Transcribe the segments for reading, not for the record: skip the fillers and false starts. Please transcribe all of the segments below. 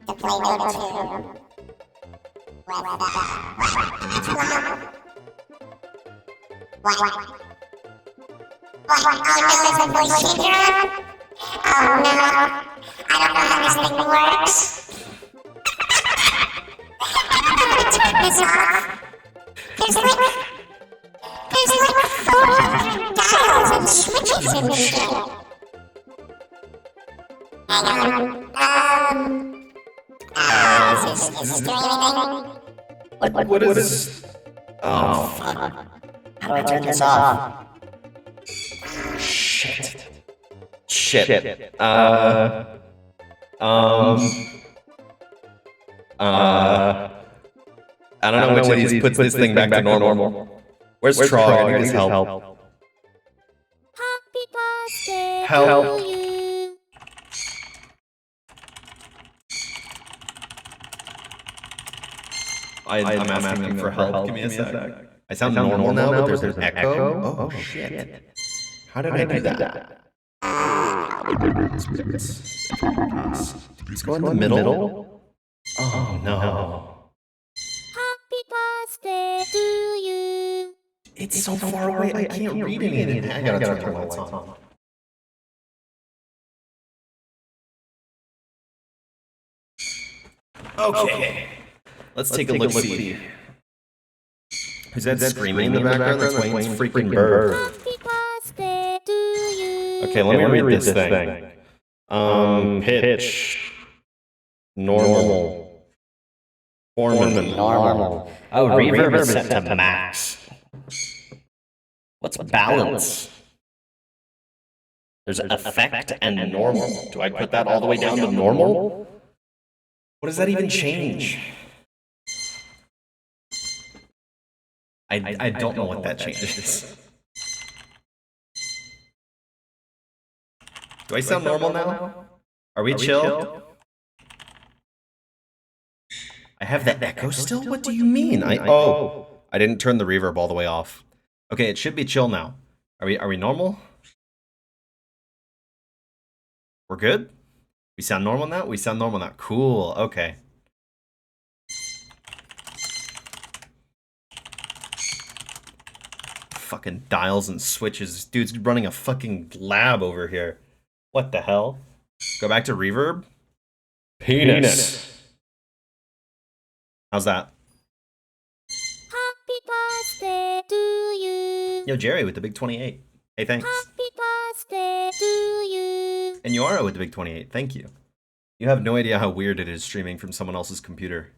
To play Dota 2 with What? Oh no, there's a voice changer? Oh no, I don't know how this thing works. I'm gonna turn this off. There's like 4 dials and switches and shit. Hang on. Is this doing anything? What is... Oh, fuck. How do I turn this off? Shit. I don't know which of these puts this thing back to normal. Where's Trog? I need his help. Happy birthday Help. to you. I'm asking for help. Give me a sec. I sound normal now, but there's an echo. Oh, shit. How did I do that? Let's go in the middle. Oh, no. Happy birthday to you. It's so far away, I can't read anything. I gotta turn the lights on. Okay. Let's take a look-see. Who's that screaming in the background? That's Wayne's freaking bird. Happy birthday to you. Okay, let me read this thing. Pitch. Normal. Foreman. Normal. Oh, reverb is set to max. What's balance? There's effect and normal. Do I put that all the way down to normal? What does that even change? I don't know what that changes. Do I sound normal now? Are we chill? I have that echo still? What do you mean? I didn't turn the reverb all the way off. Okay, it should be chill now. Are we normal? We're good? We sound normal now? We sound normal now. Cool, okay. Fucking dials and switches. Dude's running a fucking lab over here. What the hell? Go back to reverb? Penis. How's that? Happy birthday to you. Yo, Jerry with the big 28. Hey, thanks. Happy birthday to you. And Yara with the big 28. Thank you. You have no idea how weird it is streaming from someone else's computer.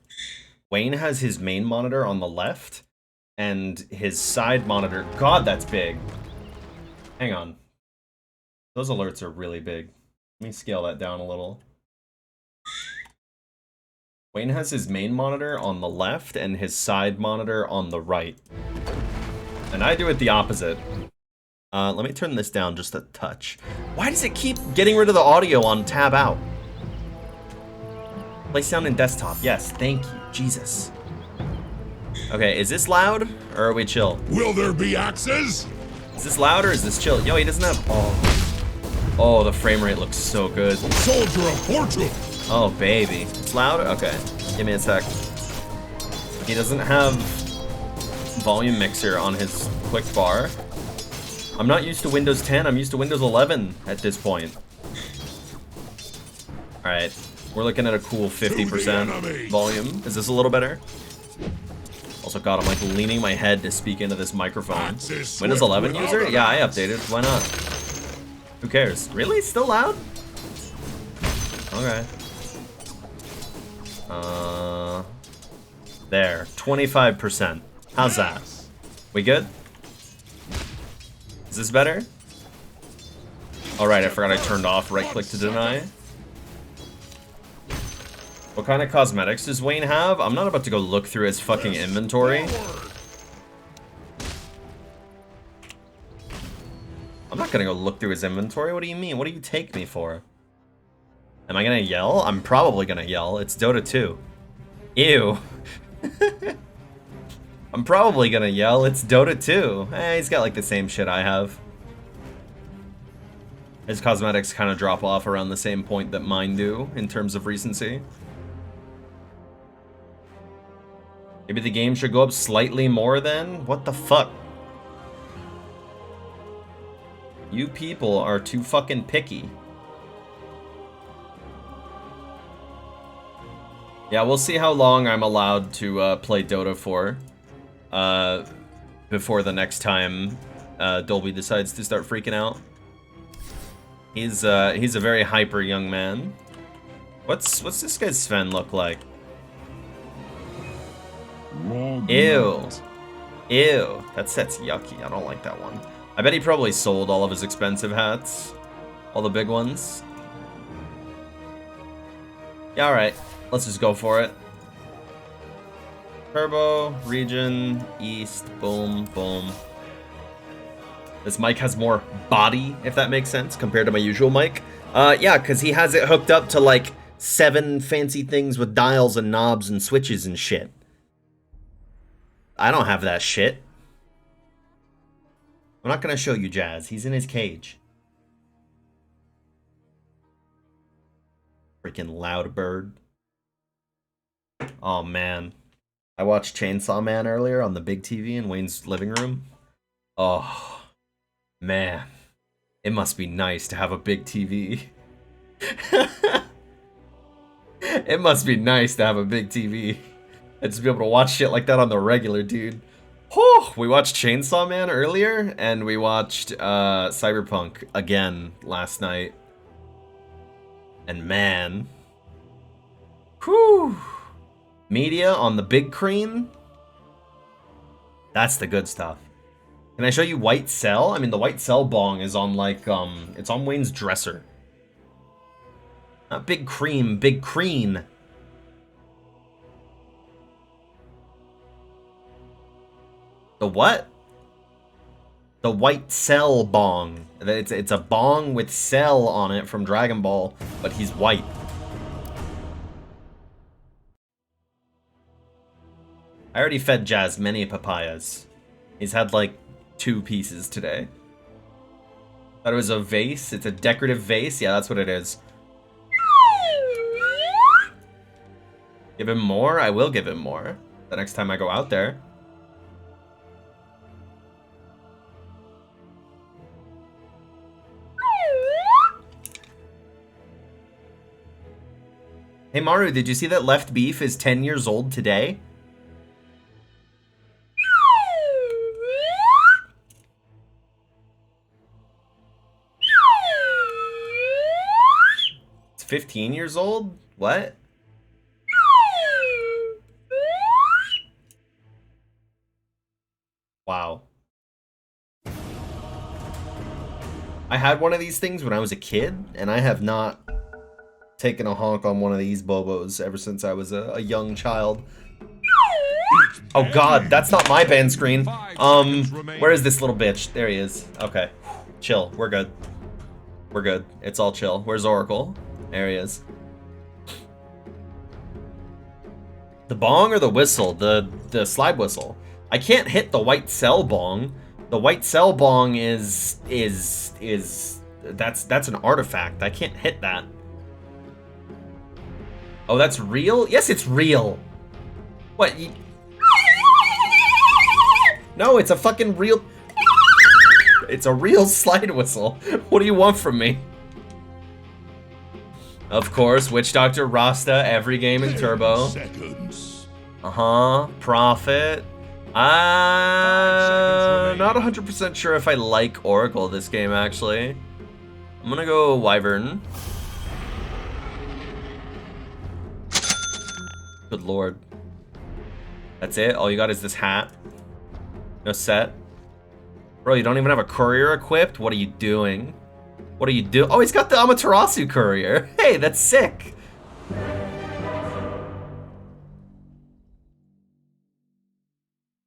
Wayne has his main monitor on the left, and his side monitor... God, that's big. Hang on. Those alerts are really big. Let me scale that down a little. Wayne has his main monitor on the left and his side monitor on the right. And I do it the opposite. Let me turn this down just a touch. Why does it keep getting rid of the audio on tab out? Play sound in desktop. Yes, thank you. Jesus. Okay, is this loud or are we chill? Will there be axes? Is this loud or is this chill? Yo, he doesn't have... Oh, the frame rate looks so good. Soldier of fortune. Oh, baby. It's loud? Okay. Give me a sec. He doesn't have volume mixer on his quick bar. I'm not used to Windows 10. I'm used to Windows 11 at this point. Alright. We're looking at a cool 50% volume. Is this a little better? Also, God, I'm like leaning my head to speak into this microphone. Windows 11 user? Yeah, I updated. Why not? Who cares? Really? Still loud? Okay. There. 25%. How's that? We good? Is this better? Alright, I forgot I turned off right-click to deny. What kind of cosmetics does Wayne have? I'm not about to go look through his fucking inventory. not gonna go look through his inventory. What do you mean? What do you take me for? Am I gonna yell? I'm probably gonna yell. It's Dota 2. Ew. I'm probably gonna yell. It's Dota 2. He's got like the same shit I have. His cosmetics kind of drop off around the same point that mine do in terms of recency. Maybe the game should go up slightly more then? What the fuck? You people are too fucking picky. Yeah, we'll see how long I'm allowed to play Dota for. Before the next time Dolby decides to start freaking out. He's a very hyper young man. What's this guy's Sven look like? Ew. Ew. That set's yucky. I don't like that one. I bet he probably sold all of his expensive hats. All the big ones. Yeah, alright. Let's just go for it. Turbo, region, east, boom, boom. This mic has more body, if that makes sense, compared to my usual mic. Yeah, because he has it hooked up to like 7 fancy things with dials and knobs and switches and shit. I don't have that shit. I'm not gonna show you Jazz. He's in his cage. Freaking loud bird. Oh man. I watched Chainsaw Man earlier on the big TV in Wayne's living room. Oh man. It must be nice to have a big TV. It must be nice to have a big TV. And just be able to watch shit like that on the regular, dude. Whew, we watched Chainsaw Man earlier, and we watched Cyberpunk again last night. And man. Whew. Media on the big screen. That's the good stuff. Can I show you White Cell? I mean, the White Cell bong is on like, it's on Wayne's dresser. Not big cream, big cream. The what? The White Cell bong. It's a bong with Cell on it from Dragon Ball, but he's white. I already fed Jazz many papayas. He's had like 2 pieces today. Thought it was a vase. It's a decorative vase. Yeah, that's what it is. Give him more? I will give him more. The next time I go out there. Hey Maru, did you see that Left Beef is 10 years old today? It's 15 years old? What? Wow. I had one of these things when I was a kid, and I have not taken a honk on one of these bobos ever since I was a young child. Oh god, that's not my ban screen. Where is this little bitch? There he is. Okay. Chill, we're good. We're good. It's all chill. Where's Oracle? There he is. The bong or the whistle? The slide whistle. I can't hit the White Cell bong. The White Cell bong is that's an artifact. I can't hit that. Oh, that's real? Yes, it's real. What? No, it's a fucking real... It's a real slide whistle. What do you want from me? Of course, Witch Doctor Rasta, every game in Turbo. Seconds. Uh-huh. Prophet. Not 100% sure if I like Oracle this game, actually. I'm gonna go Wyvern. Good lord. That's it? All you got is this hat? No set? Bro, you don't even have a courier equipped? What are you doing? What are you doing? Oh, he's got the Amaterasu courier. Hey, that's sick.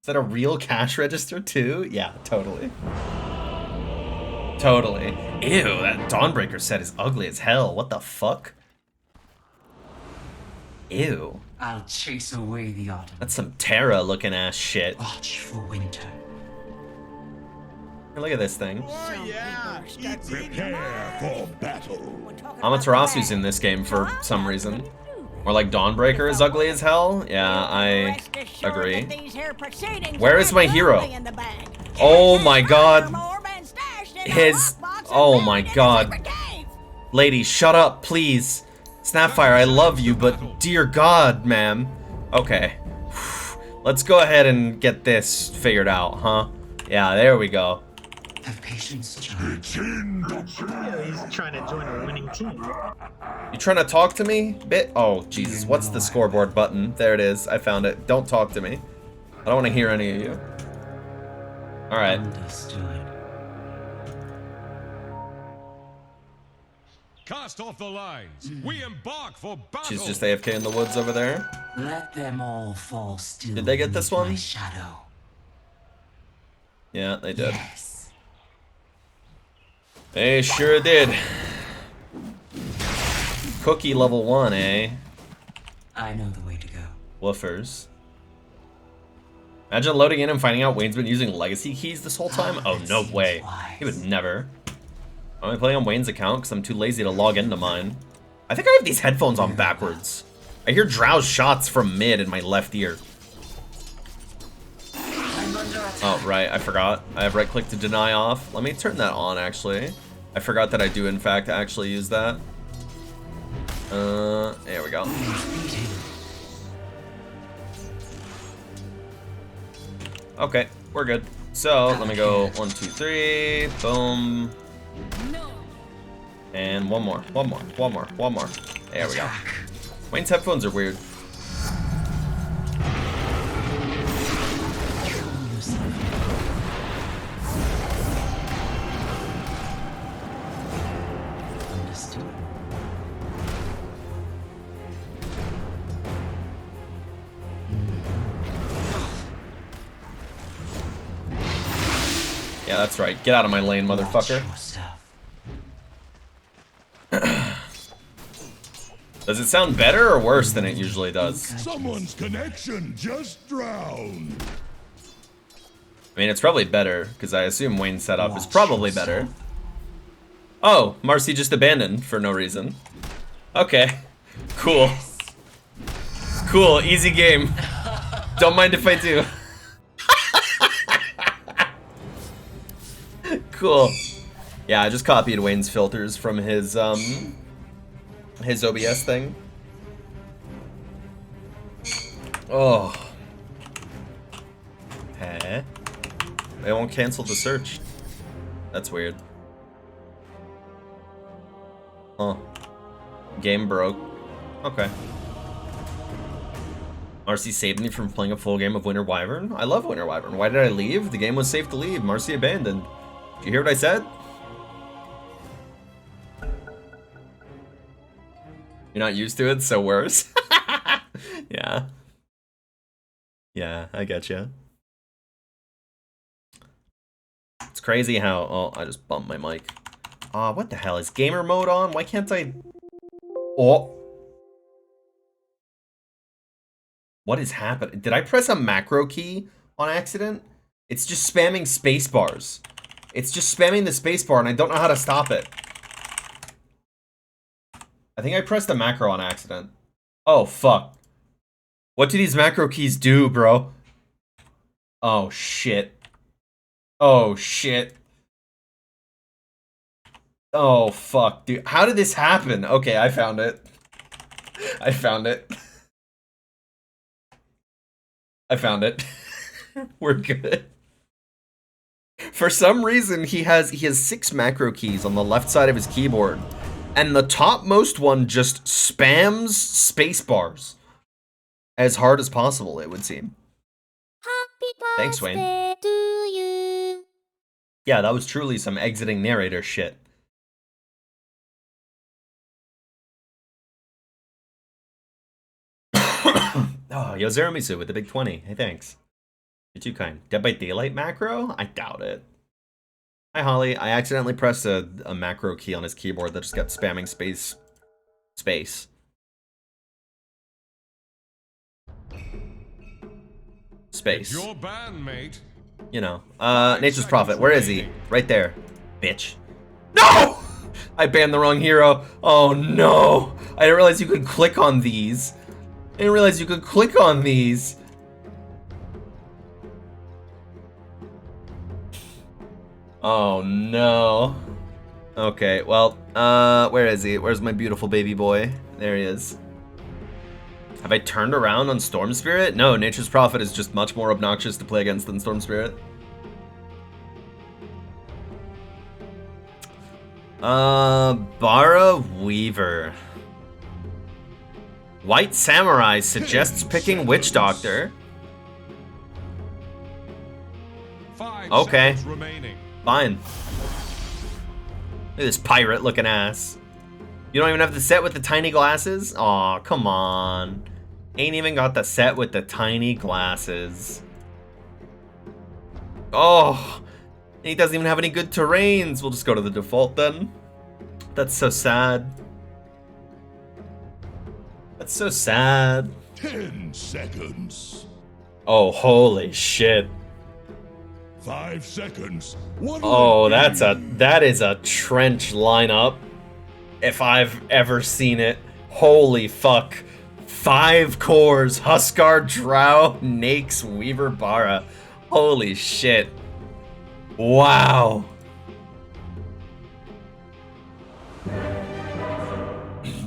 Is that a real cash register too? Yeah, totally. Totally. Ew, that Dawnbreaker set is ugly as hell. What the fuck? Ew. I'll chase away the autumn. That's some Terra looking ass shit. Watch for winter. Look at this thing. Oh yeah, prepare for battle. Amaterasu's in this game for some reason. Or like Dawnbreaker is ugly as hell? Yeah, I agree. Where is my hero? Oh my god. Oh my god. Lady, shut up, please. Snapfire, I love you, but dear god, ma'am. Okay. Let's go ahead and get this figured out, huh? Yeah, there we go. Have patience, John. He's trying to join a winning team. You trying to talk to me? Oh, Jesus. What's the scoreboard button? There it is. I found it. Don't talk to me. I don't want to hear any of you. Alright. Understood. Cast off the lines. We embark for battle. She's just AFK in the woods over there. Let them all fall still. Did they get this beneath one? my shadow. Yeah, they did. Yes. They sure did. Cookie level 1, eh? I know the way to go. Woofers. Imagine loading in and finding out Wayne's been using legacy keys this whole time? Oh, no way. He would never. I'm only playing on Wayne's account because I'm too lazy to log into mine. I think I have these headphones on backwards. I hear Drow's shots from mid in my left ear. Oh, right, I forgot. I have right click to deny off. Let me turn that on, actually. I forgot that I do, in fact, actually use that. There we go. Okay, we're good. So, let me go 1, 2, 3, boom. And one more. There we go. Wayne's headphones are weird. Understood. Yeah, that's right. Get out of my lane, motherfucker. Does it sound better or worse than it usually does? Someone's connection just drowned. I mean, it's probably better, because I assume Wayne's setup is probably better. Oh, Marcy just abandoned for no reason. Okay. Cool. Cool, easy game. Don't mind if I do. Cool. Yeah, I just copied Wayne's filters from his OBS thing. Oh. Huh? They won't cancel the search. That's weird. Huh. Game broke. Okay. Marcy saved me from playing a full game of Winter Wyvern. I love Winter Wyvern. Why did I leave? The game was safe to leave. Marcy abandoned. Did you hear what I said? You're not used to it, so worse. Yeah. Yeah, I get you. It's crazy how... Oh, I just bumped my mic. What the hell? Is gamer mode on? Why can't I... Oh. What is happening? Did I press a macro key on accident? It's just spamming space bars. It's just spamming the space bar and I don't know how to stop it. I think I pressed a macro on accident. Oh, fuck. What do these macro keys do, bro? Oh, shit. Oh, shit. Oh, fuck, dude. How did this happen? Okay, I found it. I found it. I found it. We're good. For some reason, he has 6 macro keys on the left side of his keyboard. And the topmost one just spams space bars. As hard as possible, it would seem. Happy Thanks, Wayne. birthday to you. Yeah, that was truly some exiting narrator shit. Oh, Yozeramisu with the big 20. Hey, thanks. You're too kind. Dead by Daylight macro? I doubt it. Hi, Holly. I accidentally pressed a macro key on his keyboard that just kept spamming space. Space. It's your band, mate. You know. Nature's Prophet. Where is he? Right there. Bitch. No! I banned the wrong hero. Oh, no. I didn't realize you could click on these. I didn't realize you could click on these. Oh, no. Okay, well, where is he? Where's my beautiful baby boy? There he is. Have I turned around on Storm Spirit? No, Nature's Prophet is just much more obnoxious to play against than Storm Spirit. Bara Weaver. White Samurai suggests picking Witch Doctor. 5 Okay. seconds remaining. Fine. Look at this pirate looking ass. You don't even have the set with the tiny glasses? Aw, come on. Ain't even got the set with the tiny glasses. Oh, he doesn't even have any good terrains. We'll just go to the default then. That's so sad. That's so sad. 10 seconds. Oh, holy shit. 5 seconds. What Oh, that is a trench lineup. If I've ever seen it. Holy fuck. 5 cores, Huskar, Drow, Nakes, Weaver, Bara. Holy shit. Wow.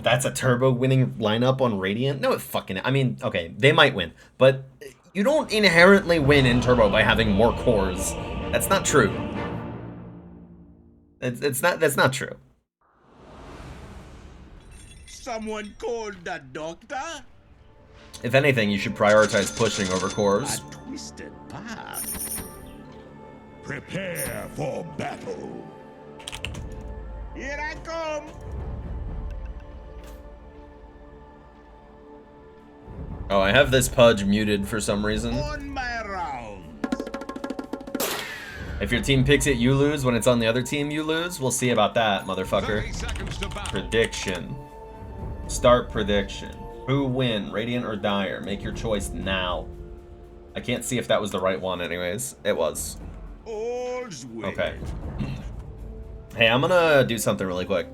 That's a turbo winning lineup on Radiant? No, it fucking, I mean, okay, they might win, but you don't inherently win in turbo by having more cores. That's not true. That's not true. Someone called the doctor? If anything, you should prioritize pushing over cores. A twisted path. Prepare for battle. Here I come. Oh, I have this Pudge muted for some reason. On my rounds. If your team picks it, you lose. When it's on the other team, you lose. We'll see about that, motherfucker. 30 seconds to battle. Prediction. Start prediction. Who win, Radiant or Dire? Make your choice now. I can't see if that was the right one anyways. It was. All's well. Okay. Hey, I'm gonna do something really quick.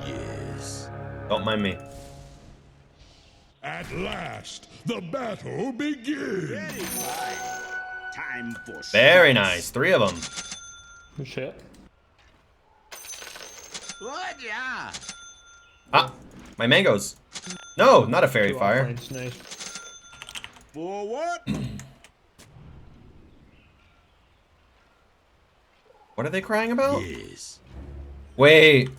Yes. Don't mind me. At last, the battle begins. Very fine. Time for Very nice. 3 of them. Good shit. What? Yeah. Ah, my mangoes. No, not a fairy Two fire. offlanes, nice. For what? What are they crying about? Yes. Wait.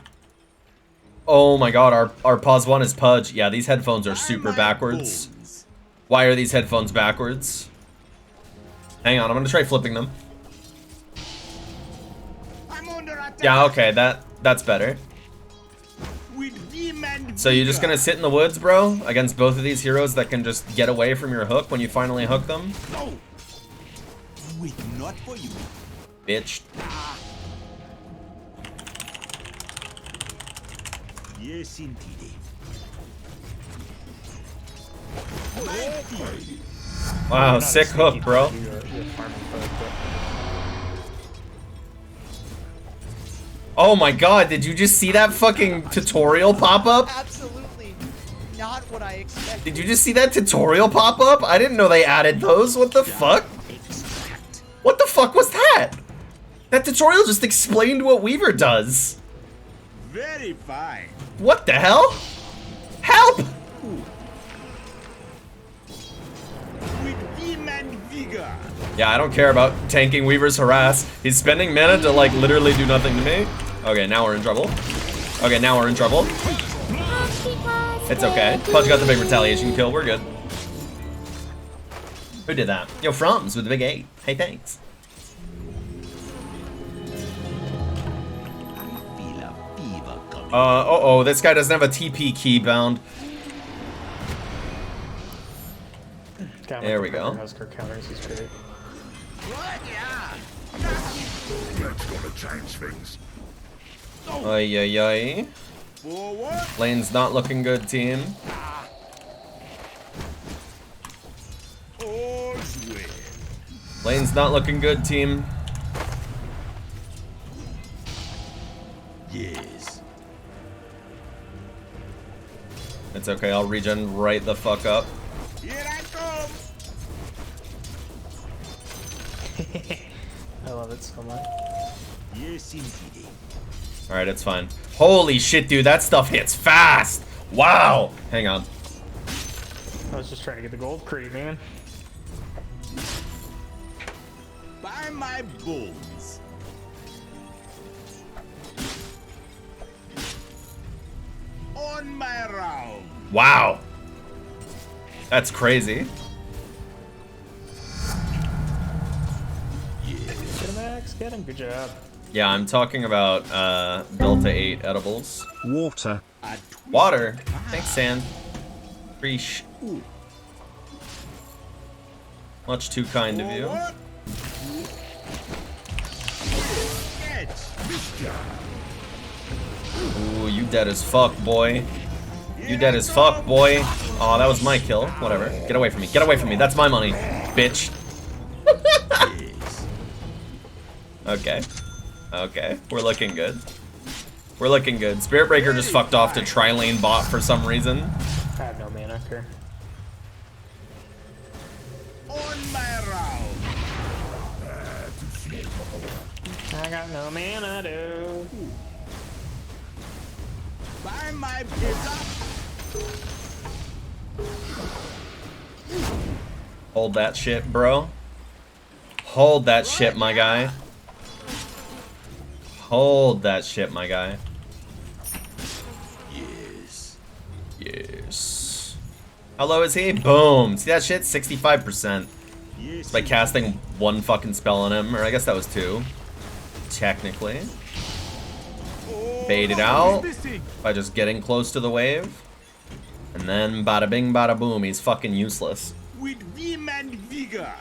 Oh my god, our pause 1 is Pudge. Yeah, these headphones are super backwards. Why are these headphones backwards? Hang on, I'm gonna try flipping them. I'm under attack. Yeah, okay, that's better. With demon So you're just gonna sit in the woods, bro, against both of these heroes that can just get away from your hook when you finally hook them? No. Wait, not for you. Bitch. Yes, indeed. Wow, Not a sick sneaky hook, bro. thing to do, you're farming for it, but- Oh my god, did you just see that fucking tutorial pop up? Absolutely not what I expected. Did you just see that tutorial pop up? I didn't know they added those. What the fuck? What the fuck was that? That tutorial just explained what Weaver does. Very fine. What the hell? Help! With demon vigor. Yeah, I don't care about tanking Weaver's harass. He's spending mana to like literally do nothing to me. Okay, now we're in trouble. Okay, now we're in trouble. It's okay. Pudge got the big retaliation kill. We're good. Who did that? Yo, Frums with the big 8. Hey, thanks. Feel a fever coming. Uh-oh, this guy doesn't have a TP key bound. God, There like we the go. Husker counters is great. That's gonna change things. Oy, oy, oy. Forward. Lane's not looking good, team. All's well. Lane's not looking good, team. Yes. It's okay, I'll regen right the fuck up. Here I come. I love it so much. Yes, indeed. Alright, it's fine. Holy shit, dude, that stuff hits fast! Wow! Hang on. I was just trying to get the gold creep, man. By my bones. On my round. Wow! That's crazy. Get him, Max. Get him. Good job. Yeah, I'm talking about Delta 8 edibles. Water. Water? Thanks, Sand. Preach. Much too kind of you. Ooh, you dead as fuck, boy. You dead as fuck, boy. Oh, that was my kill. Whatever. Get away from me. Get away from me. That's my money, bitch. Okay. Okay. We're looking good. We're looking good. Spirit Breaker just fucked off to tri-lane bot for some reason. I have no mana. Okay. On my round. I got no mana, dude. By my pizza. Hold that shit, bro. Hold that shit, my guy. Hold that shit, my guy. Yes. Yes. How low is he? Boom. See that shit? 65%. Yes. By casting one fucking spell on him, or I guess that was two. Technically. Bait it out by just getting close to the wave. And then bada bing, bada boom, he's fucking useless. With vim and vigor.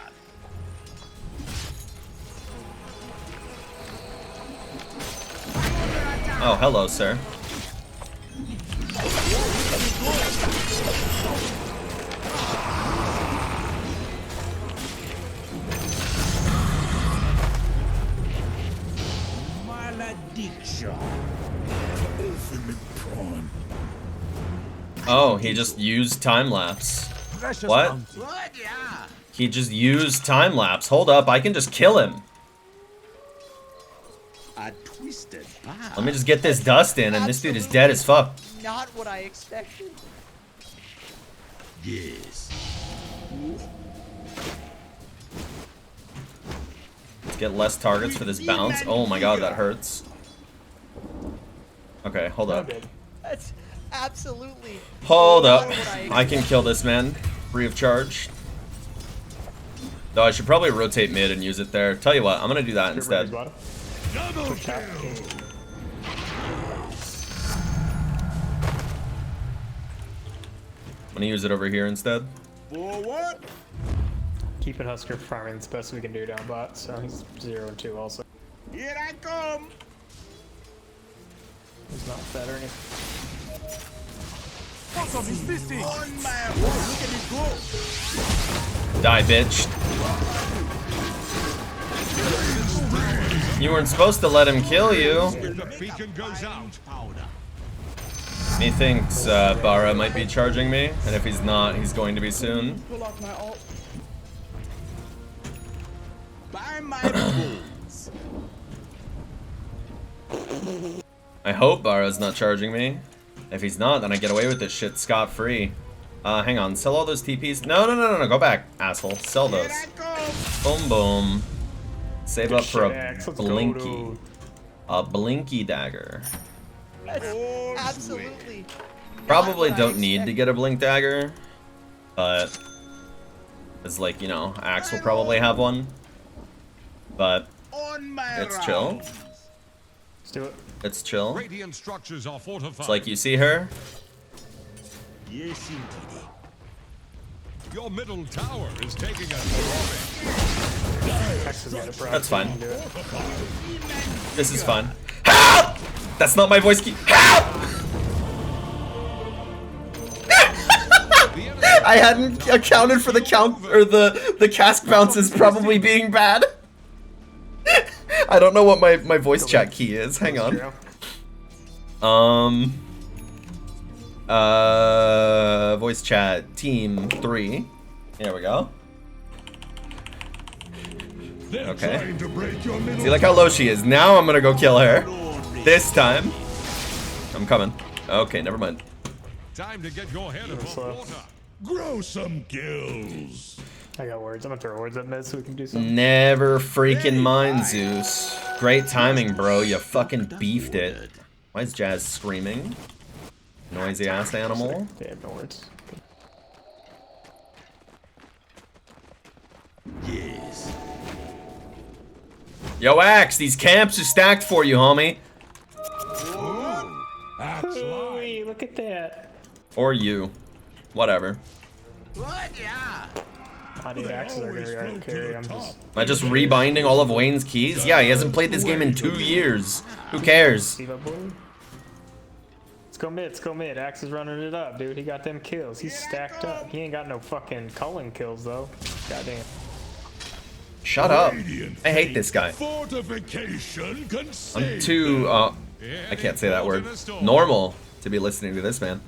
Oh, hello, sir. Malediction. Oh, he just used time lapse. What? What? Yeah. He just used time lapse. Hold up, I can just kill him. A twisted path. Let me just get this dust in, and this dude is dead as fuck. Not what I expected. Yes. Let's get less targets for this bounce. Oh my god, that hurts. Okay, hold up. That's absolutely. Hold up. not what I can kill this man. Free of charge. Though I should probably rotate mid and use it there. Tell you what, I'm gonna do that instead. Double kill. I'm gonna use it over here instead. Forward. Keeping Husker farming is the best we can do down bot, so he's 0 and 2 also. Here I come. He's not fed or anything. On my road. Look at it go. Die, bitch. You weren't supposed to let him kill you. The beacon goes out. He thinks Barra might be charging me, and if he's not, he's going to be soon. Pull off my ult. By my bones. I hope Barra's not charging me. If he's not, then I get away with this shit scot-free. Hang on, sell all those TPs. No, go back, asshole. Sell those. Here I come. Boom, boom. Save up for a Let's go, blinky. dude. A blinky dagger. That's All's absolutely. Probably not what I don't need to get a blink dagger, but it's like, you know, Axe will probably have one. But On my it's chill. round. Let's do it. It's chill. Radiant structures are fortified. It's like you see her, Yes, indeed. Your middle tower is taking a beating. Hex is got it, bro. That's fine. You can do it. This is fun. Help! That's not my voice key. Help! I hadn't accounted for the count or the cask bounces probably being bad. I don't know what my voice chat key is. Hang on. Voice chat team 3. There we go. Okay. See, like how low she is. Now I'm gonna go kill her. This time. I'm coming. Okay, never mind. Time to get your head above water. Grow some kills. I got words. I'm gonna throw words at mid so we can do something. Never freaking mind, Zeus. Great timing, bro. You fucking beefed it. Why is Jazz screaming? Noisy ass animal. They have no words. Yes. Yo, Axe, these camps are stacked for you, homie. Ooh, look at that. Or you. Whatever. What? Yeah. I need axes are gonna carry. I'm just. Am I just rebinding all of Wayne's keys? Yeah, he hasn't played this game in 2 years. Who cares? See that boy? Let's go mid. Let's go mid. Axe is running it up, dude. He got them kills. He's stacked up. He ain't got no fucking culling kills though. Goddamn. Shut up. I hate this guy. Fortification I'm too, I can't say that word. Normal to be listening to this man.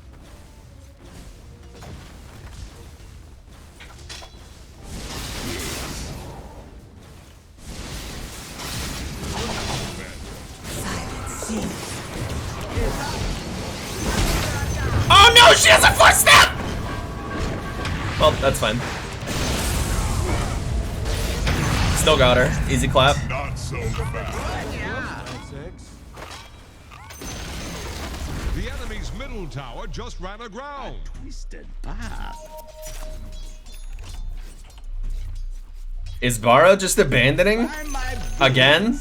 Oh no, she has a footstep! Well, that's fine. Still got her. Easy clap. Not so bad. The enemy's middle tower just ran aground. Twisted path. Is Bara just abandoning? Again?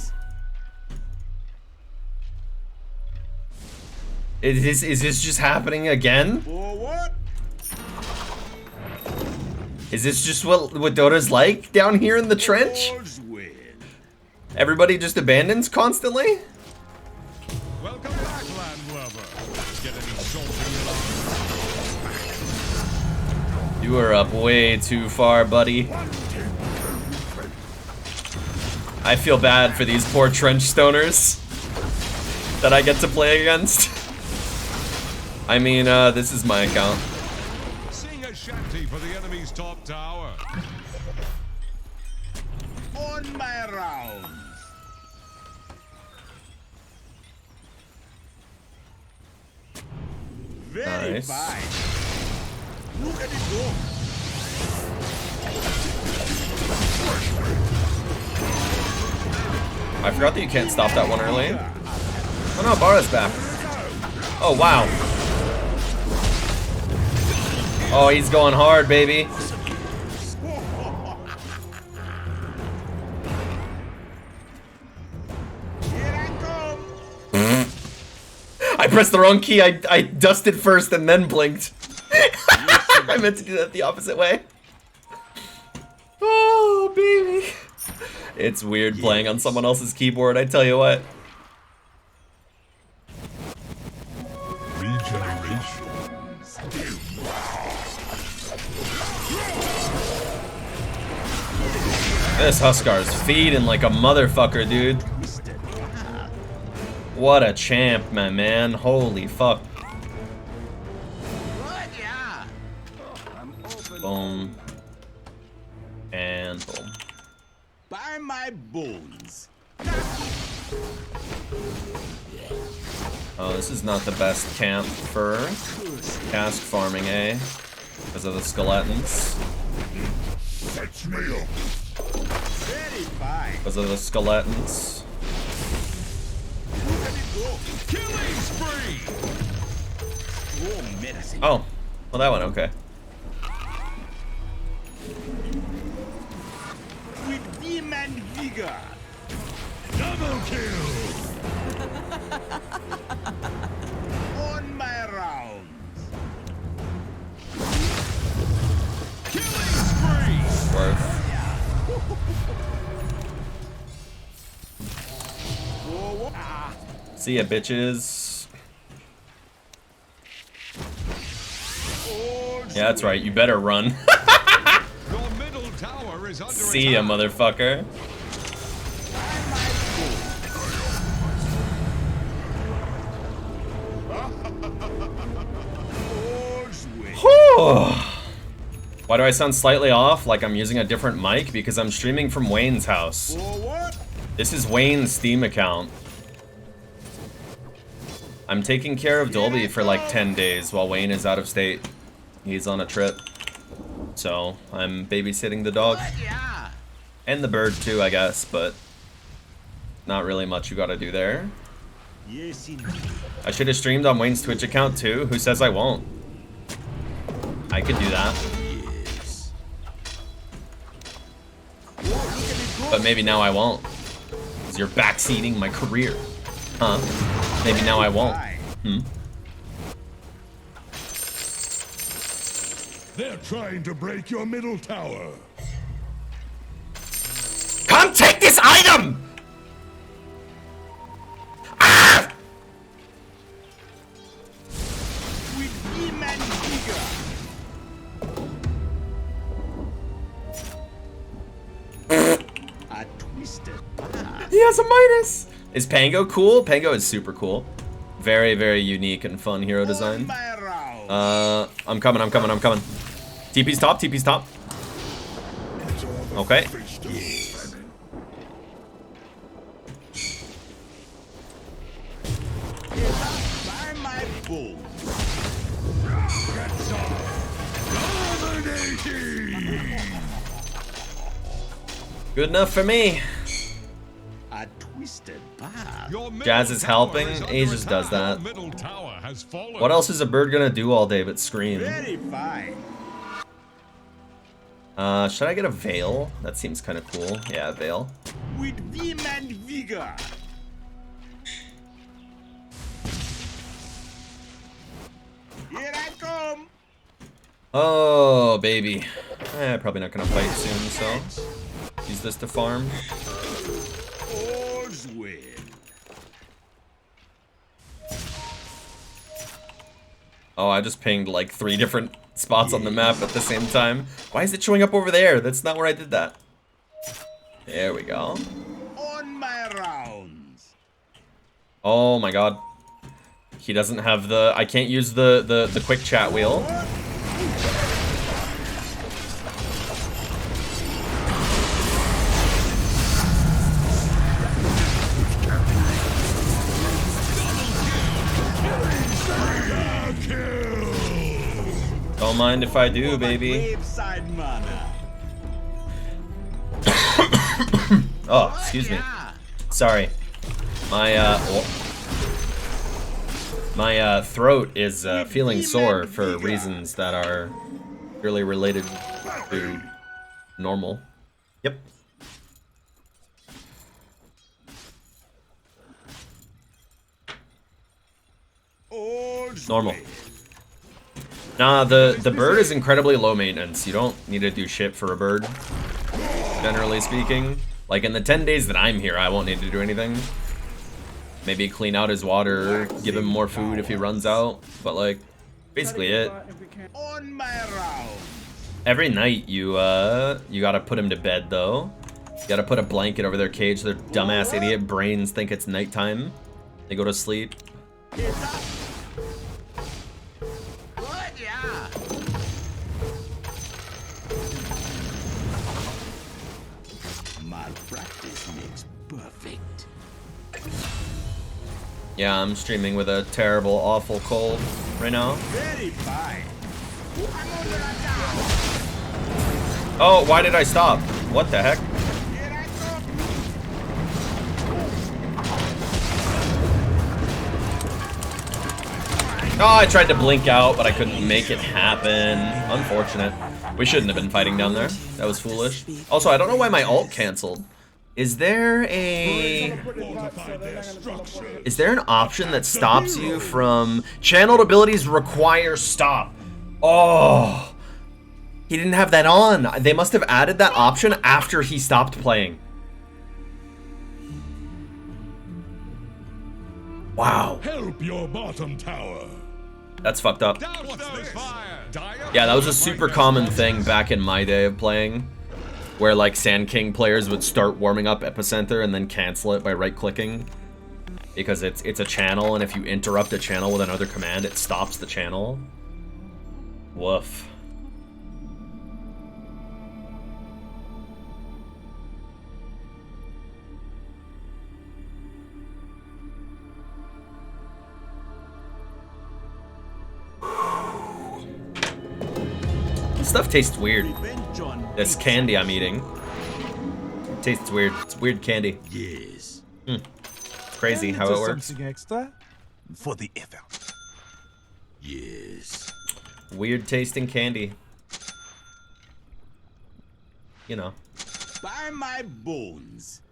Is this just happening again? For what? Is this just what Dota's like down here in the trench? Everybody just abandons constantly? Welcome back, landlubber. Get any salt in your life. You are up way too far, buddy. I feel bad for these poor trench stoners that I get to play against. I mean, this is my account. Sing a shanty for the enemy's top tower. On my rounds. Very Nice. fine. Look at it go. I forgot that you can't stop that one early. Oh no, Bara's back. Oh wow. Oh, he's going hard, baby. I pressed the wrong key. I dusted first and then blinked. I meant to do that the opposite way. Oh, baby. It's weird playing on someone else's keyboard, I tell you what. This Huskar's feeding like a motherfucker, dude. What a champ, my man. Holy fuck. Boom. And boom. By my bones. Oh, this is not the best camp for cask farming, eh? Because of the skeletons. Fetch me up. Very fine. Because of the skeletons. Killing spree! Oh, medicine. Oh, well that went okay. With demon vigor. Double kill. On my rounds. Killing worth. See ya, bitches. Yeah, that's right. You better run. Your middle tower is under See ya, motherfucker. Whew. Why do I sound slightly off, like I'm using a different mic? Because I'm streaming from Wayne's house. This is Wayne's Steam account. I'm taking care of Dolby for like 10 days while Wayne is out of state. He's on a trip. So, I'm babysitting the dog. And the bird too, I guess, but not really much you gotta do there. I should have streamed on Wayne's Twitch account too. Who says I won't? I could do that. But maybe now I won't. Because you're backseating my career. Huh? Maybe now I won't. They're trying to break your middle tower. Come take this item! Ah! With him and vigor. A twisted path. He has a minus! Is Pango cool? Pango is super cool. Very, very unique and fun hero design. I'm coming. TP's top, TP's top. Okay. Good enough for me. A twisted path. Jazz is helping. Aegis does that. What else is a bird gonna do all day but scream? Very fine. Should I get a veil? That seems kind of cool. Yeah, a veil. With vim and vigor. Here I come. Oh, baby. Probably not gonna fight soon, so use this to farm. All's well. Oh, I just pinged like 3 different spots on the map at the same time. Why is it showing up over there? That's not where I did that. There we go. On my rounds. Oh my god. He doesn't have the... I can't use the quick chat wheel. Don't mind if I do, baby. Oh, excuse me. Sorry. My throat is feeling sore for reasons that are purely related to normal. Yep. Normal. Nah, the bird is incredibly low maintenance. You don't need to do shit for a bird, generally speaking. Like in the 10 days that I'm here, I won't need to do anything. Maybe clean out his water, give him more food if he runs out, but like, basically it. On my round. Every night you gotta put him to bed though. You gotta put a blanket over their cage. Their dumbass idiot brains think it's nighttime. They go to sleep. Malpractice makes perfect. Yeah, I'm streaming with a terrible, awful cold right now. Very fine. Oh, why did I stop? What the heck? Oh, I tried to blink out, but I couldn't make it happen. Unfortunate. We shouldn't have been fighting down there. That was foolish. Also, I don't know why my ult canceled. Is there an option that stops you from... Channeled abilities require stop. Oh. He didn't have that on. They must have added that option after he stopped playing. Wow. Help your bottom tower. That's fucked up. What's this? Yeah, that was a super common thing back in my day of playing, where like Sand King players would start warming up Epicenter and then cancel it by right-clicking, because it's a channel, and if you interrupt a channel with another command, it stops the channel. Woof. This stuff tastes weird. This candy I'm eating. It tastes weird. It's weird candy. Yes. It's crazy how it works. Something extra for the effort. Yes. Weird tasting candy. You know. By my bones.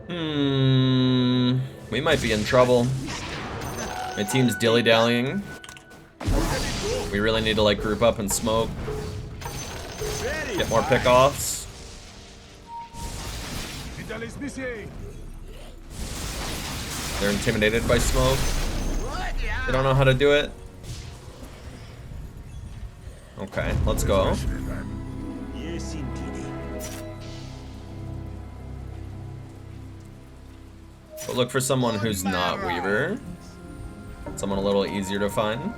We might be in trouble. My team's dilly-dallying. We really need to like group up and smoke. Get more pickoffs. They're intimidated by smoke. They don't know how to do it. Okay, let's go. Yes, indeed. But look for someone who's not Weaver. Someone a little easier to find.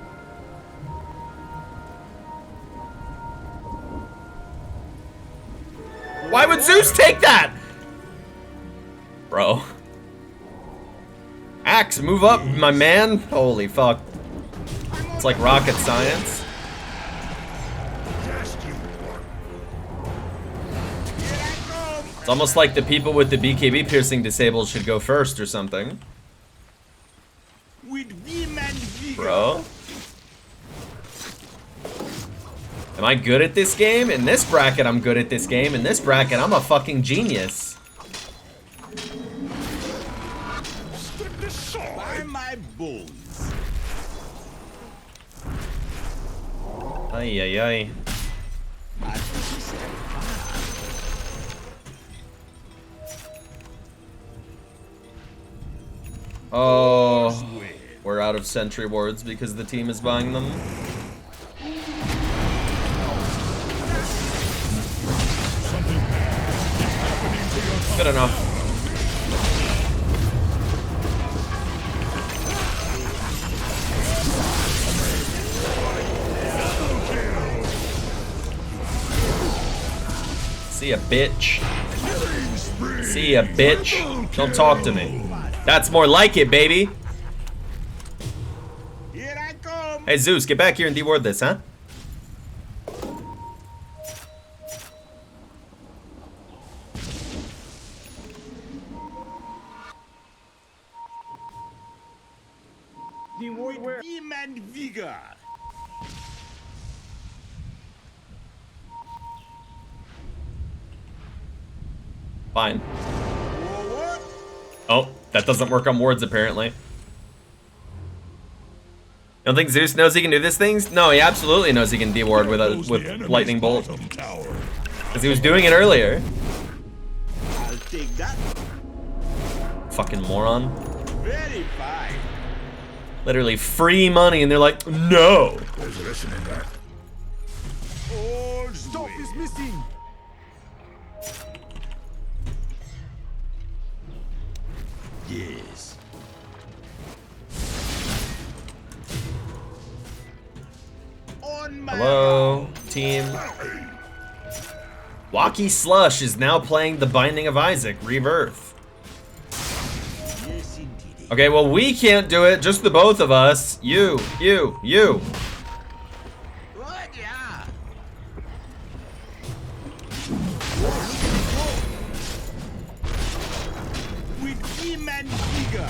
Why would Zeus take that? Bro. Axe, move up, my man. Holy fuck. It's like rocket science. It's almost like the people with the BKB piercing disabled should go first or something. Bro. Am I good at this game? In this bracket, I'm good at this game. In this bracket, I'm a fucking genius. By my bones. Ay, ay, ay. Oh, we're out of sentry wards because the team is buying them. Good enough. See ya, bitch. See ya, bitch. Don't talk to me. That's more like it, baby. Here I come. Hey, Zeus, get back here and deward this, huh? Vim and vigor. Fine. Oh, that doesn't work on wards apparently. You don't think Zeus knows he can do these things? No, he absolutely knows he can deward with lightning bolt. Because he was doing it earlier. I'll take that. Fucking moron. Very fine. Literally free money and they're like, no. There's a lesson in that. Old stop is missing. Yes. On my Hello, team. Walkie Slush is now playing The Binding of Isaac, Rebirth. Yes, indeed. Okay, well, we can't do it, just the both of us. You. What? Yeah. With vim and vigor.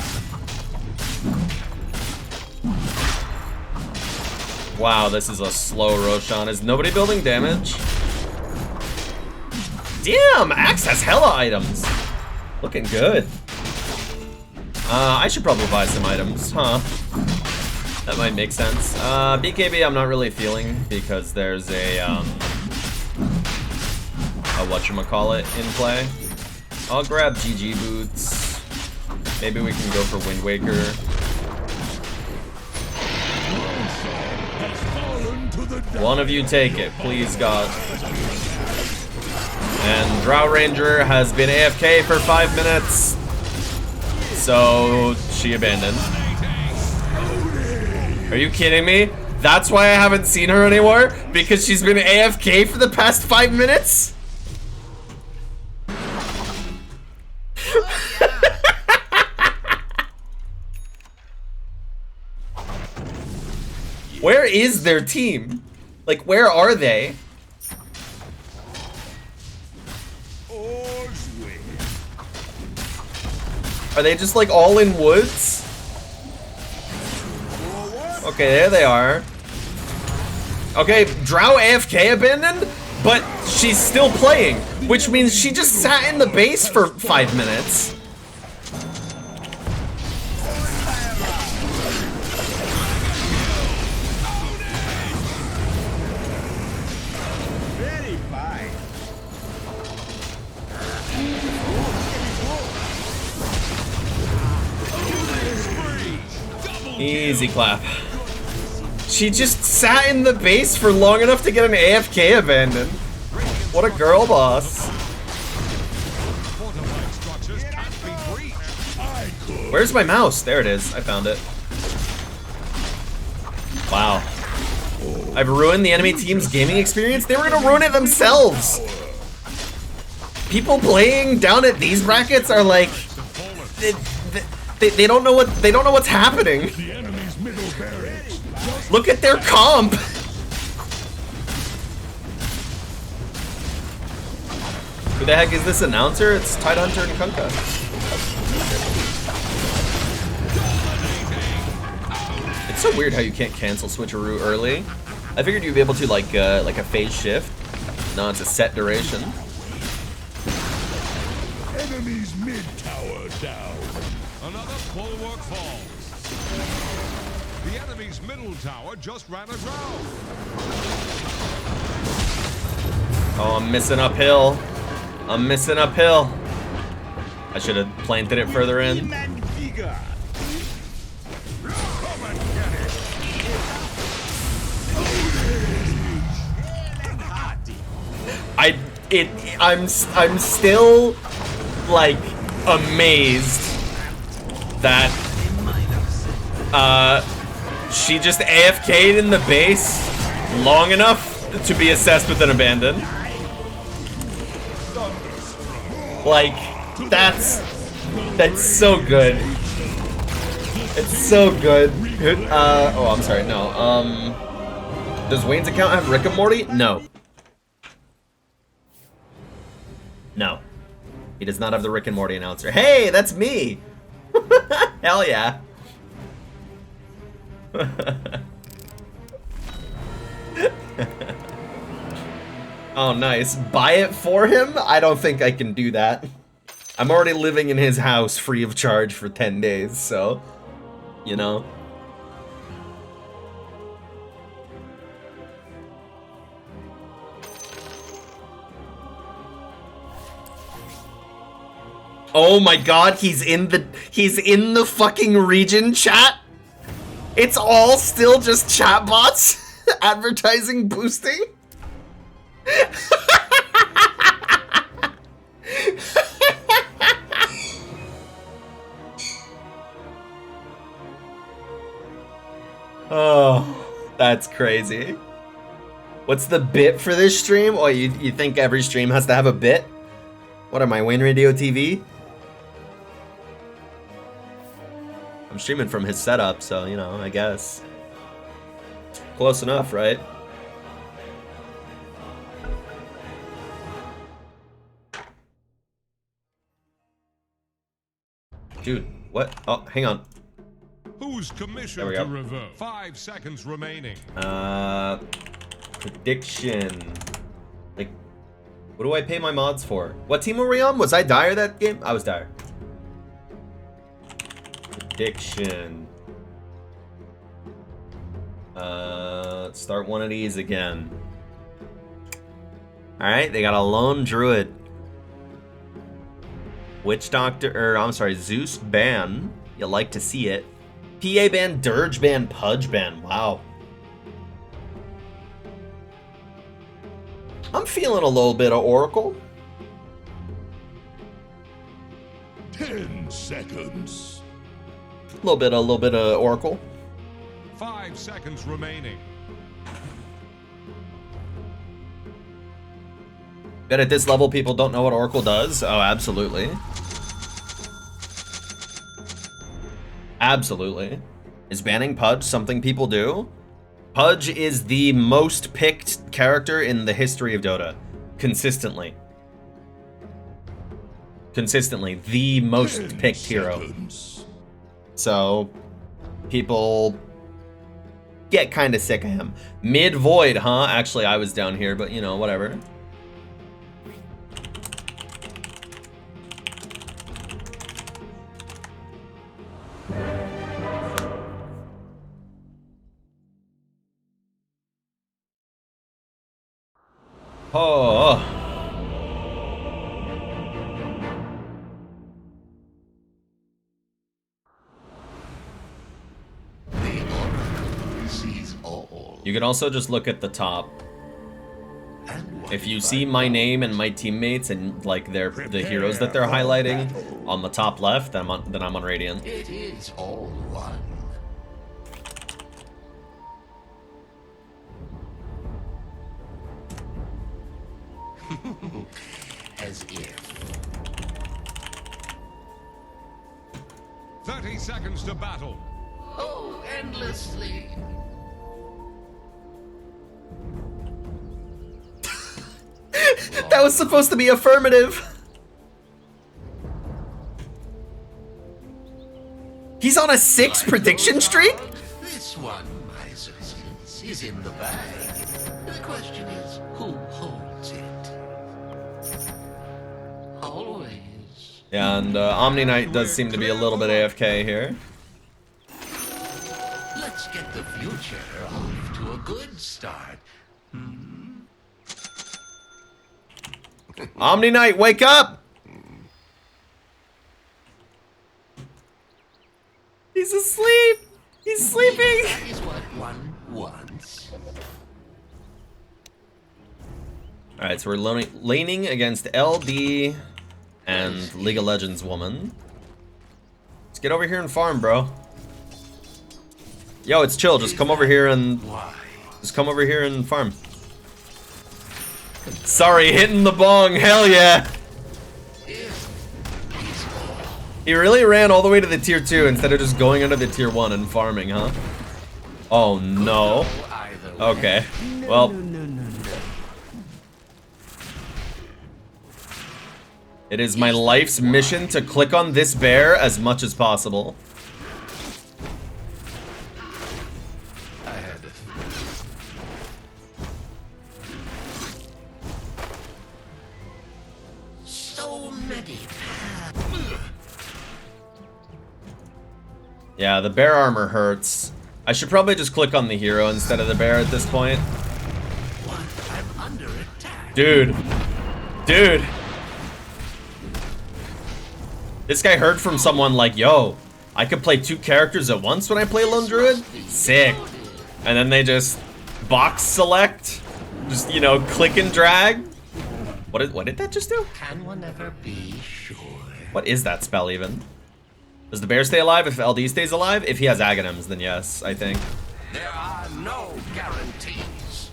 Wow, this is a slow Roshan. Is nobody building damage? Damn, Axe has hella items. Looking good. I should probably buy some items, huh? That might make sense. BKB I'm not really feeling because there's a whatchamacallit in play. I'll grab GG boots. Maybe we can go for Wind Waker. One of you take it, please God. And Drow Ranger has been AFK for 5 minutes. So she abandoned. Are you kidding me? That's why I haven't seen her anymore? Because she's been AFK for the past 5 minutes? Where is their team? Like, where are they? Are they just like all in woods? Okay, there they are. Okay, Drow AFK abandoned, but she's still playing, which means she just sat in the base for 5 minutes. Easy clap. She just sat in the base for long enough to get an AFK abandon. What a girl boss. Where's my mouse? There it is. I found it. Wow. I've ruined the enemy team's gaming experience? They were gonna ruin it themselves. People playing down at these brackets are like... They don't know what's happening. Look at their comp. Who the heck is this announcer? It's Tidehunter and Kunkka. It's so weird how you can't cancel switcheroo early. I figured you'd be able to like a phase shift. No, it's a set duration. Enemy's mid tower down. Another bulwark falls. The enemy's middle tower just ran aground. Oh, I'm missing uphill. I'm missing uphill. I should have planted it further in. I'm still like amazed that she just AFK'd in the base long enough to be assessed with an abandon. Like, that's so good. It's so good. Oh, I'm sorry, no. Does Wayne's account have Rick and Morty? No. No. He does not have the Rick and Morty announcer. Hey, that's me! Hell yeah. Oh, nice. Buy it for him? I don't think I can do that. I'm already living in his house free of charge for 10 days, so, you know. Oh my god, he's in the fucking region chat? It's all still just chatbots advertising boosting? Oh, that's crazy. What's the bit for this stream? Oh, you think every stream has to have a bit? What am I, wayneradiotv? I'm streaming from his setup, so, you know, I guess. Close enough, right? Dude, what? Oh, hang on. Who's commissioned to revert? 5 seconds remaining. Prediction. Like, what do I pay my mods for? What team were we on? Was I Dire that game? I was Dire. Prediction. Let's start one of these again. Alright, they got a lone druid. Witch Doctor, or I'm sorry, Zeus ban. You like to see it. PA ban, Dirge ban, Pudge ban. Wow. I'm feeling a little bit of Oracle. 10 seconds. A little bit of Oracle. 5 seconds remaining. Bet at this level people don't know what Oracle does? Oh, absolutely. Absolutely. Is banning Pudge something people do? Pudge is the most picked character in the history of Dota. Consistently. Consistently. The most picked hero. So, people get kind of sick of him. Mid-Void, huh? Actually, I was down here, but you know, whatever. Oh. You can also just look at the top. If you see my name and my teammates and like the heroes that they're highlighting on the top left, then I'm on Radiant. It is all one. As if. 30 seconds to battle. Oh, endlessly. That was supposed to be affirmative. He's on a 6 prediction streak? This one, my associates, is in the bag. The question is, who holds it? Always. Yeah, and Omni Knight does seem to be a little bit AFK here. Let's get the future off to a good start. Omni Knight, wake up! He's asleep! He's sleeping! That is what one wants. Alright, so we're laning against LD and League of Legends woman. Let's get over here and farm, bro. Yo, it's chill. Just come over here and farm. Sorry, hitting the bong. Hell yeah. He really ran all the way to the tier 2 instead of just going under the tier 1 and farming, huh? Oh no. Okay. Well. It is my life's mission to click on this bear as much as possible. So many. Yeah, the bear armor hurts. I should probably just click on the hero instead of the bear at this point. I'm under attack. Dude. Dude. This guy heard from someone like, yo, I could play 2 characters at once when I play Lone Druid? Sick. And then they just box select. Just, you know, click and drag. What did that just do? Can one ever be sure? What is that spell even? Does the bear stay alive if LD stays alive? If he has Aghanims, then yes, I think. There are no guarantees.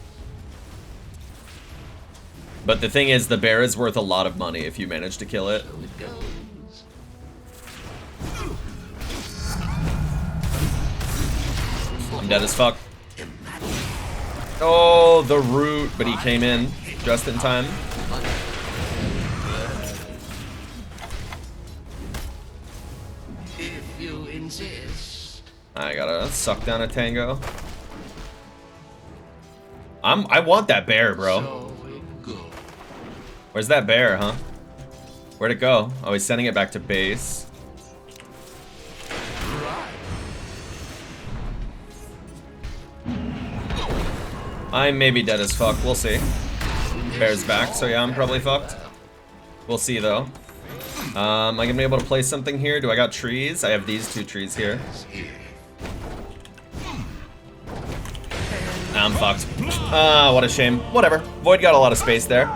But the thing is, the bear is worth a lot of money if you manage to kill it. So it goes. I'm dead as fuck. Oh, the root, but he came in just in time. If you insist. I gotta suck down a Tango. I want that bear, bro. So it goes. Where's that bear, huh? Where'd it go? Oh, he's sending it back to base. Right. I may be dead as fuck. We'll see. Bear's back, so yeah, I'm probably fucked. We'll see though. Am I gonna be able to place something here? Do I got trees? I have these 2 trees here. I'm fucked. Ah, what a shame. Whatever. Void got a lot of space there.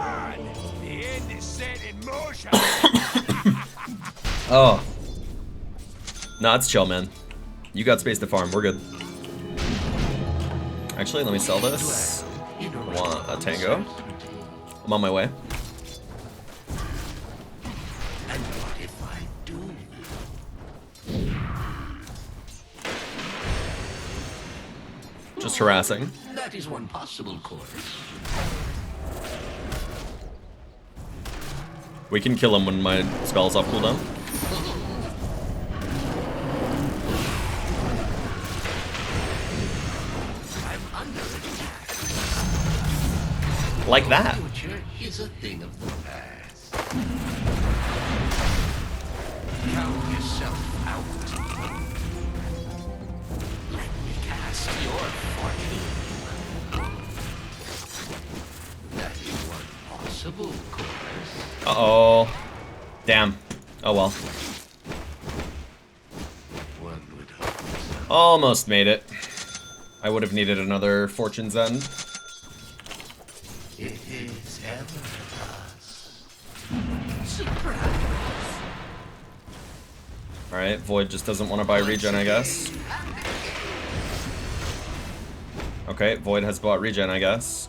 Oh. Nah, it's chill, man. You got space to farm. We're good. Actually, let me sell this. I want a Tango. I'm on my way. And what if I do? Just harassing. That is one possible course. We can kill him when my spell's off cooldown. I'm under attack. Like that. Future is a thing of the past. Count yourself out. Let me cast your fortune. That is one possible course. Uh-oh. Damn. Oh well. One would hope so. Almost made it. I would have needed another Fortune's End. It is ever us. Surprise. Alright, Void just doesn't want to buy regen, I guess. Okay, Void has bought regen, I guess.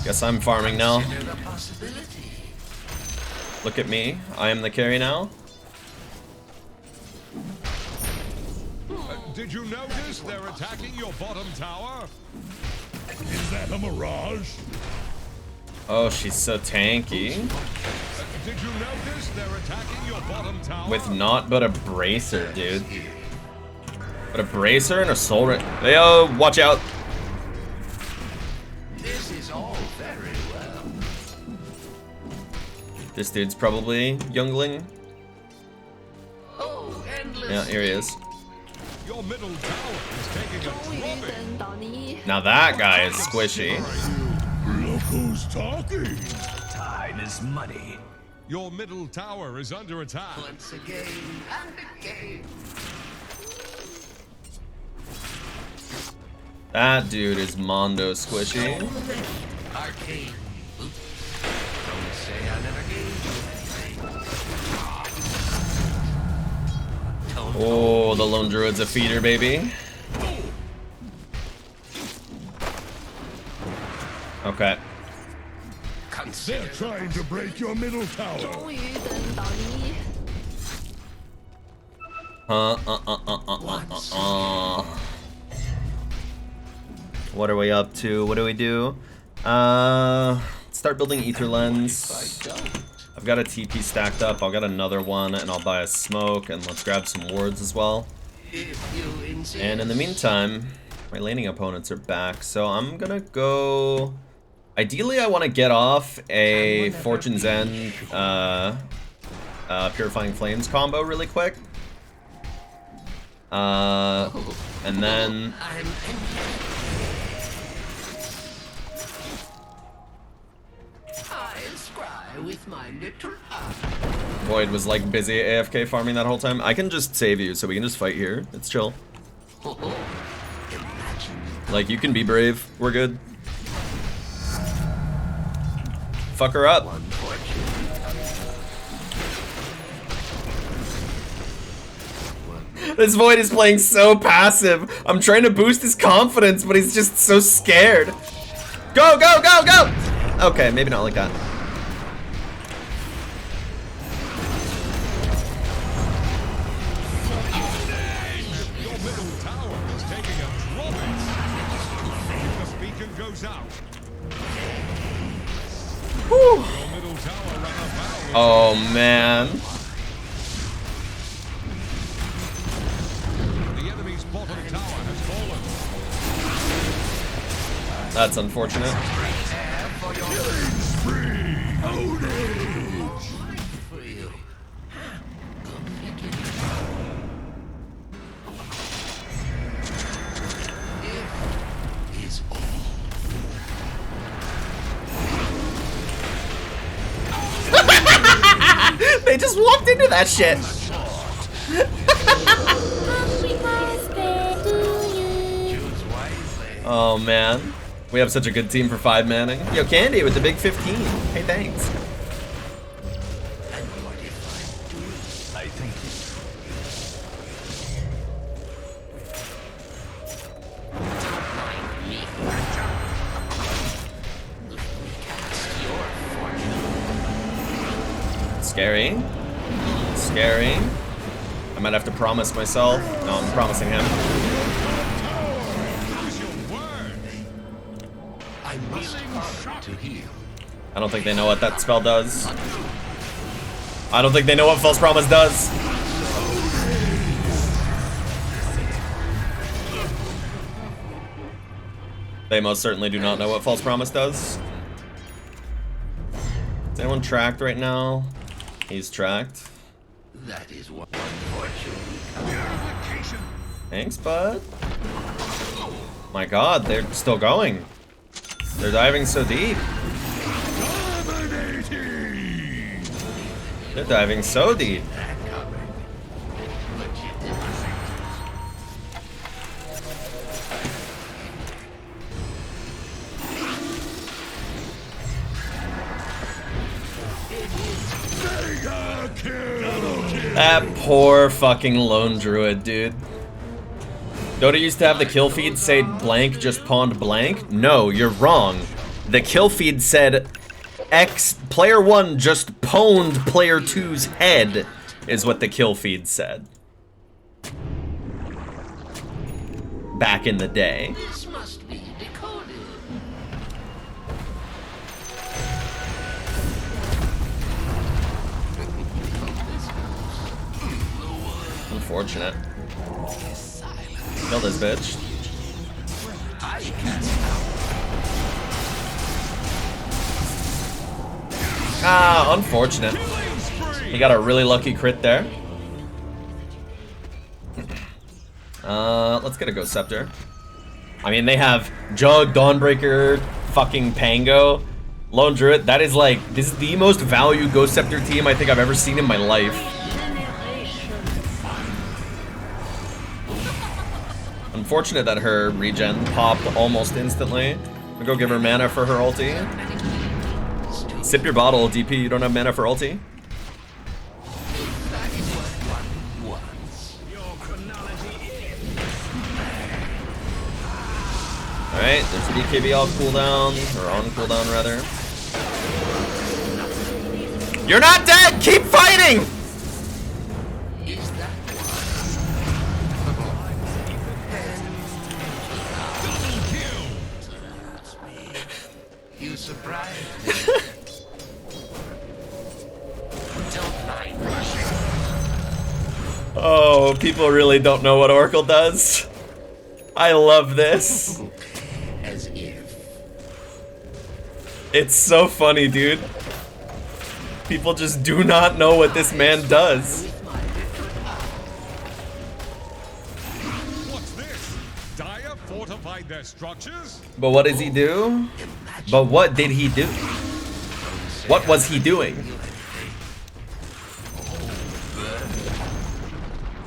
Guess I'm farming now. Consider the possibility. Look at me. I am the carry now. Did you notice they're attacking your bottom tower? Is that a mirage? Oh, she's so tanky. Did you notice they're attacking your bottom tower? With naught but a bracer, dude. But a bracer and a soul ring. Yo, watch out. This is all very well. This dude's probably youngling. Oh, endless. Yeah, here he is. Your middle tower is taking a drubbing. Now that guy is squishy. Look who's talking. Time is money. Your middle tower is under attack. Once again and again. That dude is Mondo squishy. Arcane. Oops. Don't say I never gave you anything. Oh, the Lone Druid's a feeder, baby. Okay. They're trying to break your middle tower. What are we up to? What do we do? Start building Ether Lens. I've got a TP stacked up. I'll get another one, and I'll buy a smoke, and let's grab some wards as well. And in the meantime, my laning opponents are back, so I'm gonna go... Ideally, I want to get off a Fortune's End Purifying Flames combo really quick. And then... With my little Void was like busy AFK farming that whole time. I can just save you, so we can just fight here. It's chill. Like, you can be brave. We're good. Fuck her up. This Void is playing so passive. I'm trying to boost his confidence, but he's just so scared. Go, go, go, go! Okay, maybe not like that. Your middle tower is taking a drubbing. The beacon goes out. Whew. Your middle tower ran afoul. Oh, man. The enemy's bottom tower has fallen. That's unfortunate. walked into that shit. Happy birthday to you. Oh man, we have such a good team for 5 manning. Yo, Candy with the big 15. Hey, thanks. Scary. Scary. I might have to promise myself. No, I'm promising him. I must hurry to heal. I don't think they know what that spell does. I don't think they know what False Promise does. They most certainly do not know what False Promise does. Is anyone tracked right now? He's tracked. That is one fortune. Thanks, bud. My god, they're still going. They're diving so deep. They're diving so deep. That poor fucking lone druid, dude. Dota used to have the kill feed say blank just pawned blank. No, you're wrong. The kill feed said player 1 just pwned player 2's head is what the kill feed said. Back in the day. This must be decoded. Unfortunate. Kill this bitch. Ah, unfortunate. He got a really lucky crit there. Let's get a Ghost Scepter. I mean, they have Jug, Dawnbreaker, fucking Pango, Lone Druid. That is like, this is the most value Ghost Scepter team I think I've ever seen in my life. Unfortunate that her regen popped almost instantly. I'll go give her mana for her ulti. Sip your bottle, DP. You don't have mana for ulti? Alright, there's a BKB off cooldown, or on cooldown rather. You're not dead! Keep fighting! You surprised Oh, people really don't know what Oracle does. I love this. as if. It's so funny, dude. People just do not know what this man does. What's this? Dire fortified their structures? But what does he do? But what did he do? What was he doing?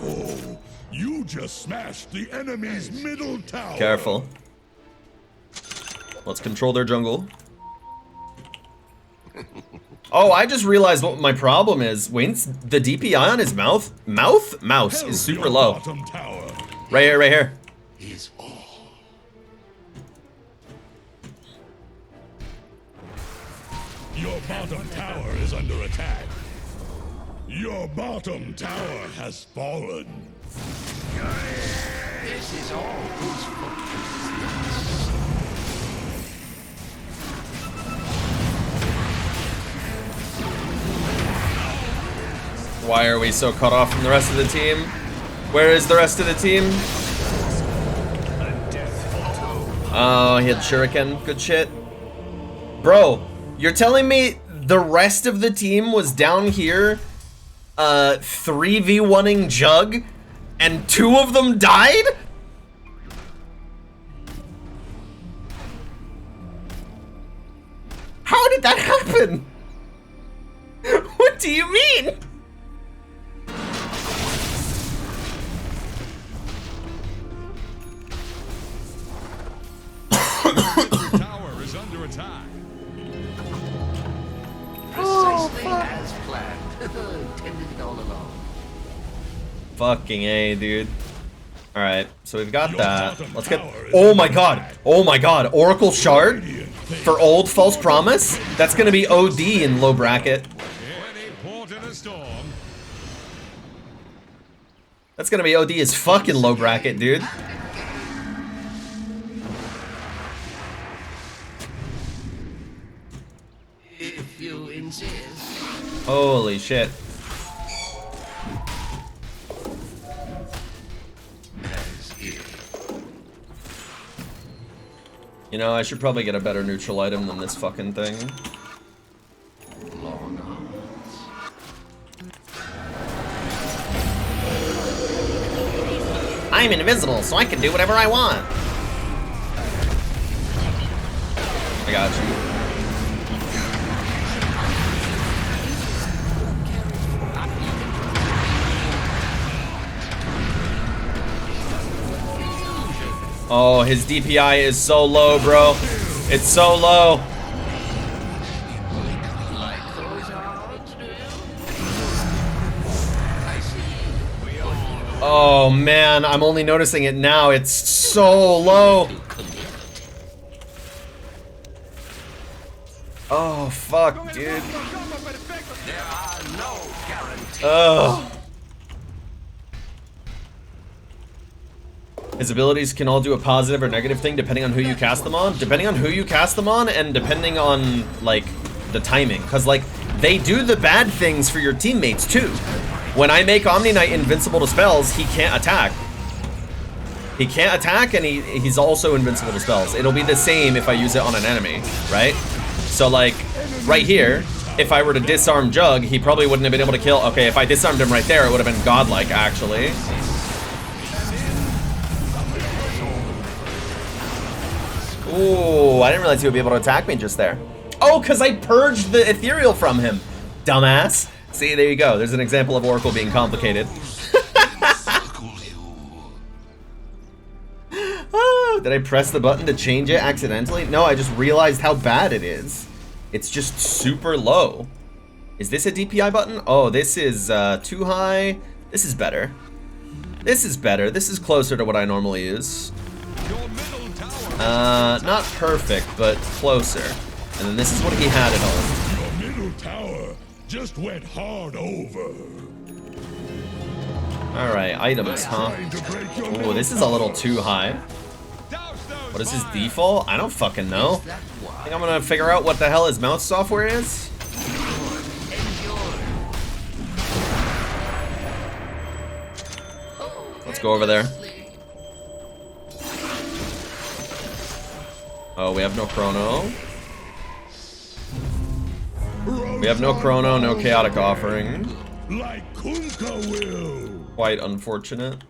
Oh, you just smashed the enemy's middle tower. Careful. Let's control their jungle. Oh, I just realized what my problem is. Wayne's the DPI on his mouse is super low. Right here, right here. Is all. Your bottom tower is under attack. Your bottom tower has fallen. This is all whose fault. Why are we so cut off from the rest of the team? Where is the rest of the team? Oh, he had Shuriken. Good shit. Bro, you're telling me the rest of the team was down here 3v1ing Jug and 2 of them died? How did that happen? What do you mean? attack. Precisely as planned. Intended it all along. Fucking A, dude. Alright, so we've got that. Let's get... Oh my god! Oh my god! Oracle Shard? For old False Promise? That's gonna be OD in low bracket. Any port in a storm. That's gonna be OD as fucking low bracket, dude. If you insist. Holy shit. As if. You know, I should probably get a better neutral item than this fucking thing. Long arms. I'm invisible, so I can do whatever I want. I got you. Oh, his DPI is so low, bro. It's so low. Like those odds, do you? I see. We all Oh man, I'm only noticing it now. It's so low. Oh fuck, dude. There are no guarantees. Ugh. His abilities can all do a positive or negative thing depending on who you cast them on. Depending on who you cast them on and depending on, like, the timing. Because, like, they do the bad things for your teammates, too. When I make Omni Knight invincible to spells, he can't attack. He can't attack and he's also invincible to spells. It'll be the same if I use it on an enemy, right? So, like, right here, if I were to disarm Jug, he probably wouldn't have been able to kill... Okay, if I disarmed him right there, it would have been godlike, actually. Ooh, I didn't realize he would be able to attack me just there. Oh, because I purged the ethereal from him. Dumbass. See, there you go. There's an example of Oracle being complicated. Oh, did I press the button to change it accidentally? No, I just realized how bad it is. It's just super low. Is this a DPI button? Oh, this is too high. This is better. This is better. This is closer to what I normally use. Your middle tower. Not perfect, but closer. And then this is what he had it on. Your middle tower just went hard over. Alright, items, huh? Ooh, this is a little too high. Douse those What is his fires. default? I don't fucking know. That why? I think I'm gonna figure out what the hell his mouse software is. Let's go over there. Oh, we have no chrono. We have no chrono, no chaotic offering. Like Kunka will. Quite unfortunate.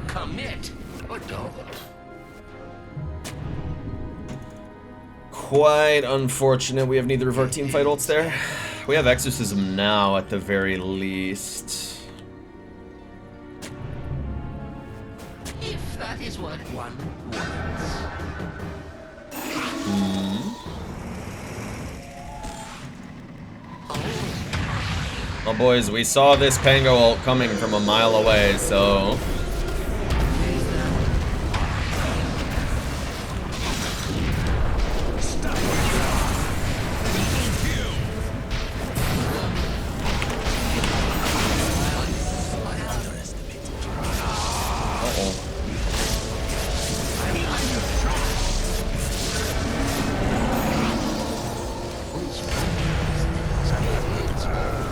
Commit or don't. Quite unfortunate. We have neither of our team fight ults there. We have exorcism now at the very least. If that is what one wants. Well, boys, we saw this Pango ult coming from a mile away, so...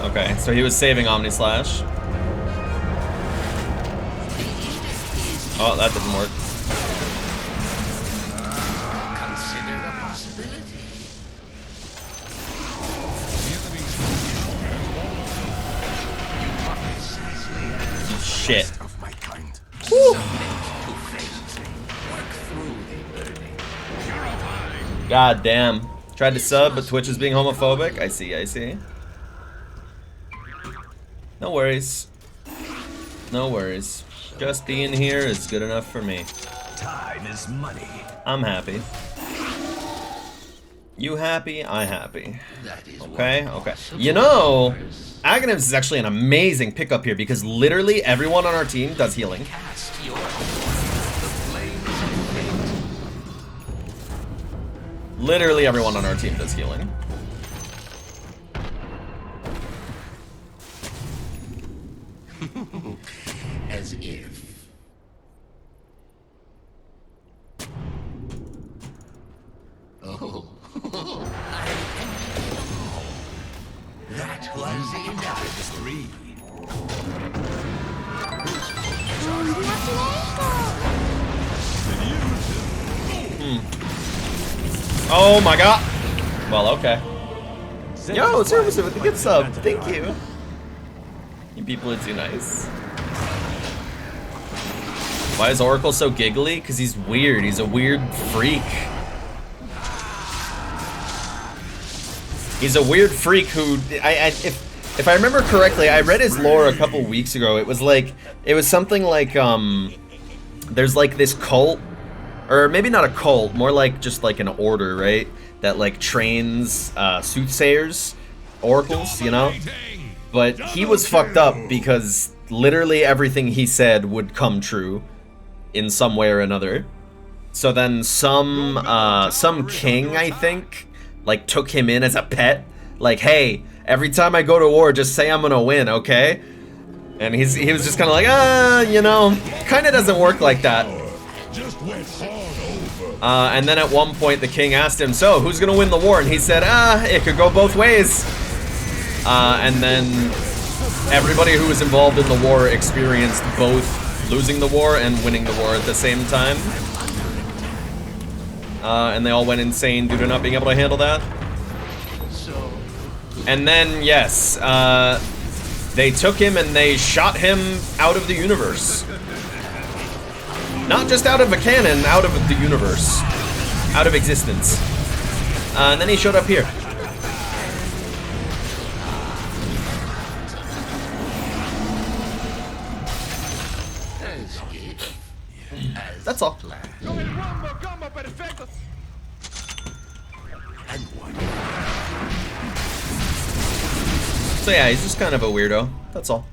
Okay, so he was saving Omni Slash. Oh, that didn't work. Consider the possibility. Shit. Of my kind. God damn. Tried to sub, but Twitch is being homophobic. I see, I see. No worries. No worries. Just being here is good enough for me. Time is money. I'm happy. You happy? I happy. That is Okay, what okay. possible You know, powers Aghanim's is actually an amazing pickup here because literally everyone on our team does healing. cast your the flames of fate. Literally everyone on our team does healing. As if. Oh, that was enough. 3. Oh my god. Well, okay. Yo, Servicer with the good sub. Thank you. You people are too nice. Why is Oracle so giggly? Because he's weird. He's a weird freak. He's a weird freak who, if I remember correctly, I read his lore a couple weeks ago. It was something like, there's like this cult, or maybe not a cult, more like just like an order, right? That like trains soothsayers, oracles, you know? But he was fucked up because literally everything he said would come true in some way or another. So then some king, I think, like took him in as a pet. Like, hey, every time I go to war, just say I'm gonna win, okay? And he was just kind of like, you know, kind of doesn't work like that. And then at one point the king asked him, so who's gonna win the war? And he said, it could go both ways. And then everybody who was involved in the war experienced both losing the war and winning the war at the same time. And they all went insane due to not being able to handle that. And then, yes, they took him and they shot him out of the universe. Not just out of a cannon, out of the universe. Out of existence. And then he showed up here. That's all. So yeah, he's just kind of a weirdo. That's all.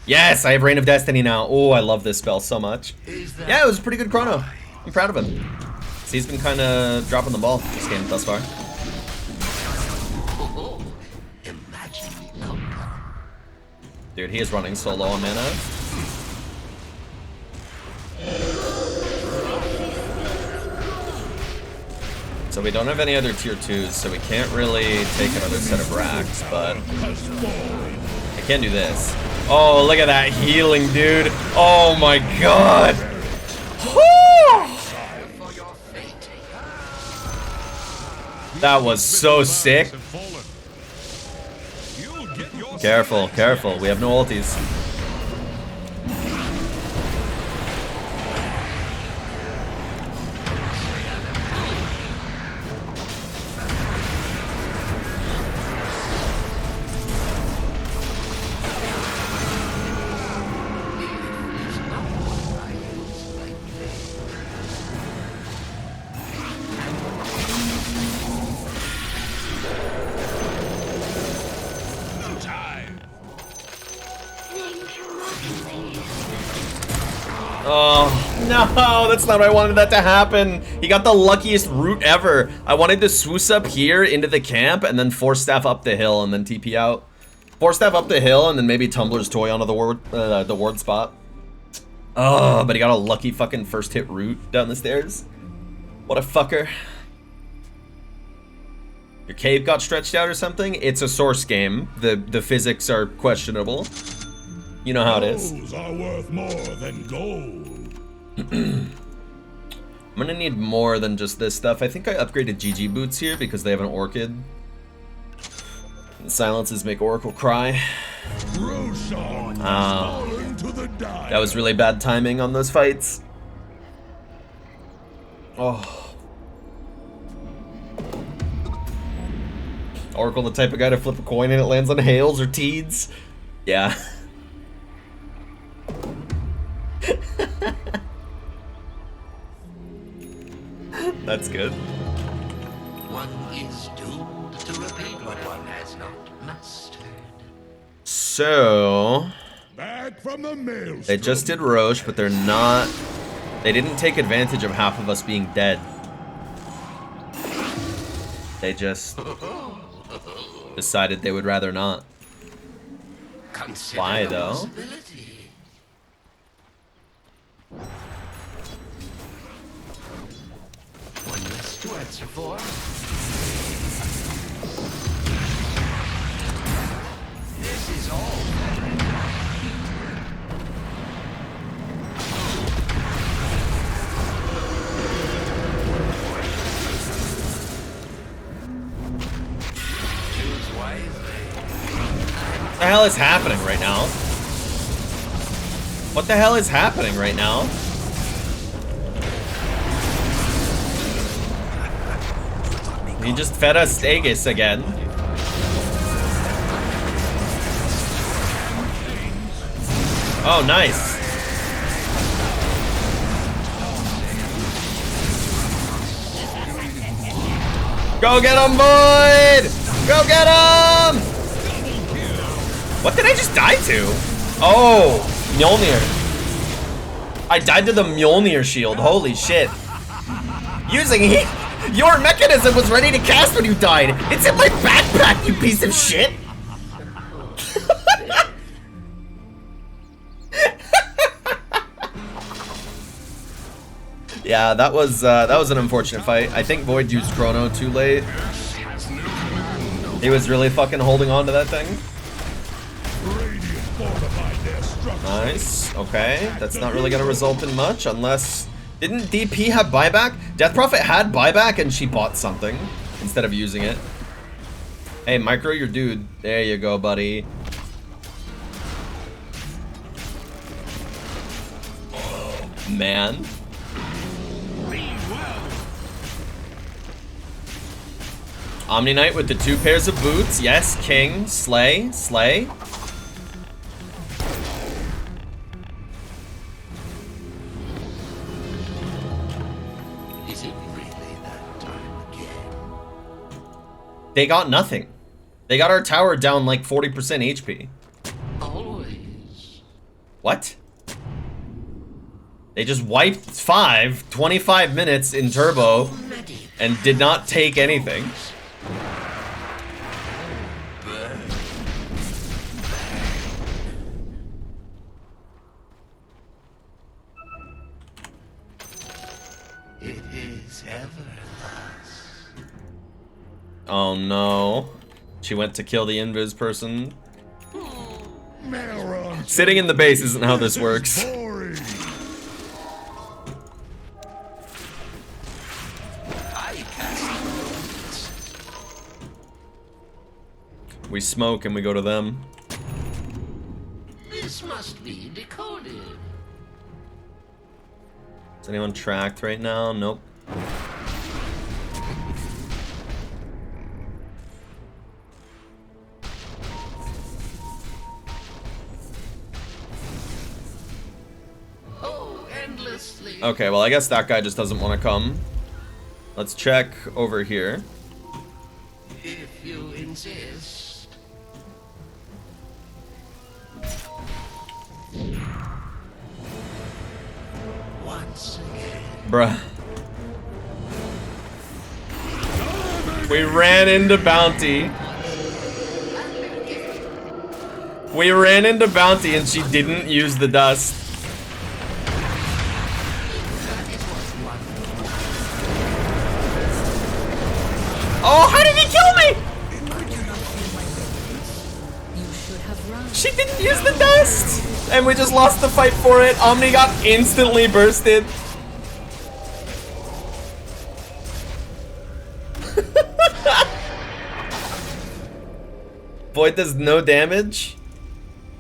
Yes, I have Reign of Destiny now. Oh, I love this spell so much. Yeah, it was a pretty good chrono. I'm proud of him. So he's been kind of dropping the ball this game thus far. Dude, he is running so low on mana. So we don't have any other tier 2s, so we can't really take another set of racks, but I can do this. Oh, look at that healing, dude. Oh my god. That was so sick. Careful, careful. We have no ultis. Oh, no, that's not what I wanted that to happen. He got the luckiest route ever. I wanted to swoosh up here into the camp and then Force Staff up the hill and then TP out. Force Staff up the hill and then maybe Tumbler's Toy onto the ward spot. Oh, but he got a lucky fucking first hit route down the stairs. What a fucker. Your cave got stretched out or something? It's a source game. The physics are questionable. You know how it is. Those are worth more than gold. I'm gonna need more than just this stuff. I think I upgraded GG boots here because they have an orchid. And silences make Oracle cry. That was really bad timing on those fights. Oh. Oracle the type of guy to flip a coin and it lands on Hales or Teeds. Yeah. That's good. One is doomed to repeat what one has not mastered. So Back from the maelstrom. they just did Roche, but they're not. They didn't take advantage of half of us being dead. They just decided they would rather not. Consider Why, the though? possibility. One less to answer for. This is all. Choose wisely. What the hell is happening right now? What the hell is happening right now? He just fed us Aegis again. Oh, nice. Go get him, Void! Go get him! What did I just die to? Oh, Mjolnir. I died to the Mjolnir shield. Holy shit. Using heat. Your mechanism was ready to cast when you died. It's in my backpack, you piece of shit. Yeah, that was an unfortunate fight. I think Void used Chrono too late. He was really fucking holding on to that thing. Nice. Okay, that's not really gonna result in much unless... Didn't DP have buyback? Death Prophet had buyback and she bought something instead of using it. Hey, Micro, your dude. There you go, buddy. Oh, man. Omni Knight with the 2 pairs of boots. Yes, King. Slay. Slay. Is it really that time again? They got nothing. They got our tower down like 40% HP. Always. What? They just wiped 25 minutes in turbo and did not take anything. It is ever thus. Oh no. She went to kill the invis person. Sitting in the base isn't how this works. We smoke and we go to them. This must be decoded. Is anyone tracked right now? Nope. Oh, endlessly. Okay, well, I guess that guy just doesn't want to come. Let's check over here. If you insist. Once again. Bruh. We ran into Bounty. We ran into Bounty and she didn't use the dust. Oh, how did he kill me? She didn't use the dust. And we just lost the fight for it. Omni got instantly bursted. Void does no damage?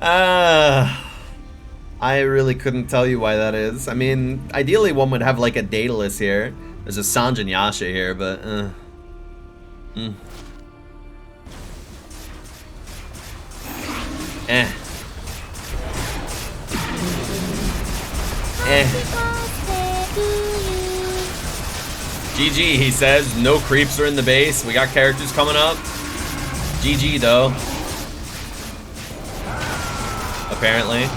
I really couldn't tell you why that is. I mean, ideally one would have like a Daedalus here. There's a Sanj and Yasha here, but bye. GG, he says. No creeps are in the base. We got characters coming up. GG, though. Apparently.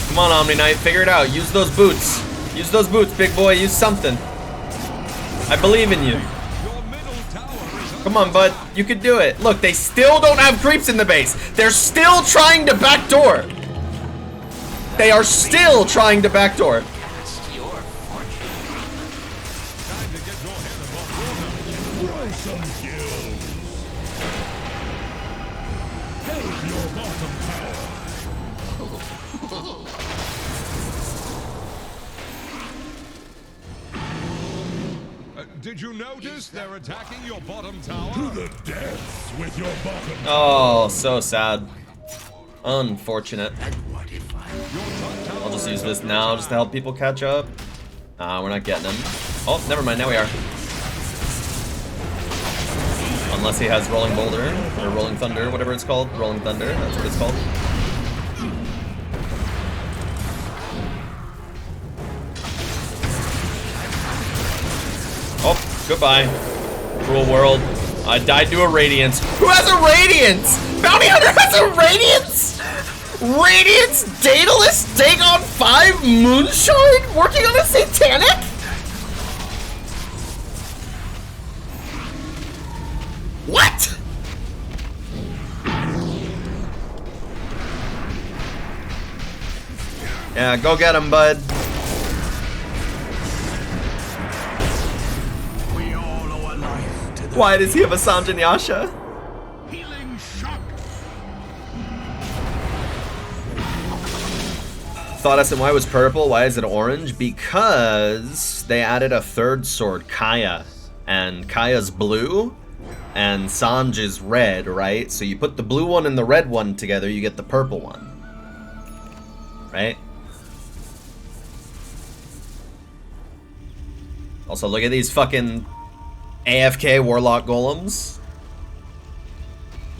Come on, Omni Knight. Figure it out. Use those boots. Use those boots, big boy. Use something. I believe in you. Come on, bud. You could do it. Look, they still don't have creeps in the base. They're still trying to backdoor. They are still trying to backdoor. Did you notice they're attacking your bottom tower? To the depths with your bottom tower. Oh, so sad. Unfortunate. I'll just use this now just to help people catch up. We're not getting him. Oh, never mind. Now we are. Unless he has Rolling Boulder or Rolling Thunder, whatever it's called. Rolling Thunder, that's what it's called. Oh, goodbye. Cruel world. I died to a Radiance. Who has a Radiance? Bounty Hunter has a Radiance? Radiance, Daedalus, Dagon 5, Moonshard, working on a Satanic? What? Yeah, go get him, bud. Why does he have a Sanjin Yasha? Healing shock. Thought SNY was purple. Why is it orange? Because they added a third sword, Kaya. And Kaya's blue, and Sanj is red, right? So you put the blue one and the red one together, you get the purple one. Right? Also, look at these fucking AFK Warlock Golems.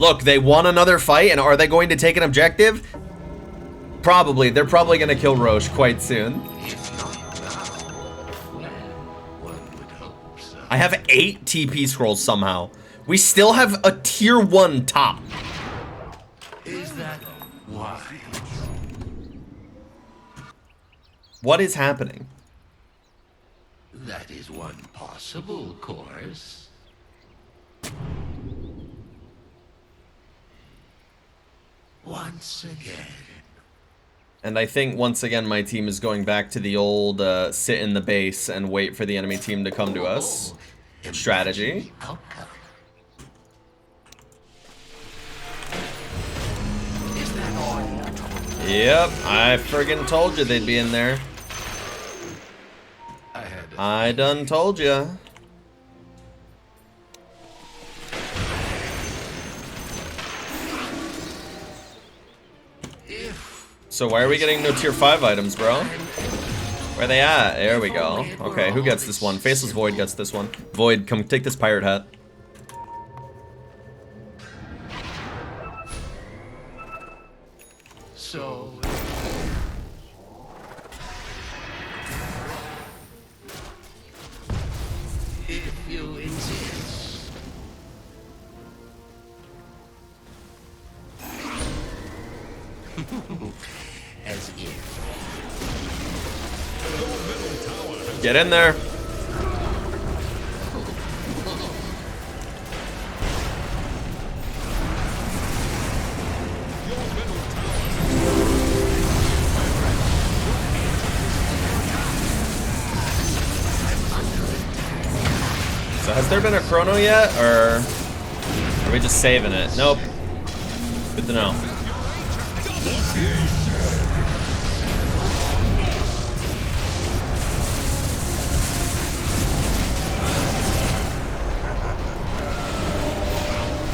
Look, they won another fight, and are they going to take an objective? Probably. They're probably going to kill Roche quite soon. I have 8 TP scrolls somehow. We still have a tier 1 top. Is that why? What is happening? That is one possible course. Once again. And I think once again my team is going back to the old sit in the base and wait for the enemy team to come to us strategy. Yep, I friggin' told you they'd be in there. I done told ya. So why are we getting no tier 5 items, bro? Where they at? There we go. Okay, who gets this one? Faceless Void gets this one. Void, come take this pirate hat. So if you insist. As if. Get in there. So has there been a chrono yet, or are we just saving it? Nope. Good to know.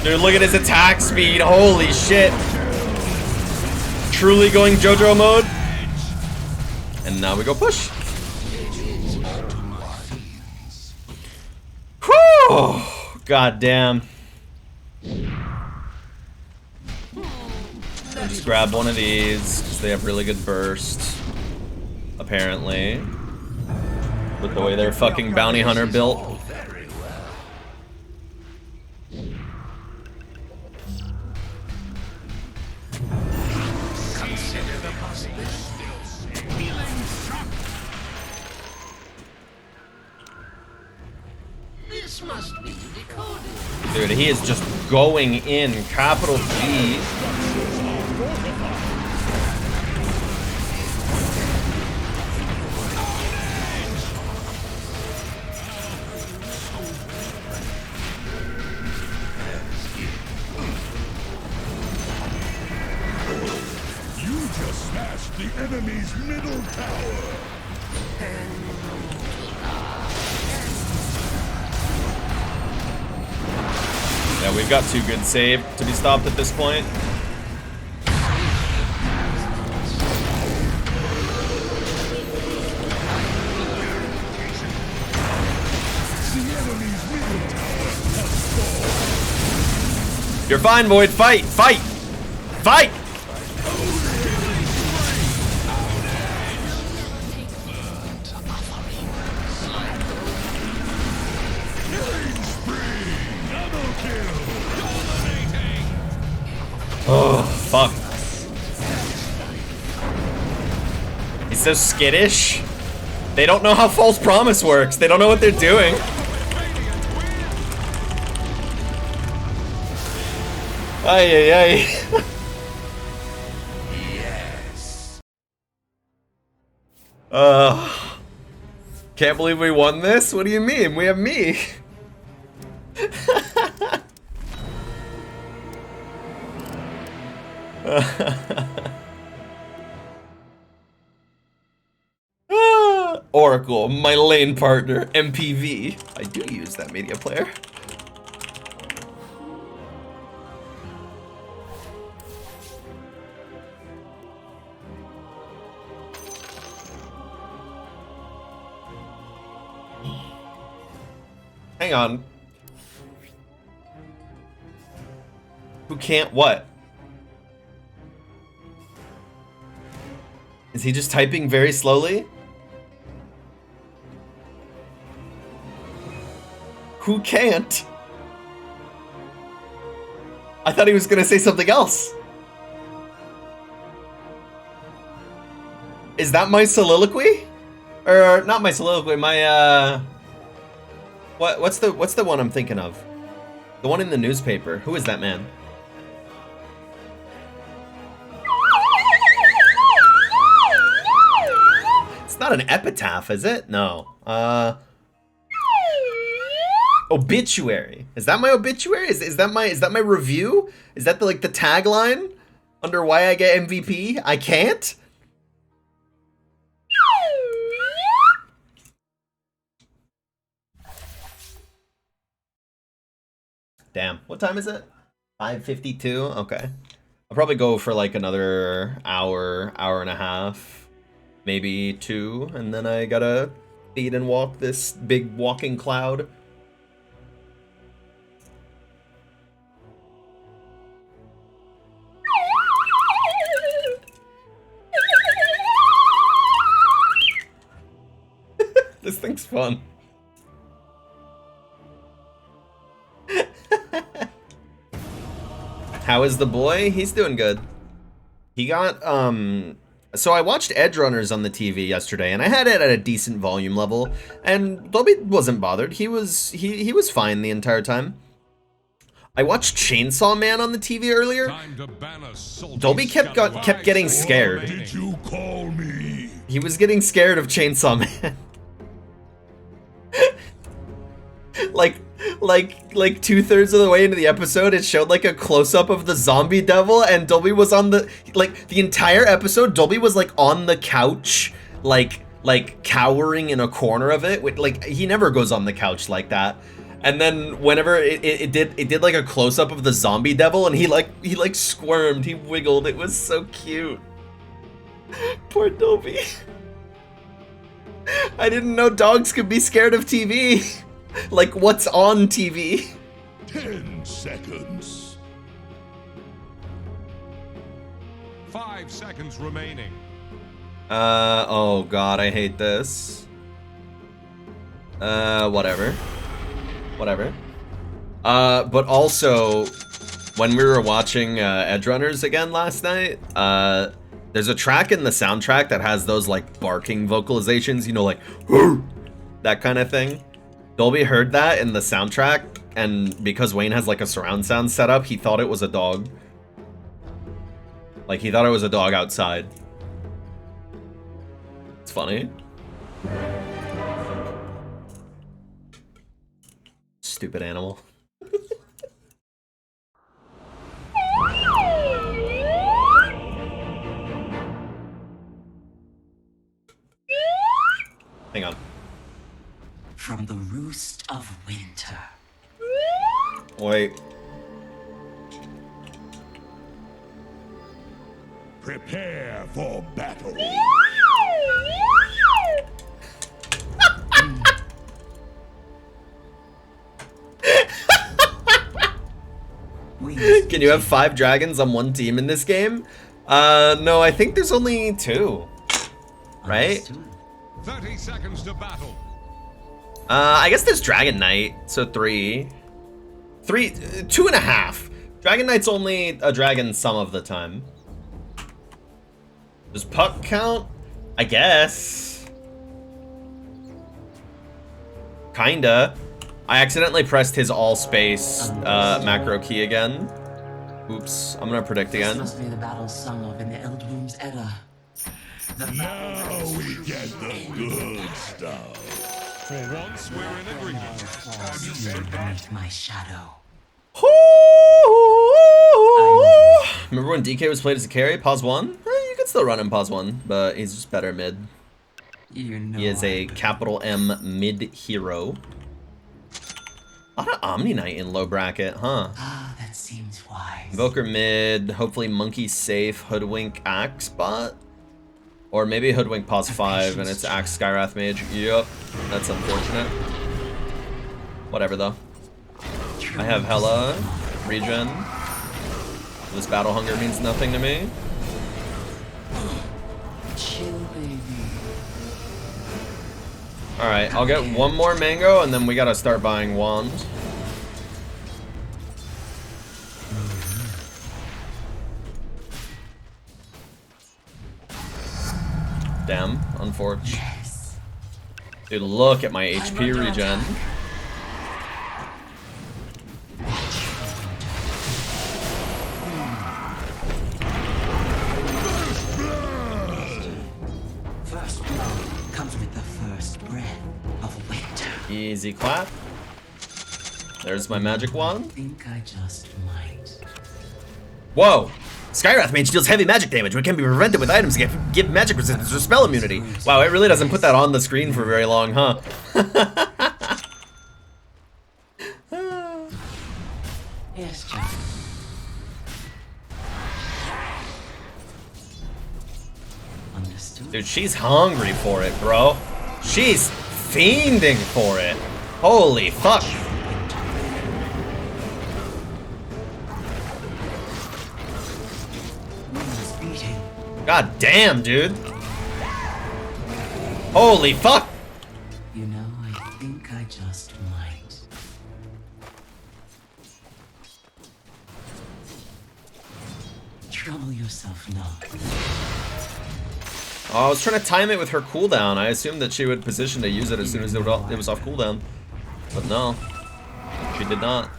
Dude, look at his attack speed. Holy shit. Truly going JoJo mode. And now we go push. Whew. God damn. Just grab one of these because they have really good burst. apparently. With the way their fucking bounty hunter built. Very well. Consider the possibility. Healing shock. This must be decoded. Dude, he is just going in. Capital G. You just smashed the enemy's middle tower. Yeah, we've got too good save to be stopped at this point. You're fine, Void. Fight! Fight! Fight! Oh, fuck. He's so skittish. They don't know how false promise works. They don't know what they're doing. Ay, ay, ay. Yes. Can't believe we won this? What do you mean? We have me. Oracle, my lane partner, MPV. I do use that media player. Hang on. Who can't what? Is he just typing very slowly? Who can't? I thought he was gonna say something else. Is that my soliloquy? Or not my soliloquy, my what's the one I'm thinking of? The one in the newspaper. Who is that man? It's not an epitaph, is it? No. Obituary. Is that my obituary? Is that my review? Is that the tagline under why I get MVP? I can't? Damn. What time is it? 5:52? Okay. I'll probably go for like another hour, hour and a half, maybe 2, and then I gotta feed and walk this big walking cloud. This thing's fun. How is the boy? He's doing good. He got, so I watched Edge Runners on the TV yesterday, and I had it at a decent volume level, and Dolby wasn't bothered. He was fine the entire time. I watched Chainsaw Man on the TV earlier. Dolby kept getting scared. Did you call me? He was getting scared of Chainsaw Man. like 2/3 of the way into the episode, it showed like a close-up of the zombie devil, and Dolby was on the entire episode. Dolby was like on the couch, like cowering in a corner of it. Like he never goes on the couch like that. And then whenever it did like a close-up of the zombie devil, and he squirmed, he wiggled. It was so cute. Poor Dolby. I didn't know dogs could be scared of TV. Like, what's on TV? 10 seconds. 5 seconds remaining. Oh god, I hate this. Whatever. Whatever. But also, when we were watching Edge Runners again last night, there's a track in the soundtrack that has those like barking vocalizations, you know, like that kind of thing. Dolby heard that in the soundtrack, and because Wayne has like a surround sound set up, he thought it was a dog. Like he thought it was a dog outside. It's funny. Stupid animal. Hang on. From the roost of winter. Wait. Prepare for battle. Can you have 5 dragons on one team in this game? No, I think there's only 2. Right? 30 seconds to battle. I guess there's Dragon Knight, so 3. 2.5. Dragon Knight's only a dragon some of the time. Does puck count? I guess. Kinda. I accidentally pressed his all space macro key again. Oops, I'm gonna predict This again. must be the battle sung of in the Eldroom's Edda. Now we get the good stuff. For once, we're in agreement. Beneath my shadow. Remember when DK was played as a carry? Pause 1? You could still run him pause 1, but he's just better mid. You know He is a capital M mid hero. A lot of Omni Knight in low bracket, huh? Ah, that seems wise. Invoker mid, hopefully Monkey safe, Hoodwink Axe bot. Or maybe Hoodwink pause 5 and it's Axe Skywrath Mage. Yup, that's unfortunate. Whatever though. I have Hella, regen. This battle hunger means nothing to me. Chill, baby. Alright, I'll get one more mango and then we gotta start buying wands. Damn, unfortunate. Yes. Dude, look at my HP regen. First blood comes with the first breath of winter. Easy clap. There's my magic I wand. think I just might. Whoa! Skywrath Mage deals heavy magic damage, which can be prevented with items that give magic resistance or spell immunity. Wow, it really doesn't put that on the screen for very long, huh? Yes, John. Understood. Dude, she's hungry for it, bro. She's fiending for it. Holy fuck. Winds beating. God damn, dude. Holy fuck. You know, I think I just might. Trouble yourself not. Oh, I was trying to time it with her cooldown. I assumed that she would position to use it as soon as it was off cooldown. But no. She did not.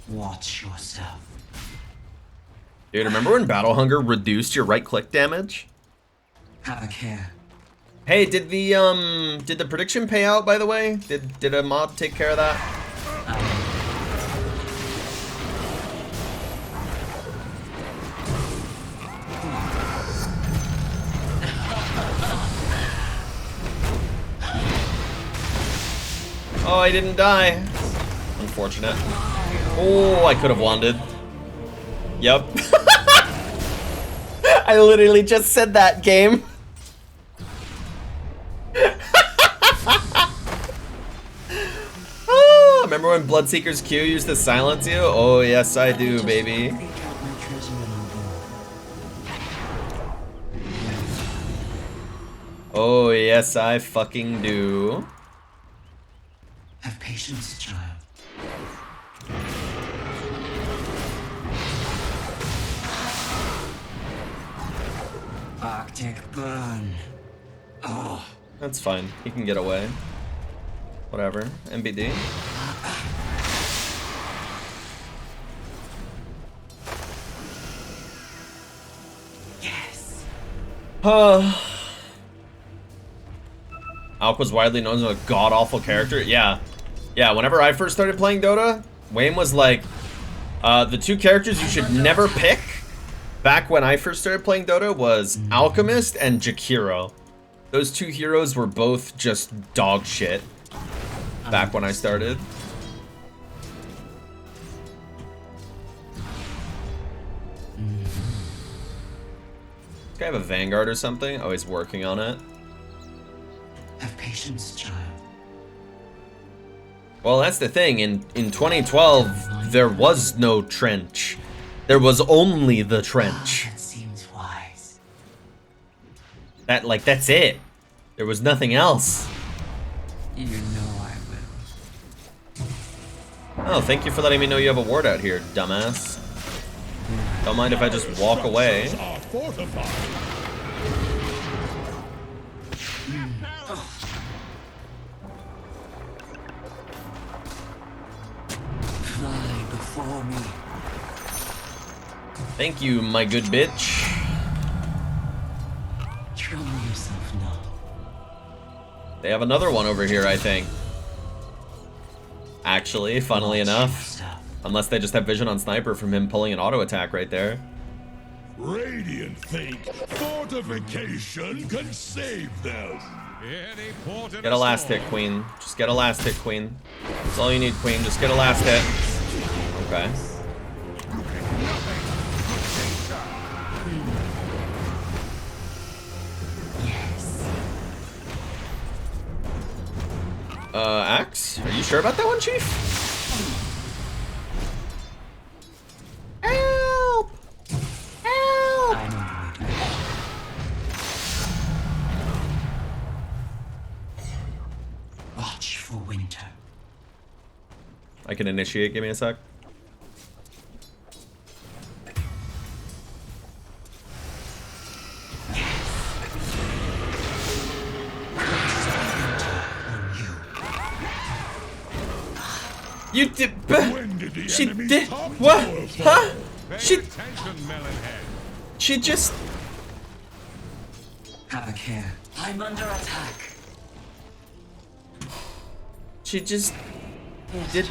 Watch yourself. Dude, remember when Battle Hunger reduced your right click damage? Have a care. Hey, did the prediction pay out, by the way? Did a mod take care of that? Oh, I didn't die. Unfortunate. Oh, I could have wanded. Yep. I literally just said that, game. Remember when Bloodseeker's Q used to silence you? Oh, yes, I do, baby. Oh, yes, I fucking do. Have patience, child. Arctic burn. Oh. That's fine. He can get away. Whatever. MBD. Yes. Alk was widely known as a god-awful character. Yeah. Yeah, whenever I first started playing Dota, Wayne was like, the two characters you should never pick back when I first started playing Dota was Alchemist and Jakiro. Those two heroes were both just dog shit back when I started. Does this guy have a Vanguard or something? Oh, he's working on it. Have patience, child. Well, that's the thing. In 2012, there was no trench. There was only the trench. That seems wise. That's it. There was nothing else. You know I will. Oh, thank you for letting me know you have a ward out here, dumbass. Don't mind if I just walk away. Are fortified. Fly before me. Thank you, my good bitch. Trouble yourself not. They have another one over here, I think. Actually, funnily enough. Unless they just have vision on Sniper from him pulling an auto attack right there. Radiant think fortification can save them. Any port in Get a last hit, Queen. Just get a last hit, Queen. That's all you need, Queen. Just get a last hit. Okay. Axe? Are you sure about that one, Chief? Help! Help! I know the way to go. Watch for winter. I can initiate. Give me a sec. You did. She did. What? Huh? She just. Have a care. I'm under attack. She just did.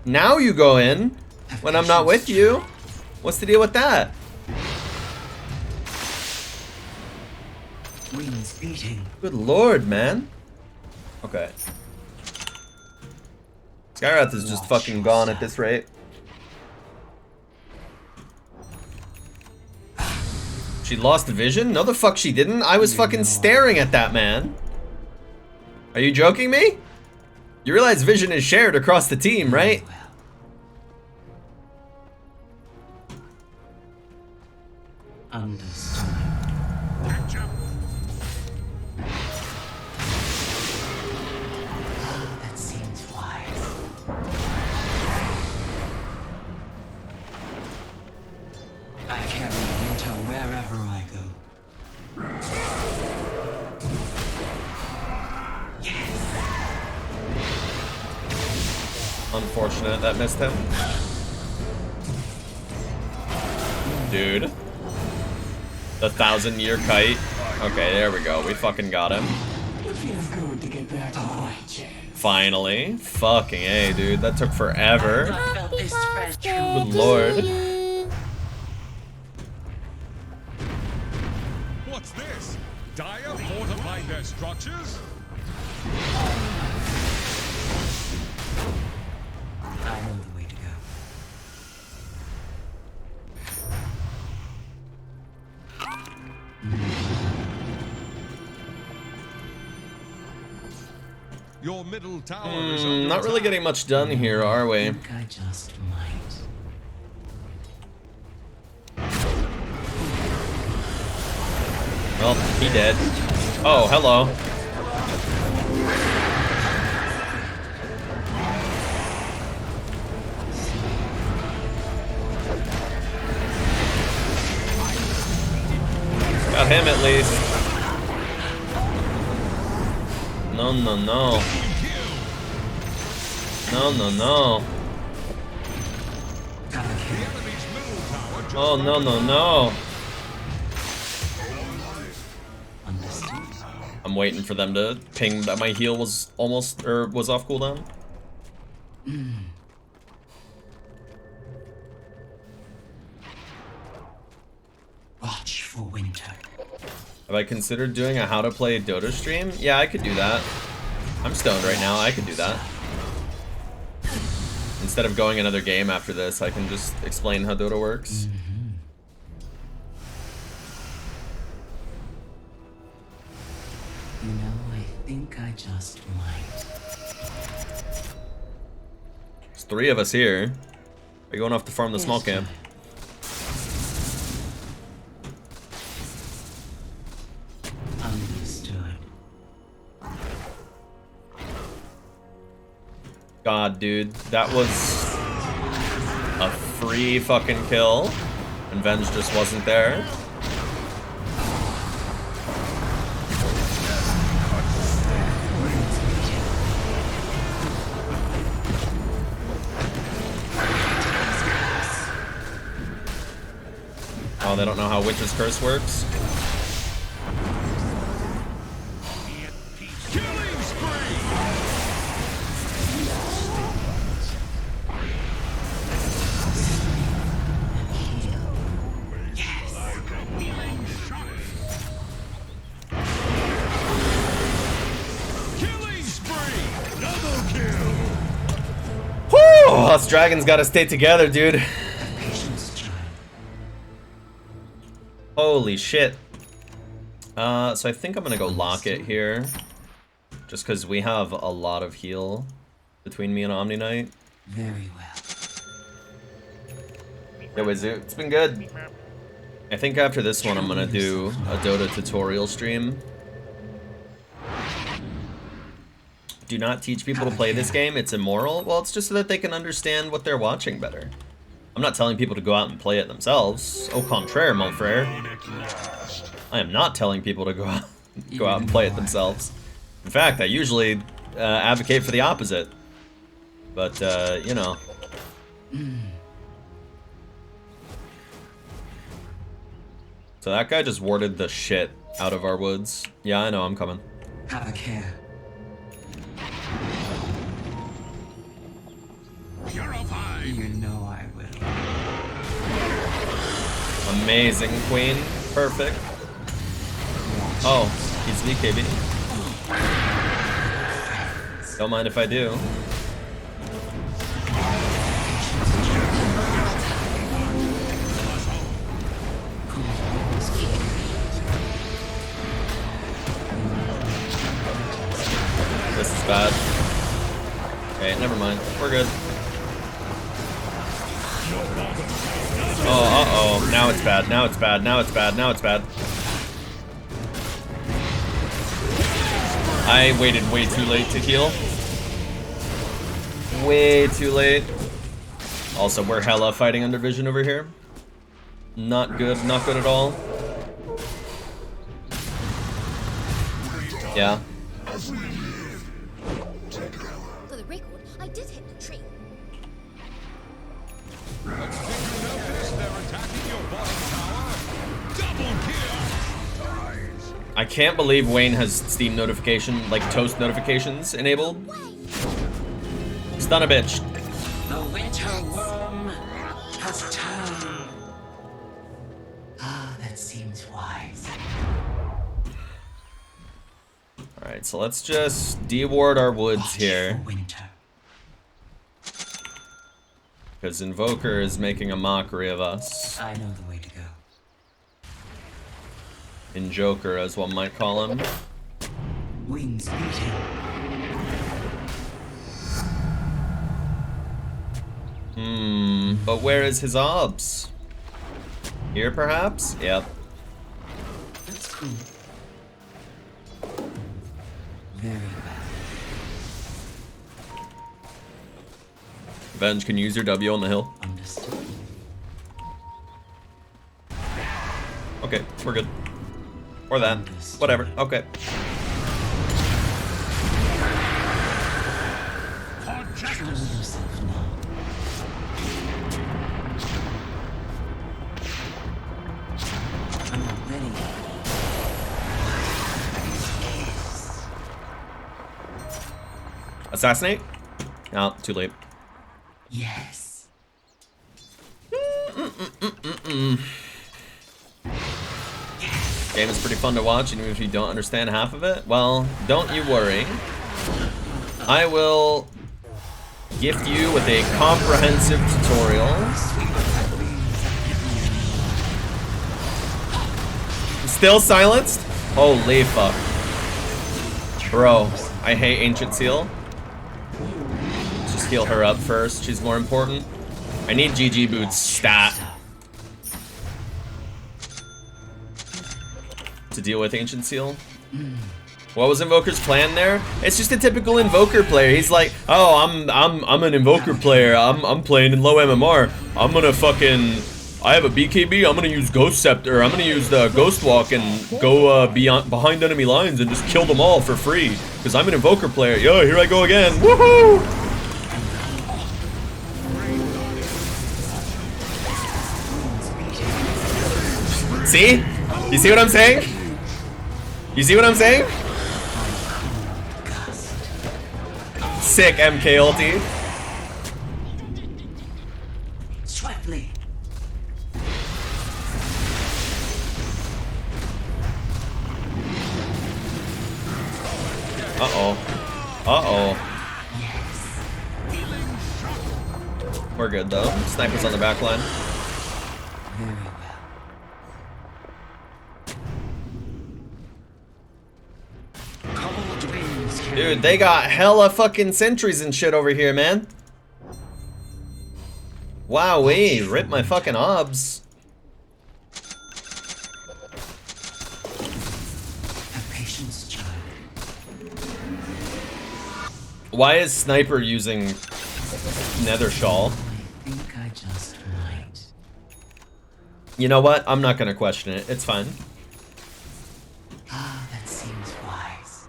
Now you go in when I'm not with you. What's the deal with that? Wings beating. Good lord, man. Okay. Skyrath is just fucking gone at this rate. She lost vision? No the fuck she didn't. I was fucking staring at that man. Are you joking me? You realize vision is shared across the team, right? Understood. That seems wise. I carry winter wherever I go. Unfortunate that missed him. Dude. The 1,000-year kite. Okay, there we go. We fucking got him. It feels good to get back to my chair. Finally. Fucking A, dude. That took forever. I felt this fresh Good lord. What's this? Dire fortified their structures? I know the way to go. Your middle tower is under Not really attack. getting much done here, are we? I think I just might. Well, he did. Oh, hello. Got him at least. No, no, no. No, no, no. Oh, no, no, no. I'm waiting for them to ping that my heal was almost, or was off cooldown. Watch for winter. Have I considered doing a how to play Dota stream? Yeah, I could do that. I'm stoned right now, I could do that. Instead of going another game after this, I can just explain how Dota works. You know, I think I just might. There's 3 of us here. Are you going off to farm the small camp? Understood. God, dude, that was a free fucking kill, and Venge just wasn't there. Oh, they don't know how Witch's Curse works? Killing spree! Killing spree! Double kill! Whew! Us dragons gotta stay together, dude. Holy shit. So I think I'm gonna go lock it here. Just because we have a lot of heal between me and Omni Knight. Very well. Yo, Wizoo, it's been good. I think after this one I'm gonna do a Dota tutorial stream. Do not teach people to play this game, it's immoral. Well, it's just so that they can understand what they're watching better. I'm not telling people to go out and play it themselves. Au contraire, mon frère. I am not telling people to go out and play it themselves. In fact, I usually advocate for the opposite. But, you know. So that guy just warded the shit out of our woods. Yeah, I know, I'm coming. Have a care. Purified! You know I will. Amazing, Queen. Perfect. Oh, he's VKB. Don't mind if I do. This is bad. Okay, never mind. We're good. Oh, uh-oh. Now it's bad. Now it's bad. Now it's bad. Now it's bad. I waited way too late to heal. Way too late. Also, we're hella fighting under vision over here. Not good. Not good at all. Yeah. For the record, I did hit the tree. Let's take you notice they're attacking your bottom tower. Double kill! I can't believe Wayne has Steam notification, like toast notifications enabled. Stun a bitch. The winter worm has turned. Ah, that seems wise. Alright, so let's just deward our woods here. Winter. Because Invoker is making a mockery of us. I know the way to go. Injoker, as one might call him. Wings beating. But where is his obs? Here, perhaps? Yep. Let's Very well. Venge can use your W on the hill. Understood. Okay, we're good. Or that. Whatever. Okay. Show yourself now. I'm not ready. Assassinate? No, too late. Yes. Game is pretty fun to watch, even if you don't understand half of it. Well, don't you worry. I will gift you with a comprehensive tutorial. Still silenced? Holy fuck. Bro, I hate Ancient Seal. Let's just heal her up first. She's more important. I need GG Boots stat to deal with Ancient Seal. What was Invoker's plan there? It's just a typical Invoker player. He's like, oh, I'm an Invoker player. I'm playing in low MMR. I'm gonna fucking, I have a BKB. I'm gonna use Ghost Scepter. I'm gonna use the Ghost Walk and go behind enemy lines and just kill them all for free. Because I'm an Invoker player. Yo, here I go again. Woohoo! See? You see what I'm saying? You see what I'm saying? Sick MK ulti. Swiftly. Uh-oh. Uh-oh. We're good though. Sniper's on the back line. Very well. Dude, they got hella fucking sentries and shit over here, man. Wowee, rip my fucking obs. Have patience, child. Why is Sniper using Nether Shawl? I think I just might. You know what? I'm not gonna question it. It's fine. Ah, that seems wise.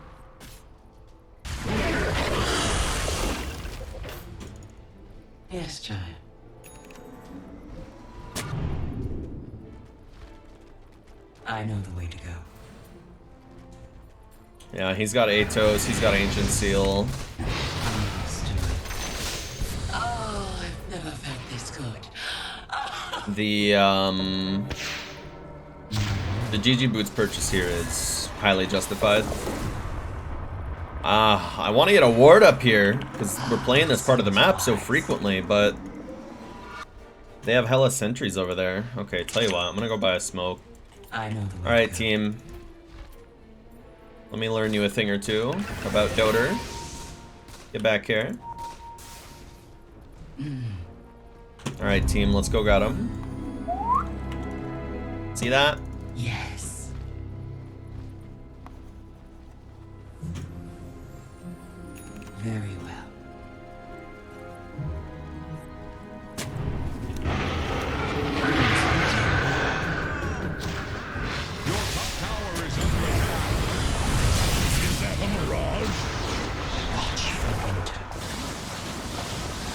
Yes, child. I know the way to go. Yeah, he's got Atos, he's got Ancient Seal. Understood. Oh, I've never felt this good. The GG Boots purchase here is highly justified. I want to get a ward up here, because we're playing this part of the map so frequently, but they have hella sentries over there. Okay, tell you what, I'm gonna go buy a smoke. I know the way. Alright, to go. team. Let me learn you a thing or two about Dota. Get back here. Alright, team, let's go grab him. See that? Yes. Very well. Your top tower is under attack. Is that a mirage?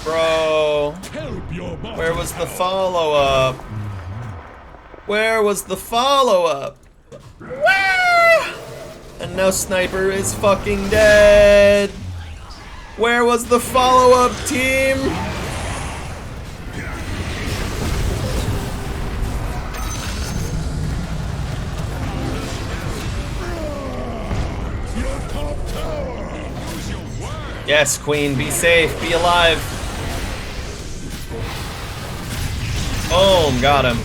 Bro, Help your body. where was the follow-up? Where was the follow-up? And now Sniper is fucking dead. Where was the follow-up, team? Your top tower. Use your word. Yes, Queen, be safe, be alive. Boom, got him.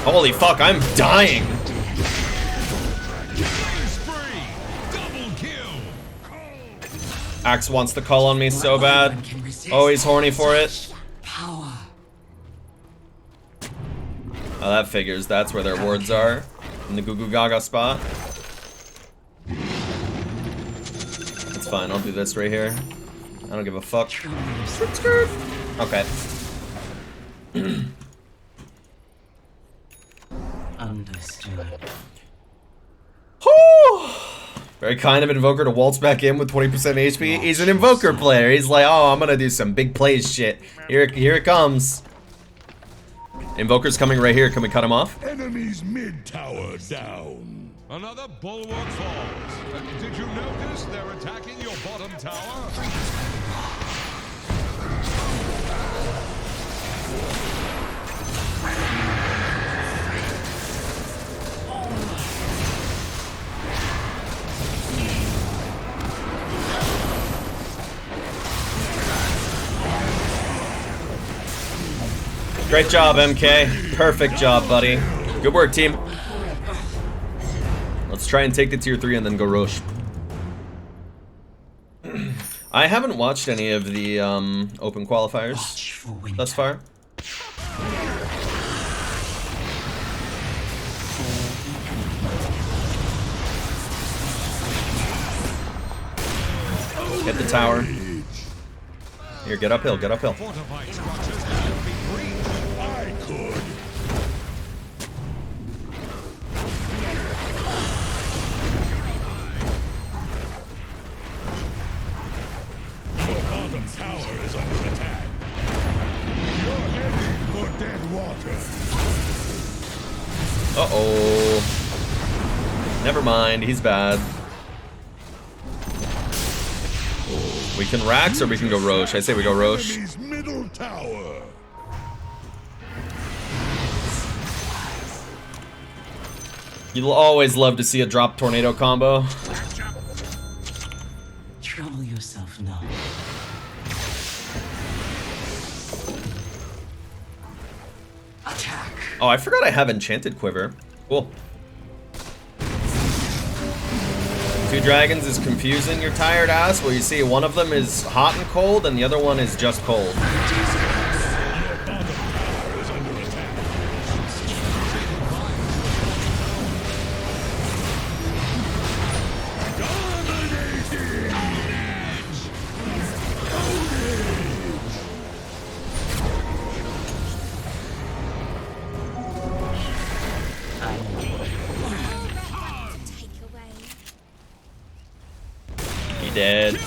Holy fuck, I'm dying. Spree. Double kill. Axe wants to call on me so bad. Oh, he's horny for it. Power. Oh, that figures. That's where their wards are. In the Goo Goo Gaga spot. It's fine. I'll do this right here. I don't give a fuck. Okay. Understood. Very kind of Invoker to waltz back in with 20% HP. He's an Invoker player. He's like, oh, I'm gonna do some big plays shit. Here it comes. Invoker's coming right here. Can we cut him off? Enemy's mid tower down. Another bulwark falls. Did you notice they're attacking your bottom tower? Great job, MK. Perfect job, buddy. Good work, team. Let's try and take the tier 3 and then go Roche. I haven't watched any of the open qualifiers thus far. Hit the tower. Here, get uphill, get uphill. Tower is under attack. You're heading for dead water. Uh-oh. Never mind, he's bad. We can Rax or we can go Roche. I say we go Roche. Enemy's middle tower. You'll always love to see a drop tornado combo. Trouble yourself not. Attack. Oh, I forgot I have Enchanted Quiver. Cool. 2 dragons is confusing your tired ass. Well, you see, one of them is hot and cold, and the other one is just cold. Dead.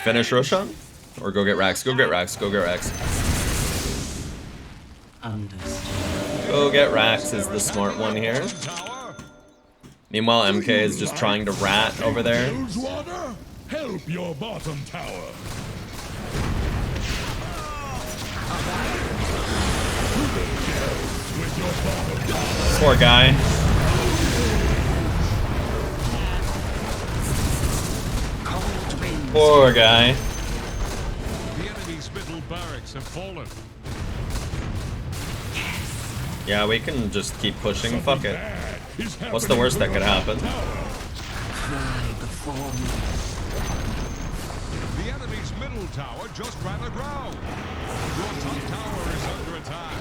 Finish Roshan? Or go get Rax. Go get Rax. Go get Rax. Go get Rax is the smart one here. Meanwhile, MK is just trying to rat over there. Help your bottom tower. Poor guy. Poor guy. The enemy's middle barracks have fallen. Yeah, we can just keep pushing. Fuck it. What's the worst that could happen? The enemy's middle tower just ran aground. Your top tower is under attack.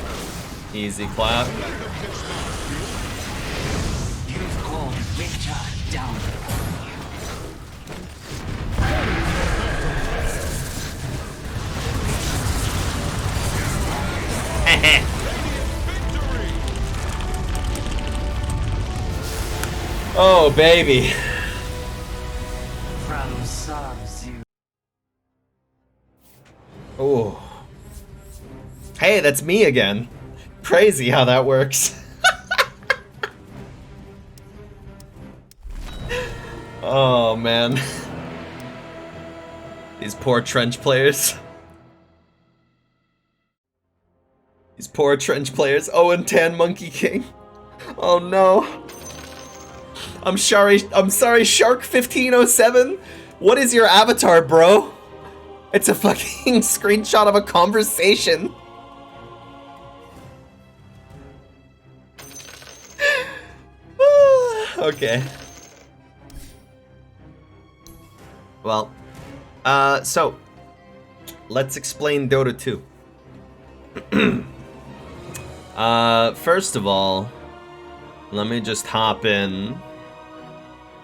Easy clap. You've called Victor down. Oh, baby. From Sub-Zero. Oh. Hey, that's me again. Crazy how that works. Oh, man. These poor trench players. These poor trench players. Oh, and Tan Monkey King. Oh no. I'm sorry, Shark 1507. What is your avatar, bro? It's a fucking screenshot of a conversation. Okay. Well, so let's explain Dota 2. First of all, let me just hop in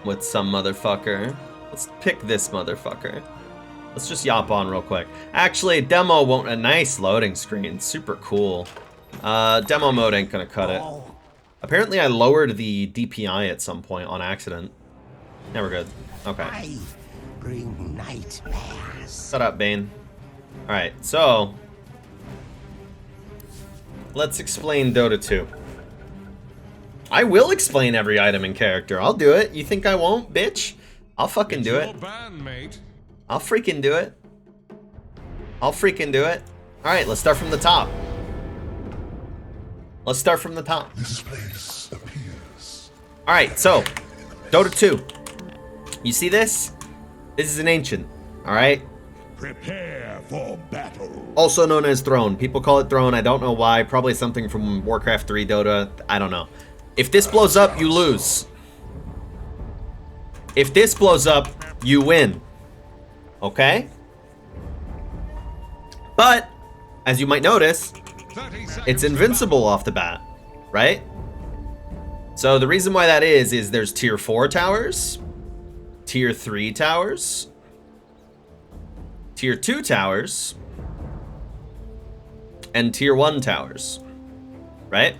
with some motherfucker. Let's pick this motherfucker. Let's just yop on real quick. Actually, demo won't. A nice loading screen. Super cool. Demo mode ain't gonna cut it. Apparently, I lowered the DPI at some point on accident. Yeah, we're good. Okay. I bring nightmares. Shut up, Bane. Alright, so let's explain Dota 2. I will explain every item and character. I'll do it. You think I won't, bitch? I'll fucking do it. I'll freaking do it. I'll freaking do it. Alright, let's start from the top. Let's start from the top. This place appears. Alright, so Dota 2. You see this? This is an ancient. Alright? Prepare for battle. Also known as Throne. People call it Throne. I don't know why. Probably something from Warcraft 3 Dota. I don't know. If this blows up, you lose. If this blows up, you win. Okay? But, as you might notice, it's invincible off the bat, right? So the reason why that is there's tier 4 towers, tier 3 towers, tier 2 towers, and tier 1 towers, right?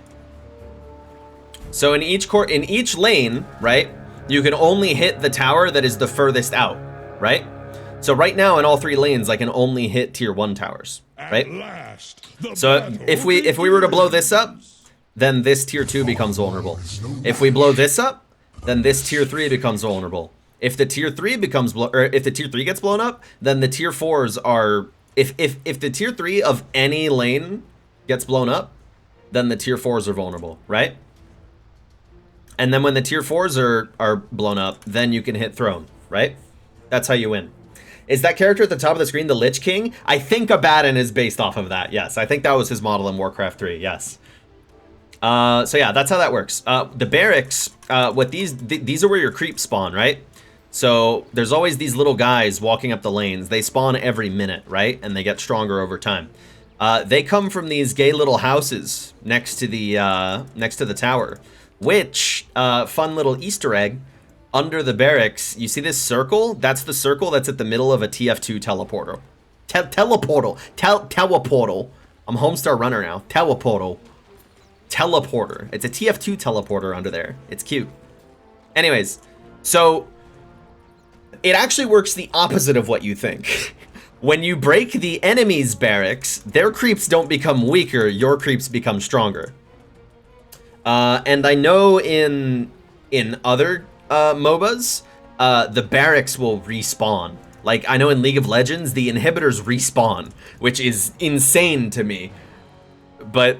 So in each lane, right, you can only hit the tower that is the furthest out, right? So right now in all 3 lanes, I can only hit tier 1 towers, right? So if we were to blow this up, then this tier 2 becomes vulnerable. If we blow this up, then this tier 3 becomes vulnerable. If the tier 3 if the tier 3 gets blown up, then the tier 4s are if the tier 3 of any lane gets blown up, then the tier 4s are vulnerable, right? And then when the tier 4s are blown up, then you can hit Throne, right? That's how you win. Is that character at the top of the screen the Lich King? I think Abaddon is based off of that, yes. I think that was his model in Warcraft 3, yes. So yeah, that's how that works. The Barracks, what these are where your creeps spawn, right? So there's always these little guys walking up the lanes. They spawn every minute, right? And they get stronger over time. They come from these gay little houses next to the tower. Which, fun little Easter egg, under the barracks, you see this circle? That's the circle that's at the middle of a TF2 teleporter. Teleportal. I'm Homestar Runner now. Teleportal. Teleporter. It's a TF2 teleporter under there. It's cute. Anyways, so it actually works the opposite of what you think. When you break the enemy's barracks, their creeps don't become weaker, your creeps become stronger. And I know in other MOBAs, the barracks will respawn. Like, I know in League of Legends, the inhibitors respawn, which is insane to me. But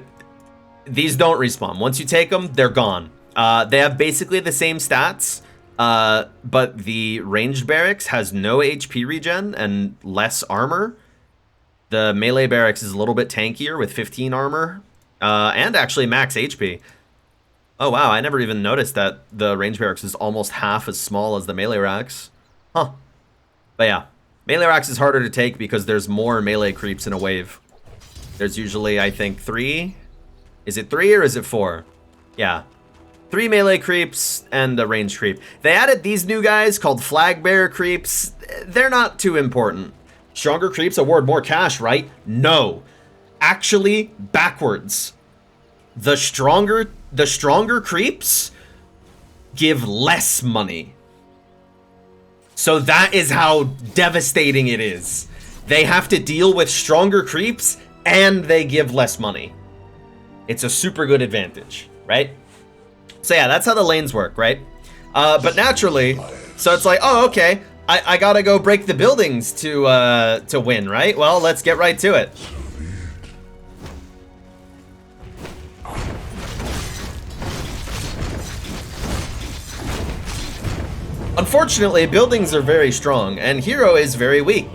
these don't respawn. Once you take them, they're gone. They have basically the same stats, but the ranged barracks has no HP regen and less armor. The melee barracks is a little bit tankier with 15 armor, and actually max HP. Oh wow, I never even noticed that the range barracks is almost half as small as the melee racks. Huh. But yeah, melee racks is harder to take because there's more melee creeps in a wave. There's usually, I think, 3. Is it 3 or is it 4? Yeah. 3 melee creeps and a range creep. They added these new guys called flag bearer creeps. They're not too important. Stronger creeps award more cash, right? No. Actually, backwards. The stronger creeps give less money. So that is how devastating it is. They have to deal with stronger creeps and they give less money. It's a super good advantage, right? So yeah, that's how the lanes work, right? But naturally, so it's like, oh, okay, I gotta go break the buildings to win, right? Well, let's get right to it. Unfortunately, buildings are very strong, and Hero is very weak.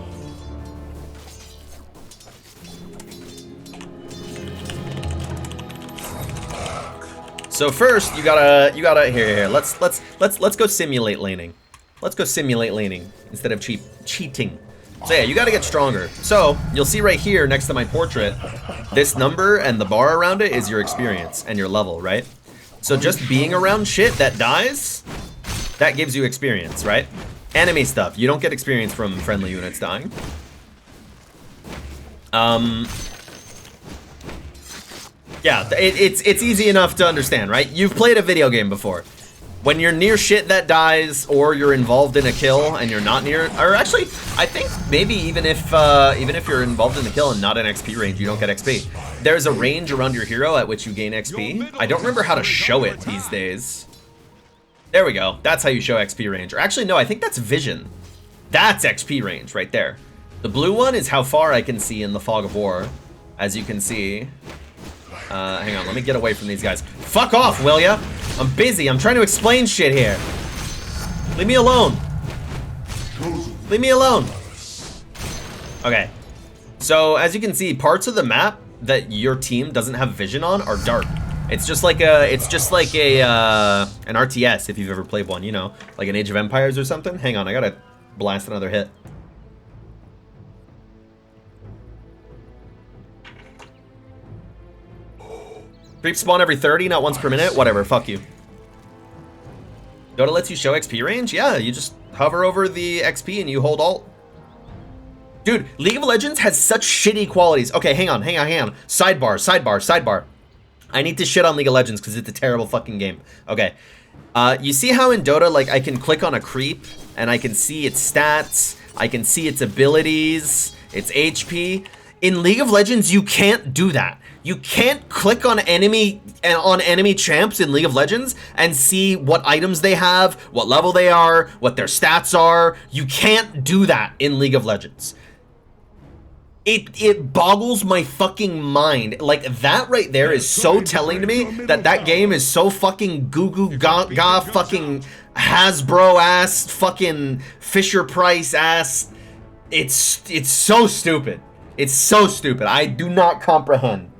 So first, you gotta here. Let's go simulate laning. Let's go simulate laning instead of cheating. So yeah, you gotta get stronger. So, you'll see right here next to my portrait, this number and the bar around it is your experience and your level, right? So just being around shit that dies, that gives you experience, right? Enemy stuff, you don't get experience from friendly units dying. Yeah, it's easy enough to understand, right? You've played a video game before. When you're near shit that dies, or you're involved in a kill and you're not near, or actually, I think maybe even if you're involved in the kill and not in XP range, you don't get XP. There's a range around your hero at which you gain XP. I don't remember how to show it these days. There we go. That's how you show XP range. Or actually, no, I think that's vision. That's XP range right there. The blue one is how far I can see in the fog of war, as you can see. Hang on, let me get away from these guys. Fuck off, will ya? I'm busy. I'm trying to explain shit here. Leave me alone. Leave me alone. Okay. So, as you can see, parts of the map that your team doesn't have vision on are dark. It's just like an RTS if you've ever played one, you know, like an Age of Empires or something. Hang on, I gotta blast another hit. Creep spawn every 30, not once per minute. Whatever, fuck you. Dota lets you show XP range? Yeah, you just hover over the XP and you hold Alt. Dude, League of Legends has such shitty qualities. Okay, hang on. Sidebar. I need to shit on League of Legends because it's a terrible fucking game. Okay. You see how in Dota, like, I can click on a creep and I can see its stats, I can see its abilities, its HP. In League of Legends, you can't do that. You can't click on enemy champs in League of Legends and see what items they have, what level they are, what their stats are. You can't do that in League of Legends. It boggles my fucking mind. Like, that right there is so telling to me that that game is so fucking goo-goo ga fucking Hasbro ass, fucking Fisher Price ass. It's so stupid. It's so stupid. I do not comprehend.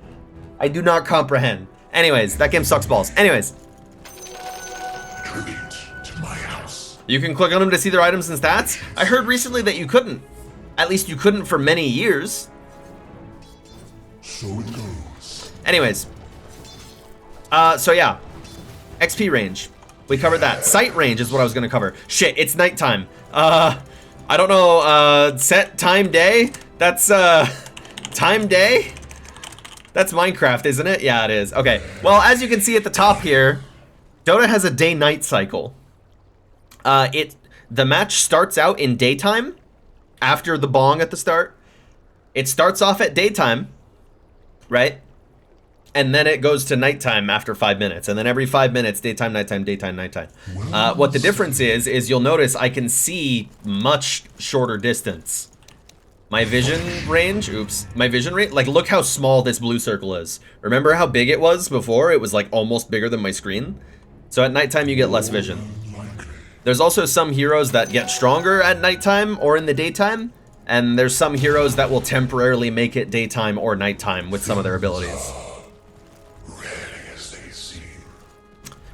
Anyways, that game sucks balls. Anyways. You can click on them to see their items and stats? I heard recently that you couldn't. At least you couldn't for many years. So it goes. Anyways. So yeah. XP range. We covered that. Sight range is what I was gonna cover. Shit, it's nighttime. I don't know, set time day? That's, time day? That's Minecraft, isn't it? Yeah, it is. Okay. Well, as you can see at the top here, Dota has a day-night cycle. The match starts out in daytime, after the bong at the start. It starts off at daytime, right? And then it goes to nighttime after 5 minutes. And then every 5 minutes, daytime, nighttime, daytime, nighttime. What the difference is you'll notice I can see much shorter distance. My vision range, like, look how small this blue circle is. Remember how big it was before? It was like almost bigger than my screen. So at nighttime you get less vision. There's also some heroes that get stronger at nighttime or in the daytime. And there's some heroes that will temporarily make it daytime or nighttime with some of their abilities.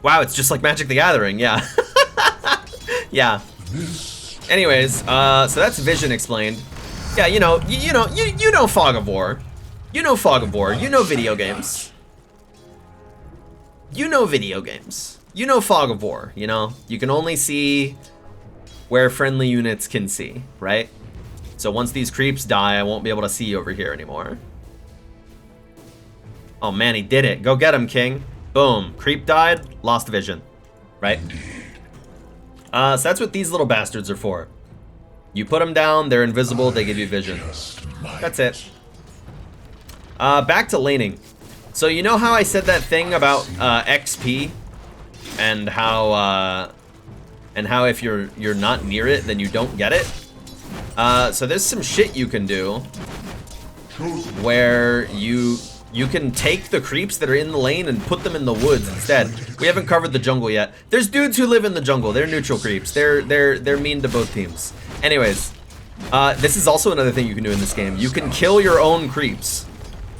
Wow, it's just like Magic the Gathering, yeah. Yeah. Anyways, so that's vision explained. Yeah, you know Fog of War. You know Fog of War. You know video games. You know video games. You know Fog of War, you know? You can only see where friendly units can see, right? So once these creeps die, I won't be able to see over here anymore. Oh man, he did it. Go get him, King. Boom. Creep died, lost vision, right? So that's what these little bastards are for. You put them down, they're invisible, they give you vision. That's it. Back to laning. So you know how I said that thing about XP and how if you're not near it, then you don't get it? So there's some shit you can do where you can take the creeps that are in the lane and put them in the woods instead. We haven't covered the jungle yet. There's dudes who live in the jungle. They're neutral creeps. They're mean to both teams. Anyways, this is also another thing you can do in this game. You can kill your own creeps.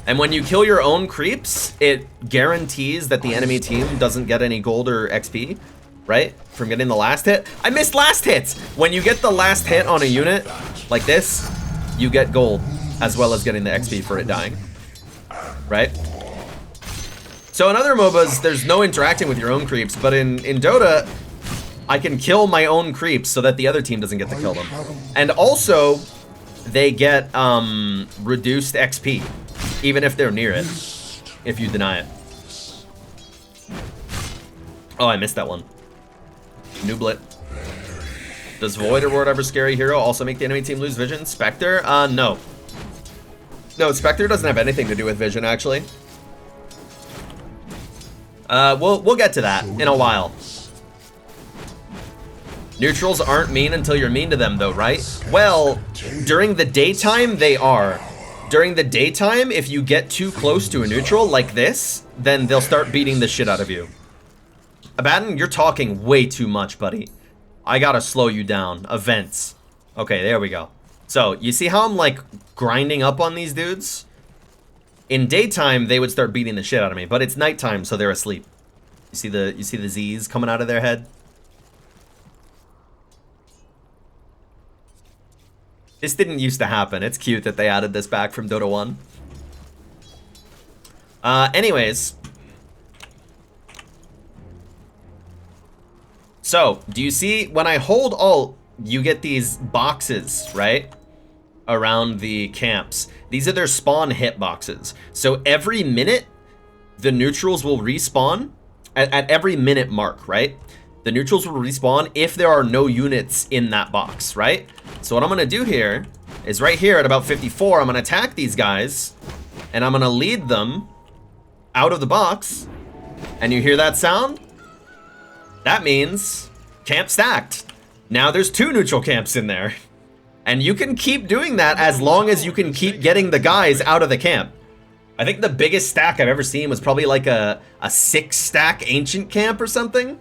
And when you kill your own creeps, it guarantees that the enemy team doesn't get any gold or XP, right? From getting the last hit. I missed last hits! When you get the last hit on a unit, like this, you get gold, as well as getting the XP for it dying. Right? So in other MOBAs, there's no interacting with your own creeps, but in Dota, I can kill my own creeps so that the other team doesn't get to kill them. And also, they get reduced XP, even if they're near it, if you deny it. Oh, I missed that one. Nooblet. Does Void or whatever scary hero also make the enemy team lose vision? Spectre? No. No, Spectre doesn't have anything to do with vision, actually. We'll get to that in a while. Neutrals aren't mean until you're mean to them, though, right? Well, during the daytime, they are. During the daytime, if you get too close to a neutral like this, then they'll start beating the shit out of you. Abaddon, you're talking way too much, buddy. I gotta slow you down. Events. Okay, there we go. So, you see how I'm, like, grinding up on these dudes? In daytime, they would start beating the shit out of me, but it's nighttime, so they're asleep. You see the Z's coming out of their head? This didn't used to happen. It's cute that they added this back from Dota 1. Anyways. So, do you see, when I hold Alt, you get these boxes, right? Around the camps. These are their spawn hit boxes. So every minute, the neutrals will respawn at every minute mark, right? The neutrals will respawn if there are no units in that box, right? So what I'm gonna do here is right here at about 54, I'm gonna attack these guys and I'm gonna lead them out of the box. And you hear that sound? That means camp stacked. Now there's 2 neutral camps in there. And you can keep doing that as long as you can keep getting the guys out of the camp. I think the biggest stack I've ever seen was probably like a 6-stack ancient camp or something.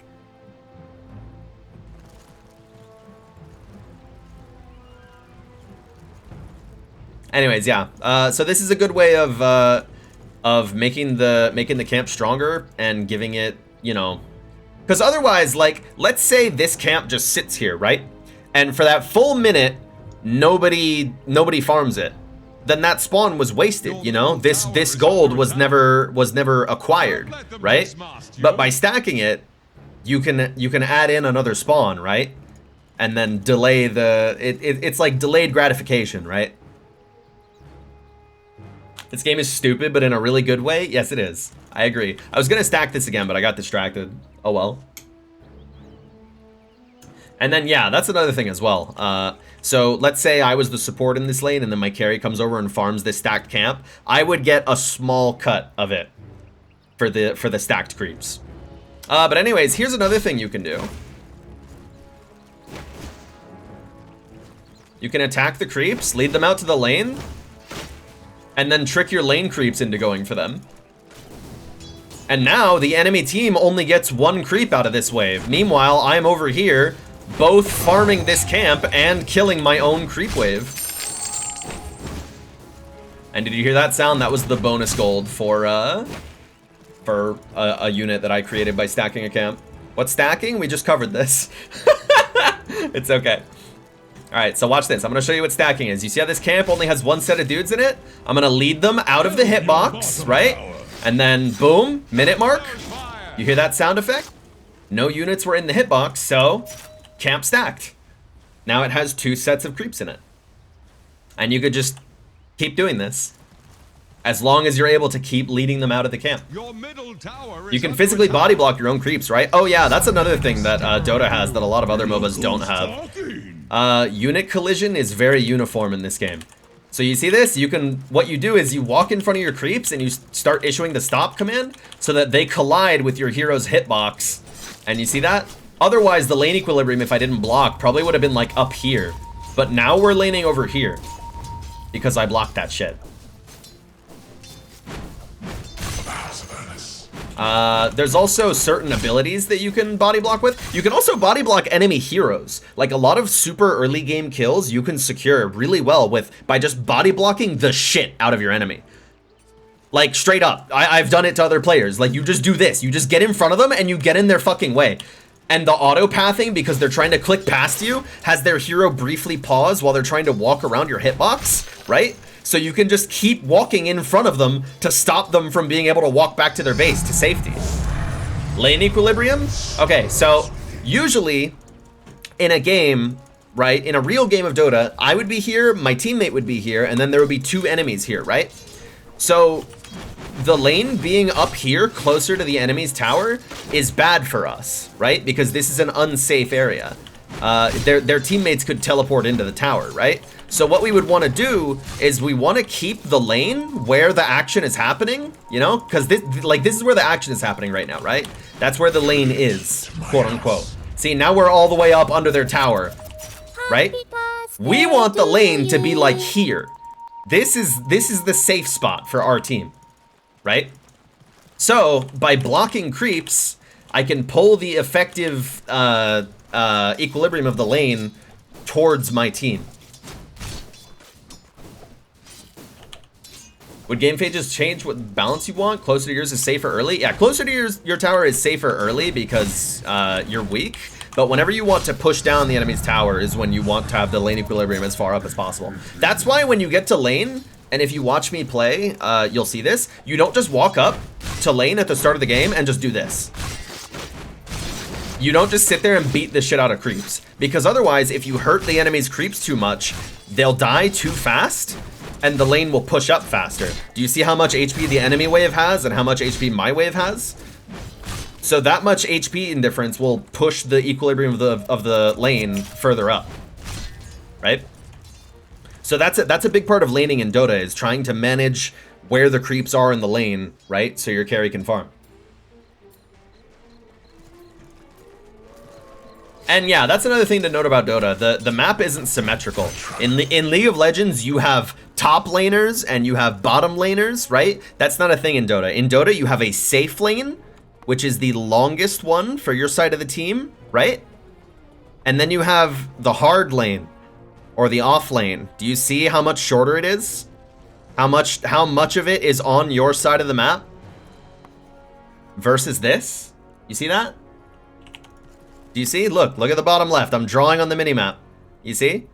Anyways, yeah. So this is a good way of making the camp stronger and giving it, you know, because otherwise, like, let's say this camp just sits here, right? And for that full minute, nobody farms it. Then that spawn was wasted, you know? This gold was never acquired, right? But by stacking it, you can add in another spawn, right? And then delay the it's like delayed gratification, right? This game is stupid, but in a really good way. Yes, it is. I agree. I was gonna stack this again, but I got distracted. Oh well. And then, yeah, that's another thing as well. So let's say I was the support in this lane and then my carry comes over and farms this stacked camp. I would get a small cut of it for the stacked creeps. But anyways, here's another thing you can do. You can attack the creeps, lead them out to the lane, and then trick your lane creeps into going for them. And now the enemy team only gets 1 creep out of this wave. Meanwhile, I'm over here both farming this camp and killing my own creep wave. And did you hear that sound? That was the bonus gold for a unit that I created by stacking a camp. What's stacking? We just covered this. It's okay. Alright, so watch this. I'm gonna show you what stacking is. You see how this camp only has 1 set of dudes in it? I'm gonna lead them out of the hitbox, right? And then, boom, minute mark. You hear that sound effect? No units were in the hitbox, so camp stacked. Now it has 2 sets of creeps in it. And you could just keep doing this. As long as you're able to keep leading them out of the camp. You can physically body block your own creeps, right? Oh yeah, that's another thing that Dota has that a lot of other MOBAs don't have. Unit collision is very uniform in this game. So you see this? What you do is you walk in front of your creeps and you start issuing the stop command so that they collide with your hero's hitbox. And you see that? Otherwise, the lane equilibrium, if I didn't block, probably would have been like up here. But now we're laning over here because I blocked that shit. There's also certain abilities that you can body block with. You can also body block enemy heroes. Like a lot of super early game kills you can secure really well by just body blocking the shit out of your enemy. Like straight up. I've done it to other players. Like you just do this. You just get in front of them and you get in their fucking way. And the auto-pathing, because they're trying to click past you, has their hero briefly pause while they're trying to walk around your hitbox, right? So you can just keep walking in front of them to stop them from being able to walk back to their base to safety. Lane equilibrium? Okay, so usually in a game, right, in a real game of Dota, I would be here, my teammate would be here, and then there would be 2 enemies here, right? So the lane being up here closer to the enemy's tower is bad for us, right? Because this is an unsafe area. Their teammates could teleport into the tower, right? So what we would want to do is we want to keep the lane where the action is happening, you know? Because this is where the action is happening right now, right? That's where the lane is, quote unquote. See, now we're all the way up under their tower, right? We want the lane to be like here. This is the safe spot for our team, right? So by blocking creeps, I can pull the effective equilibrium of the lane towards my team. Would game phases change what balance you want? Closer to yours is safer early? Yeah, closer to your tower is safer early because you're weak. But whenever you want to push down the enemy's tower is when you want to have the lane equilibrium as far up as possible. That's why when you get to lane, and if you watch me play, you'll see this. You don't just walk up to lane at the start of the game and just do this. You don't just sit there and beat the shit out of creeps. Because otherwise, if you hurt the enemy's creeps too much, they'll die too fast, and the lane will push up faster. Do you see how much HP the enemy wave has and how much HP my wave has? So that much HP indifference will push the equilibrium of the lane further up, right? So that's a big part of laning in Dota, is trying to manage where the creeps are in the lane, right? So your carry can farm. And yeah, that's another thing to note about Dota. The map isn't symmetrical. In League of Legends, you have top laners and you have bottom laners, right? That's not a thing in Dota. In Dota, you have a safe lane, which is the longest one for your side of the team, right? And then you have the hard lane, or the off lane. Do you see how much shorter it is? How much of it is on your side of the map versus this? You see that? Do you see? Look at the bottom left. I'm drawing on the minimap. You see?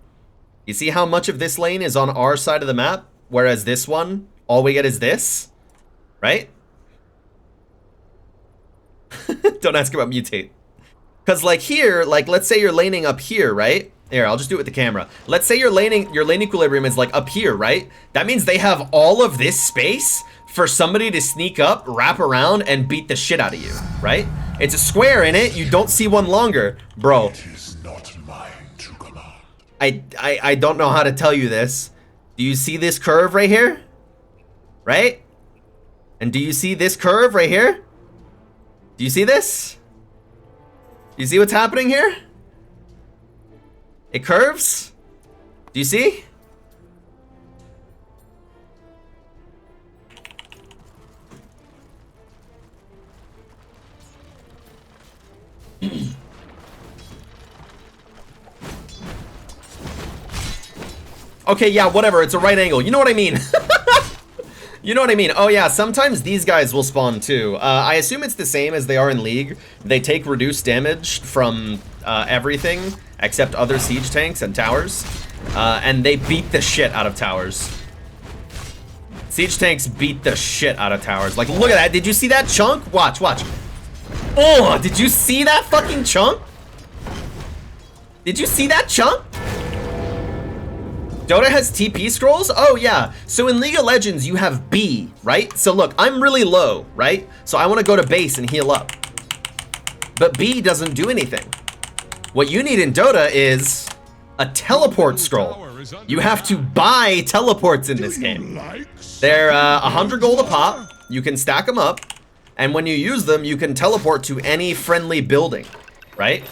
You see how much of this lane is on our side of the map, whereas this one, all we get is this, right? Don't ask about mutate. Because like here, like let's say you're laning up here, right? Here, I'll just do it with the camera. Let's say your lane equilibrium is like up here, right? That means they have all of this space for somebody to sneak up, wrap around, and beat the shit out of you, right? It's a square in it, you don't see one longer. Bro. It is not mine to command. I don't know how to tell you this. Do you see this curve right here? Right? And do you see this curve right here? Do you see this? Do you see what's happening here? It curves? Do you see? Okay, yeah, whatever, it's a right angle. You know what I mean? You know what I mean? Oh yeah, sometimes these guys will spawn too. I assume it's the same as they are in League. They take reduced damage from everything except other siege tanks and towers. And they beat the shit out of towers. Siege tanks beat the shit out of towers. Like, look at that. Did you see that chunk? Watch, watch. Oh, did you see that fucking chunk? Did you see that chunk? Dota has TP scrolls? Oh yeah. So in League of Legends, you have B, right? So look, I'm really low, right? So I want to go to base and heal up. But B doesn't do anything. What you need in Dota is a teleport scroll. You have to buy teleports in this game. They're 100 gold a pop. You can stack them up. And when you use them, you can teleport to any friendly building, right?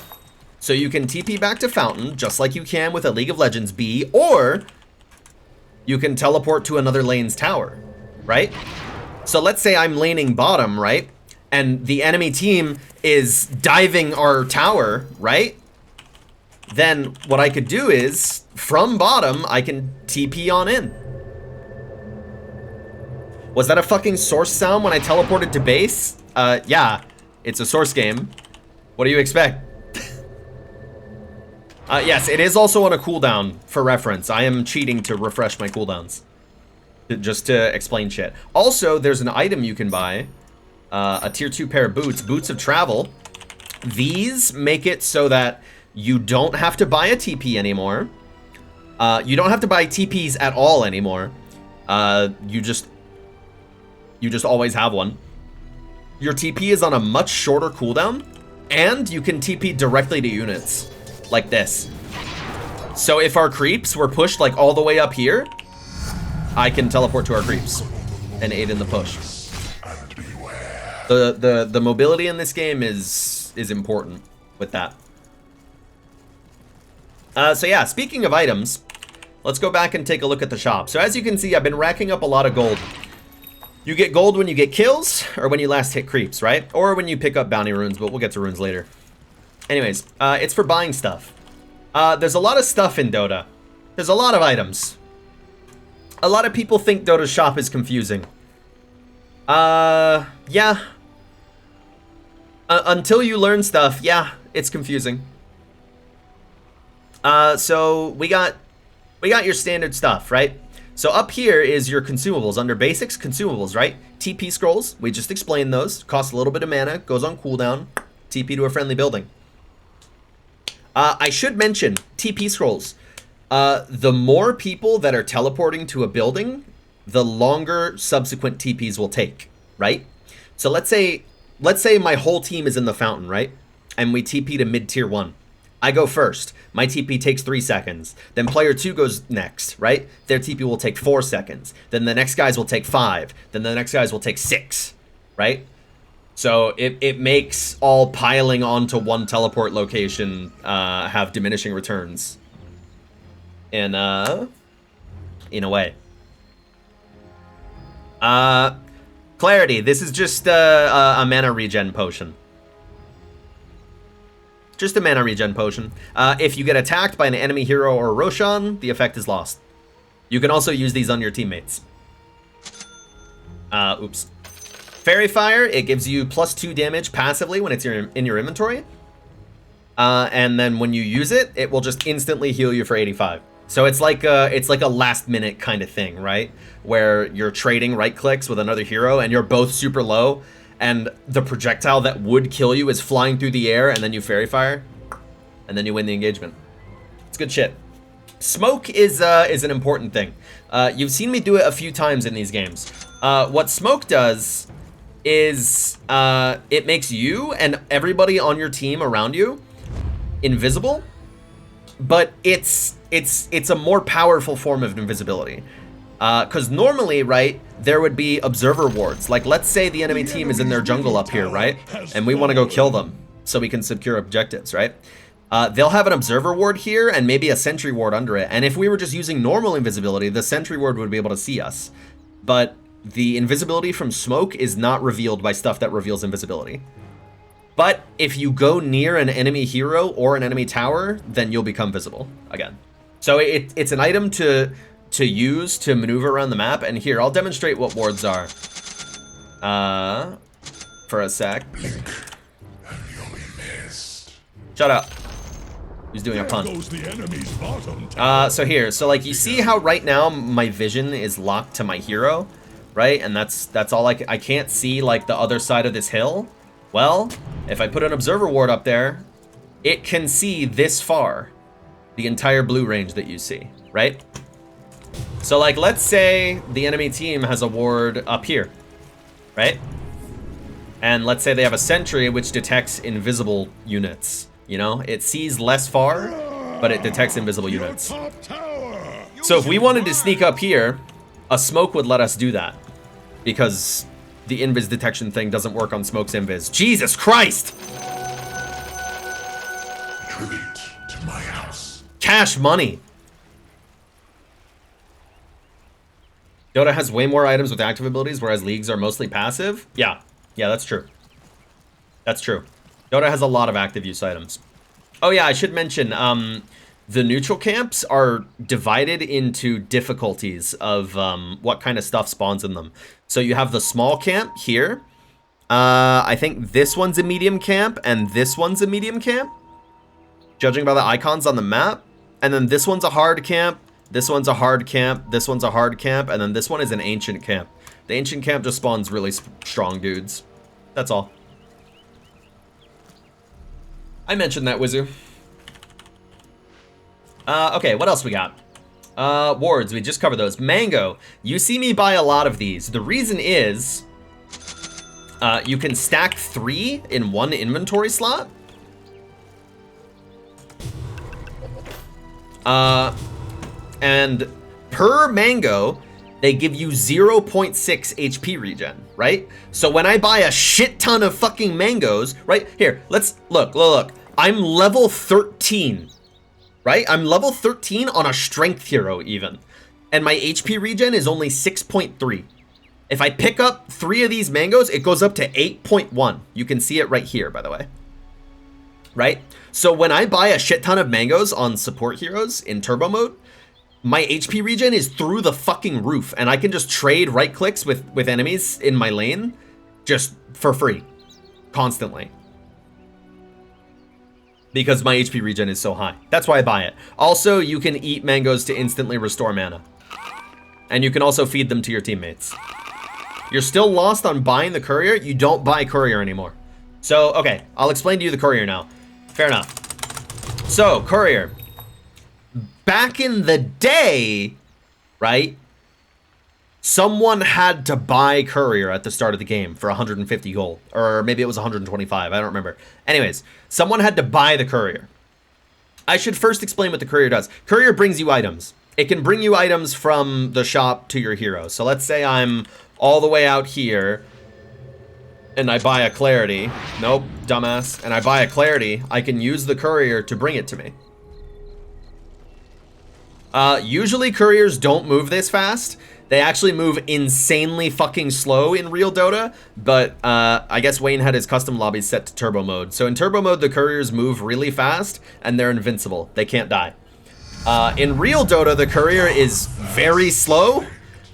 So you can TP back to Fountain, just like you can with a League of Legends B, or you can teleport to another lane's tower, right? So let's say I'm laning bottom, right? And the enemy team is diving our tower, right? Then what I could do is, from bottom, I can TP on in. Was that a fucking source sound when I teleported to base? Yeah, it's a source game. What do you expect? Yes, it is also on a cooldown, for reference. I am cheating to refresh my cooldowns. Just to explain shit. Also, there's an item you can buy. A tier 2 pair of boots. Boots of travel. These make it so that you don't have to buy a TP anymore. You don't have to buy TPs at all anymore. You just always have one. Your TP is on a much shorter cooldown, and you can TP directly to units, like this. So if our creeps were pushed like all the way up here, I can teleport to our creeps and aid in the push. The mobility in this game is important with that. So yeah, speaking of items, let's go back and take a look at the shop. So as you can see, I've been racking up a lot of gold. You get gold when you get kills, or when you last hit creeps, right? Or when you pick up bounty runes, but we'll get to runes later. Anyways, it's for buying stuff. There's a lot of stuff in Dota. There's a lot of items. A lot of people think Dota's shop is confusing. Yeah. Until you learn stuff, yeah, it's confusing. So we got your standard stuff, right? So up here is your consumables. Under basics, consumables, right? TP scrolls, we just explained those. Cost a little bit of mana, goes on cooldown. TP to a friendly building. I should mention, TP scrolls. The more people that are teleporting to a building, the longer subsequent TPs will take, right? So let's say my whole team is in the fountain, right? And we TP to mid tier 1. I go first. My TP takes 3 seconds. Then player 2 goes next, right? Their TP will take 4 seconds. Then the next guys will take 5. Then the next guys will take 6, right? So it makes all piling onto one teleport location have diminishing returns. In a way. Clarity, this is just a mana regen potion. Just a mana regen potion. If you get attacked by an enemy hero or Roshan, the effect is lost. You can also use these on your teammates. Oops. Fairy Fire, it gives you +2 damage passively when it's in your inventory. And then when you use it, it will just instantly heal you for 85. So it's like a last minute kind of thing, right? Where you're trading right clicks with another hero and you're both super low, and the projectile that would kill you is flying through the air, and then you Fairy Fire, and then you win the engagement. It's good shit. Smoke is an important thing. You've seen me do it a few times in these games. What smoke does is it makes you and everybody on your team around you invisible, but it's a more powerful form of invisibility. Because normally, right, there would be observer wards. Like, let's say the enemy team is in their jungle up here, right? And we want to go kill them so we can secure objectives, right? They'll have an observer ward here and maybe a sentry ward under it. And if we were just using normal invisibility, the sentry ward would be able to see us. But the invisibility from smoke is not revealed by stuff that reveals invisibility. But if you go near an enemy hero or an enemy tower, then you'll become visible again. So it's an item to use to maneuver around the map. And here, I'll demonstrate what wards are. For a sec. Shut up. Who's doing a pun? So here, so like you see how right now my vision is locked to my hero, right? And that's all I can't see like the other side of this hill. Well, if I put an observer ward up there, it can see this far, the entire blue range that you see, right? So like, let's say the enemy team has a ward up here, right? And let's say they have a sentry which detects invisible units. You know, it sees less far, but it detects invisible units. So if we wanted to sneak up here, a smoke would let us do that, because the invis detection thing doesn't work on smoke's invis. Jesus Christ! Tribute to my house. Cash money. Dota has way more items with active abilities, whereas leagues are mostly passive. Yeah, that's true. That's true. Dota has a lot of active use items. Oh yeah, I should mention, the neutral camps are divided into difficulties of what kind of stuff spawns in them. So you have the small camp here. I think this one's a medium camp, and this one's a medium camp. judging by the icons on the map. And then this one's a hard camp, this one's a hard camp, this one's a hard camp, and then this one is an ancient camp. The ancient camp just spawns really strong dudes. That's all. I mentioned that, Wizoo. Okay, what else we got? Wards, we just covered those. Mango, you see me buy a lot of these. The reason is, you can stack 3 in one inventory slot. And per mango, they give you 0.6 HP regen, right? So when I buy a shit ton of fucking mangoes, right? Here, let's look. I'm level 13, right? I'm level 13 on a strength hero even. And my HP regen is only 6.3. If I pick up 3 of these mangoes, it goes up to 8.1. You can see it right here, by the way. Right? So when I buy a shit ton of mangoes on support heroes in turbo mode, my HP regen is through the fucking roof, and I can just trade right clicks with enemies in my lane just for free, constantly. Because my HP regen is so high. That's why I buy it. Also, you can eat mangoes to instantly restore mana. And you can also feed them to your teammates. You're still lost on buying the Courier, you don't buy Courier anymore. So, okay, I'll explain to you the Courier now. Fair enough. So, Courier. Back in the day, right? Someone had to buy Courier at the start of the game for 150 gold. Or maybe it was 125, I don't remember. Anyways, someone had to buy the Courier. I should first explain what the Courier does. Courier brings you items. It can bring you items from the shop to your hero. So let's say I'm all the way out here and I buy a Clarity. Nope, dumbass. And I buy a Clarity. I can use the Courier to bring it to me. Usually Couriers don't move this fast. They actually move insanely fucking slow in real Dota, but I guess Wayne had his custom lobbies set to turbo mode. So in turbo mode, the Couriers move really fast and they're invincible. They can't die. In real Dota, the Courier is very slow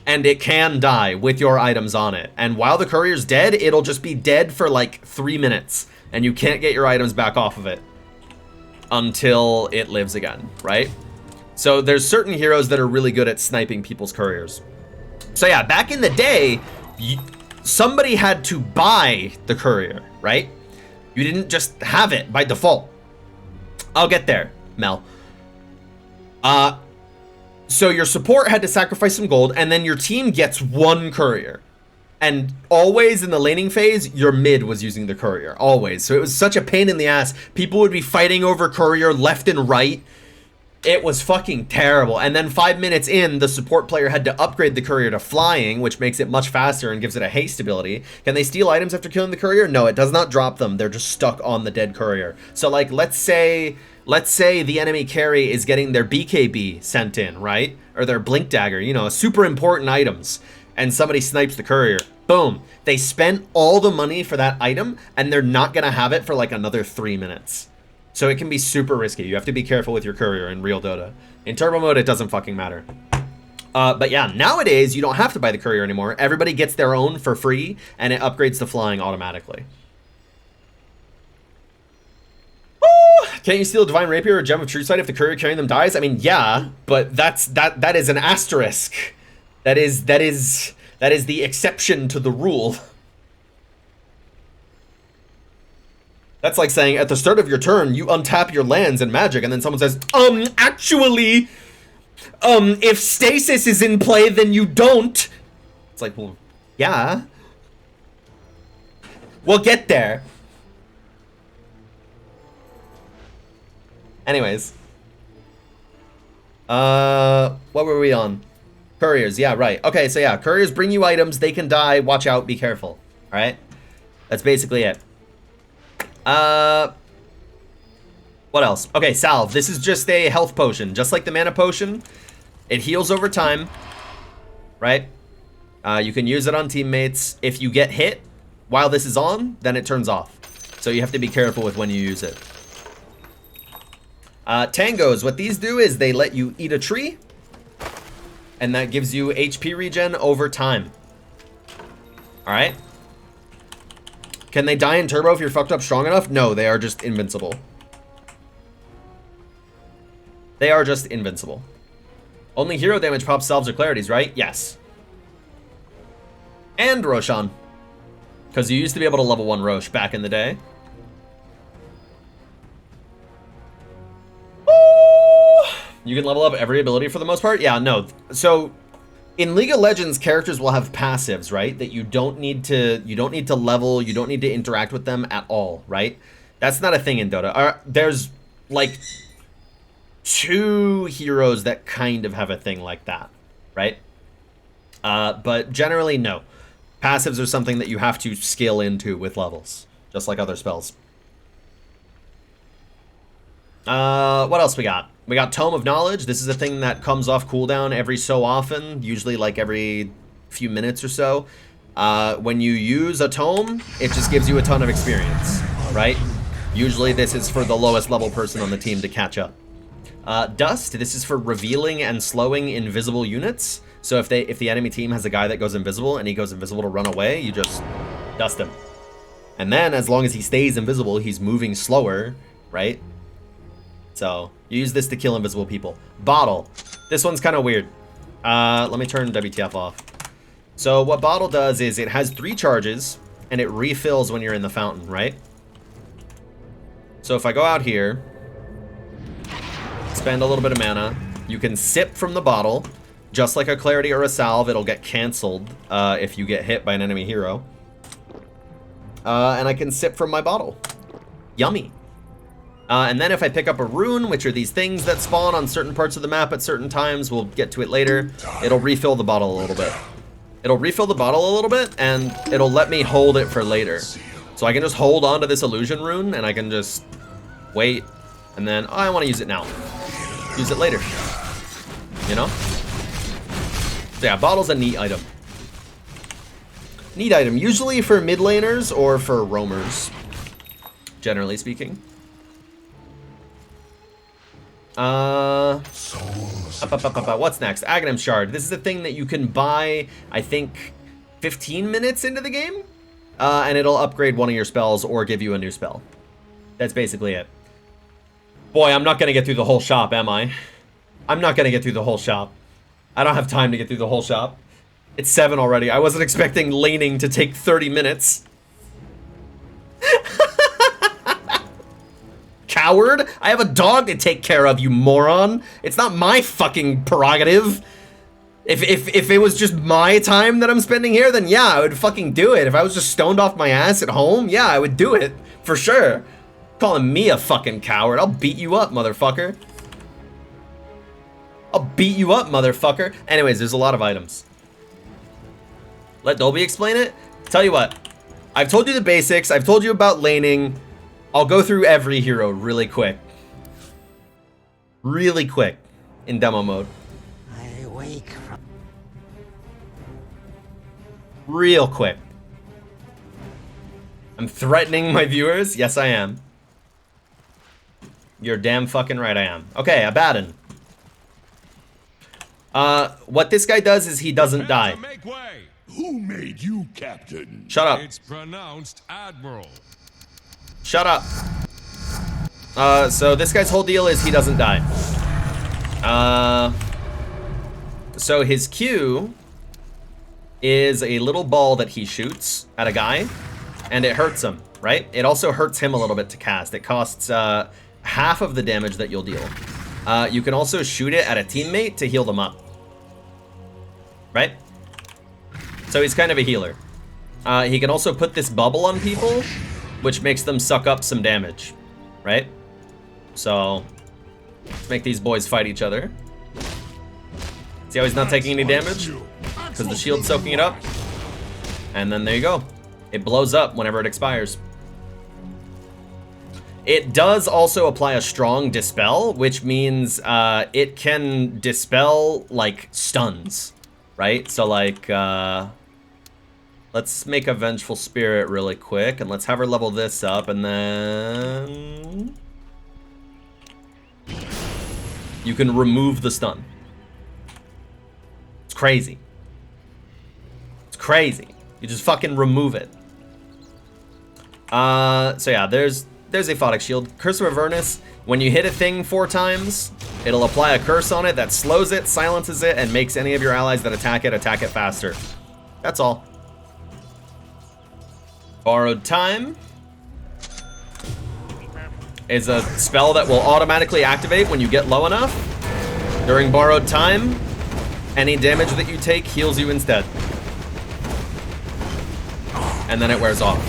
and it can die with your items on it. And while the Courier's dead, it'll just be dead for like 3 minutes and you can't get your items back off of it until it lives again, right? So there's certain heroes that are really good at sniping people's Couriers. So yeah, back in the day, somebody had to buy the Courier, right? You didn't just have it by default. I'll get there, Mel. So your support had to sacrifice some gold, and then your team gets 1 Courier. And always in the laning phase, your mid was using the Courier, always. So it was such a pain in the ass. People would be fighting over Courier left and right. It was fucking terrible. And then 5 minutes in, the support player had to upgrade the Courier to flying, which makes it much faster and gives it a haste ability. Can they steal items after killing the Courier? No, it does not drop them. They're just stuck on the dead Courier. So like, let's say the enemy carry is getting their BKB sent in, right? Or their Blink Dagger, you know, super important items. And somebody snipes the Courier. Boom. They spent all the money for that item and they're not gonna have it for like another 3 minutes. So it can be super risky. You have to be careful with your Courier in real Dota. In turbo mode, it doesn't fucking matter. But yeah, nowadays, you don't have to buy the Courier anymore. Everybody gets their own for free, and it upgrades to flying automatically. Woo! Can't you steal a Divine Rapier or Gem of True Sight if the Courier carrying them dies? I mean, yeah, but that is an asterisk. That is the exception to the rule. That's like saying at the start of your turn, you untap your lands and magic, and then someone says, actually, if stasis is in play, then you don't. It's like, well, yeah. We'll get there. Anyways. What were we on? Couriers, yeah, right. Okay, so yeah, Couriers bring you items, they can die, watch out, be careful. Alright? That's basically it. What else? Okay, Salve. This is just a health potion. Just like the mana potion, it heals over time, right? You can use it on teammates. If you get hit while this is on, then it turns off. So you have to be careful with when you use it. Tangos. What these do is they let you eat a tree, and that gives you HP regen over time. Alright? Can they die in turbo if you're fucked up strong enough? No, they are just invincible. They are just invincible. Only hero damage pops salves or clarities, right? Yes. And Roshan. Because you used to be able to level 1 Rosh back in the day. You can level up every ability for the most part? Yeah, no. So, in League of Legends, characters will have passives, right? That you don't need to level, you don't need to interact with them at all, right? That's not a thing in Dota. There's, like, 2 heroes that kind of have a thing like that, right? But generally, no. Passives are something that you have to scale into with levels, just like other spells. What else we got? We got Tome of Knowledge. This is a thing that comes off cooldown every so often, usually like every few minutes or so. When you use a tome, it just gives you a ton of experience, right? Usually this is for the lowest level person on the team to catch up. Dust, this is for revealing and slowing invisible units. So if the enemy team has a guy that goes invisible and he goes invisible to run away, you just dust him. And then as long as he stays invisible, he's moving slower, right? So you use this to kill invisible people. Bottle. This one's kind of weird. Let me turn WTF off. So what Bottle does is it has 3 charges and it refills when you're in the fountain, right? So if I go out here, spend a little bit of mana, you can sip from the bottle. Just like a Clarity or a Salve, it'll get cancelled if you get hit by an enemy hero. And I can sip from my bottle. Yummy. And then if I pick up a rune, which are these things that spawn on certain parts of the map at certain times, we'll get to it later, it'll refill the bottle a little bit. It'll refill the bottle a little bit, and it'll let me hold it for later. So I can just hold on to this illusion rune, and I can just wait, and then, oh, I want to use it now. Use it later. You know? So yeah, bottle's a neat item. Neat item, usually for mid laners or for roamers, generally speaking. What's next? Aghanim Shard. This is a thing that you can buy, I think, 15 minutes into the game, and it'll upgrade one of your spells or give you a new spell. That's basically it. Boy, I'm not gonna get through the whole shop, am I? I'm not gonna get through the whole shop. I don't have time to get through the whole shop. It's 7 already. I wasn't expecting laning to take 30 minutes. Coward? I have a dog to take care of, you moron. It's not my fucking prerogative. If it was just my time that I'm spending here, then yeah, I would fucking do it. If I was just stoned off my ass at home, yeah, I would do it. For sure. Calling me a fucking coward. I'll beat you up, motherfucker. I'll beat you up, motherfucker. Anyways, there's a lot of items. Let Dolby explain it? Tell you what. I've told you the basics. I've told you about laning. I'll go through every hero really quick. Really quick. In demo mode. I wake from... Real quick. I'm threatening my viewers? Yes, I am. You're damn fucking right I am. Okay, Abaddon. What this guy does is he doesn't die. Who made you captain? Shut up. It's pronounced admiral. Shut up. So this guy's whole deal is he doesn't die. So his Q is a little ball that he shoots at a guy, and it hurts him, right? It also hurts him a little bit to cast. It costs half of the damage that you'll deal. You can also shoot it at a teammate to heal them up. Right? So he's kind of a healer. He can also put this bubble on people, which makes them suck up some damage. Right? So, let's make these boys fight each other. See how he's not taking any damage? Because the shield's soaking it up. And then there you go. It blows up whenever it expires. It does also apply a strong dispel, which means it can dispel, like, stuns, right? So, like, let's make a Vengeful Spirit really quick, and let's have her level this up, and then... you can remove the stun. It's crazy. It's crazy. You just fucking remove it. So yeah, there's there's a Aphotic Shield. Curse of Avernus, when you hit a thing 4 times, it'll apply a curse on it that slows it, silences it, and makes any of your allies that attack it faster. That's all. Borrowed Time is a spell that will automatically activate when you get low enough. During Borrowed Time, any damage that you take heals you instead. And then it wears off.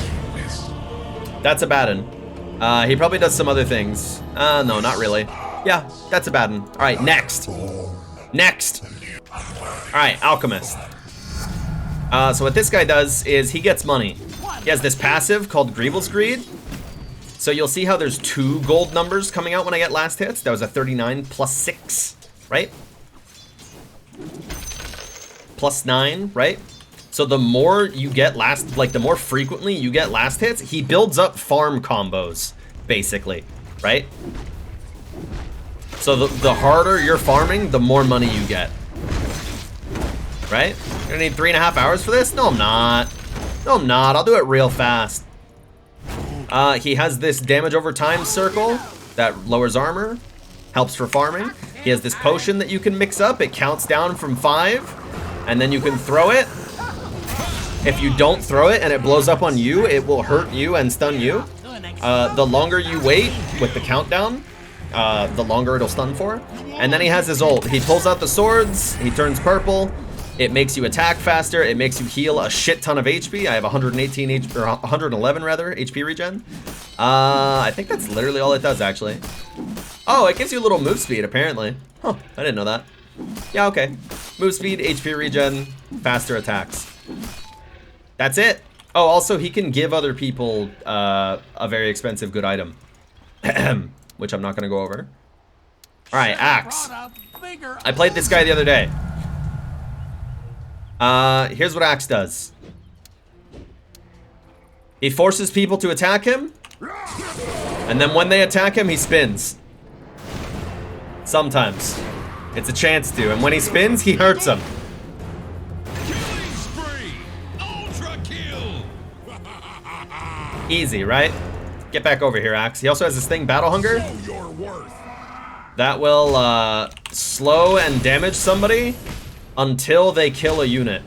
That's a bad one. He probably does some other things. No, not really. Yeah, that's a bad one. All right, next. Next. All right, Alchemist. So what this guy does is he gets money. He has this passive called Grievel's Greed. So you'll see how there's 2 gold numbers coming out when I get last hits. That was a 39 plus 6, right? Plus 9, right? So the more you get last, like the more frequently you get last hits, he builds up farm combos, basically, right? So the harder you're farming, the more money you get. Right? You're gonna need 3.5 hours for this? No, I'm not. No, I'm not. I'll do it real fast. He has this damage over time circle that lowers armor, helps for farming. He has this potion that you can mix up. It counts down from 5, and then you can throw it. If you don't throw it and it blows up on you, it will hurt you and stun you. The longer you wait with the countdown, the longer it'll stun for. And then he has his ult. He pulls out the swords, he turns purple. It makes you attack faster. It makes you heal a shit ton of HP. I have 118 or 111 rather HP regen. I think that's literally all it does actually. Oh, it gives you a little move speed apparently. Huh, I didn't know that. Yeah, okay. Move speed, HP regen, faster attacks. That's it. Oh, also he can give other people a very expensive good item, which I'm not gonna go over. All right, Axe. I played this guy the other day. Here's what Axe does. He forces people to attack him, and then when they attack him, he spins. Sometimes. It's a chance to, and when he spins, he hurts them. Killing spree! Ultra kill! Easy, right? Get back over here, Axe. He also has this thing, Battle Hunger. Show your worth. That will slow and damage somebody until they kill a unit.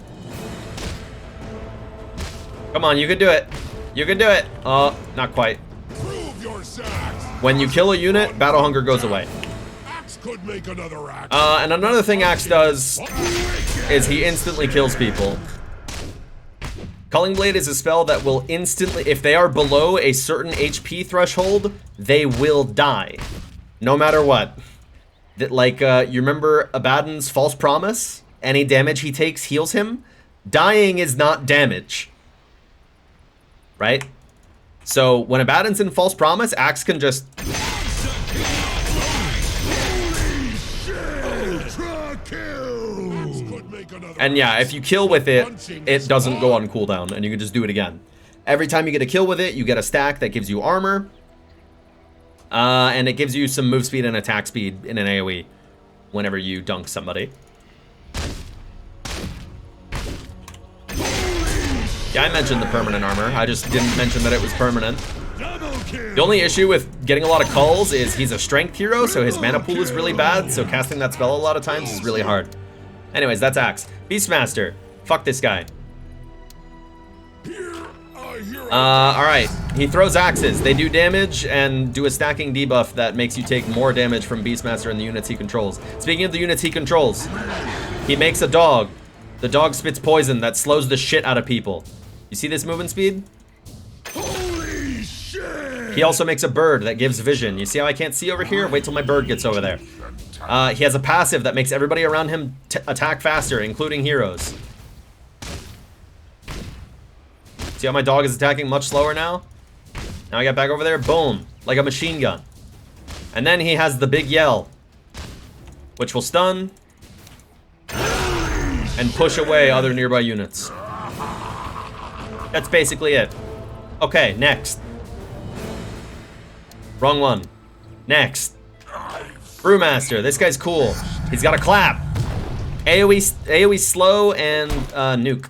Come on, you can do it. You can do it. Oh, not quite. Prove your sacks. When you kill a unit, Battle Hunger goes away. Axe could make another axe. And another thing Axe does is he instantly kills people. Culling Blade is a spell that will instantly, if they are below a certain HP threshold, they will die. No matter what. Like, you remember Abaddon's False Promise? Any damage he takes heals him. Dying is not damage. Right? So when Abaddon's in False Promise, Axe can just... And yeah, if you kill with it, it doesn't go on cooldown, and you can just do it again. Every time you get a kill with it, you get a stack that gives you armor. And it gives you some move speed and attack speed in an AoE whenever you dunk somebody. Yeah, I mentioned the permanent armor. I just didn't mention that it was permanent. The only issue with getting a lot of culls is he's a strength hero, so his mana pool is really bad, so casting that spell a lot of times is really hard. Anyways, that's Axe. Beastmaster. Fuck this guy. Alright. He throws axes. They do damage and do a stacking debuff that makes you take more damage from Beastmaster and the units he controls. Speaking of the units he controls, he makes a dog. The dog spits poison that slows the shit out of people. You see this movement speed? Holy shit! He also makes a bird that gives vision. You see how I can't see over here? Wait till my bird gets over there. He has a passive that makes everybody around him attack faster, including heroes. See how my dog is attacking much slower now? Now I get back over there, boom, like a machine gun. And then he has the big yell, which will stun and push away other nearby units. That's basically it. Okay, next. Wrong one. Next. Brewmaster. This guy's cool. He's got a clap. AoE slow and nuke.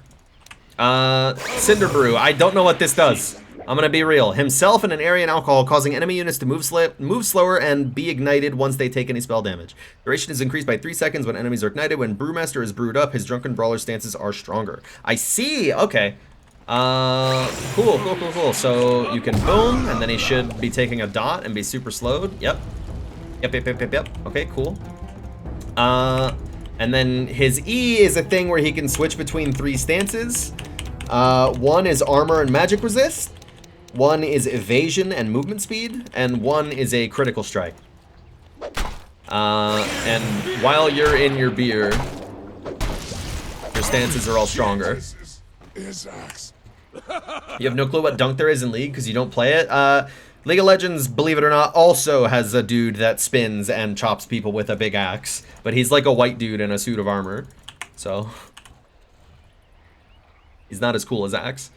Cinder Brew. I don't know what this does. I'm gonna be real. Himself and an area in alcohol, causing enemy units to move slower and be ignited once they take any spell damage. Duration is increased by 3 seconds when enemies are ignited. When Brewmaster is brewed up, his drunken brawler stances are stronger. I see. Okay. Cool. So you can boom, and then he should be taking a dot and be super slowed. Yep. Okay, cool. And then his E is a thing where he can switch between 3 stances. One is armor and magic resist. One is evasion and movement speed, and one is a critical strike. And while you're in your beer, your stances are all stronger. You have no clue what dunk there is in League because you don't play it. League of Legends, believe it or not, also has a dude that spins and chops people with a big axe, but he's like a white dude in a suit of armor, so he's not as cool as Axe.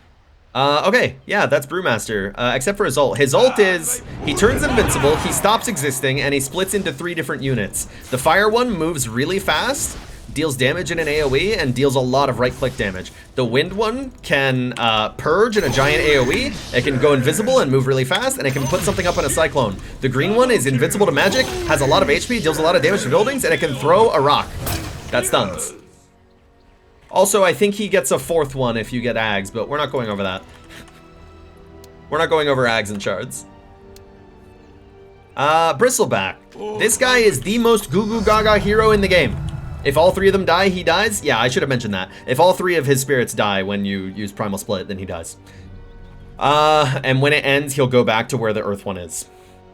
Okay, yeah, that's Brewmaster, except for his ult. His ult is, he turns invincible, he stops existing, and he splits into 3 different units. The fire one moves really fast, deals damage in an AoE, and deals a lot of right-click damage. The wind one can purge in a giant AoE, it can go invisible and move really fast, and it can put something up in a cyclone. The green one is invincible to magic, has a lot of HP, deals a lot of damage to buildings, and it can throw a rock that stuns. Also, I think he gets a 4th one if you get Ags, but we're not going over that. We're not going over Ags and Shards. Bristleback. This guy is the most goo goo gaga hero in the game. If all 3 of them die, he dies? Yeah, I should have mentioned that. If all 3 of his spirits die when you use Primal Split, then he dies. And when it ends, he'll go back to where the Earth one is.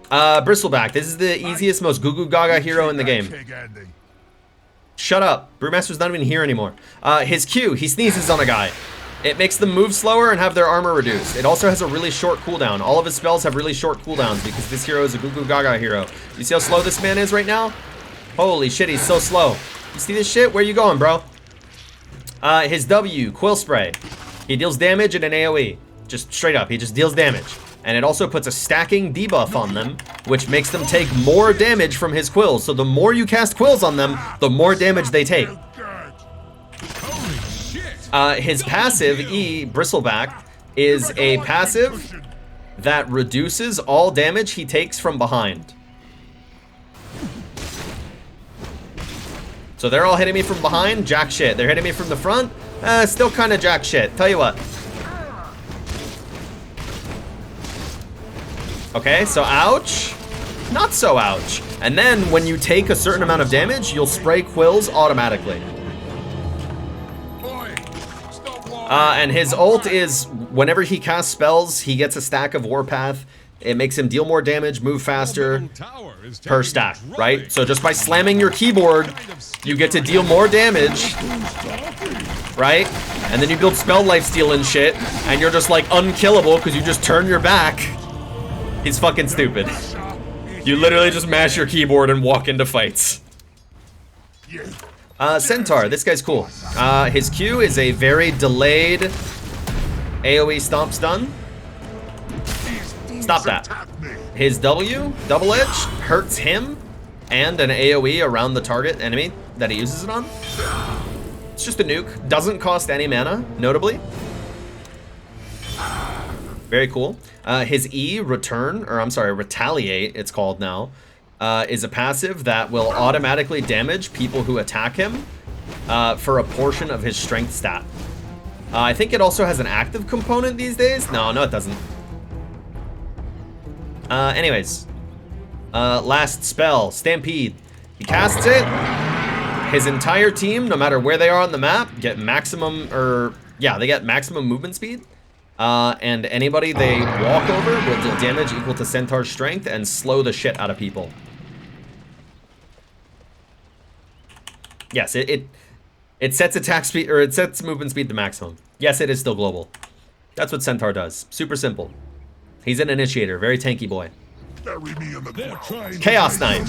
Bristleback. This is the easiest, most goo goo gaga hero in the game. Shut up. Brewmaster's not even here anymore. His Q, he sneezes on a guy. It makes them move slower and have their armor reduced. It also has a really short cooldown. All of his spells have really short cooldowns because this hero is a goo goo gaga hero. You see how slow this man is right now? Holy shit, he's so slow. You see this shit? Where you going, bro? His W, Quill Spray. He deals damage in an AoE. Just straight up, he just deals damage. And it also puts a stacking debuff on them, which makes them take more damage from his quills. So the more you cast quills on them, the more damage they take. His passive, E, Bristleback, is a passive that reduces all damage he takes from behind. So they're all hitting me from behind, jack shit. They're hitting me from the front, still kind of jack shit. Tell you what. Okay, so ouch, not so ouch. And then when you take a certain amount of damage, you'll spray quills automatically. And his ult is, whenever he casts spells, he gets a stack of Warpath. It makes him deal more damage, move faster per stack, right? So just by slamming your keyboard, you get to deal more damage, right? And then you build spell lifesteal and shit, and you're just like unkillable because you just turn your back. He's fucking stupid. You literally just mash your keyboard and walk into fights. Centaur, this guy's cool. His Q is a very delayed AoE stomp stun. Stop that. His W, Double Edge, hurts him and an AoE around the target enemy that he uses it on. It's just a nuke. Doesn't cost any mana, notably. Very cool. His E, Return, or I'm sorry, Retaliate, it's called now, is a passive that will automatically damage people who attack him for a portion of his strength stat. I think it also has an active component these days. No, it doesn't. Anyways, last spell, Stampede. He casts it. His entire team, no matter where they are on the map, get maximum, they get maximum movement speed. And anybody they walk over will deal damage equal to Centaur's strength and slow the shit out of people. Yes, it sets attack speed, or it sets movement speed to maximum. Yes, it is still global. That's what Centaur does. Super simple. He's an initiator, very tanky boy. Chaos Knight.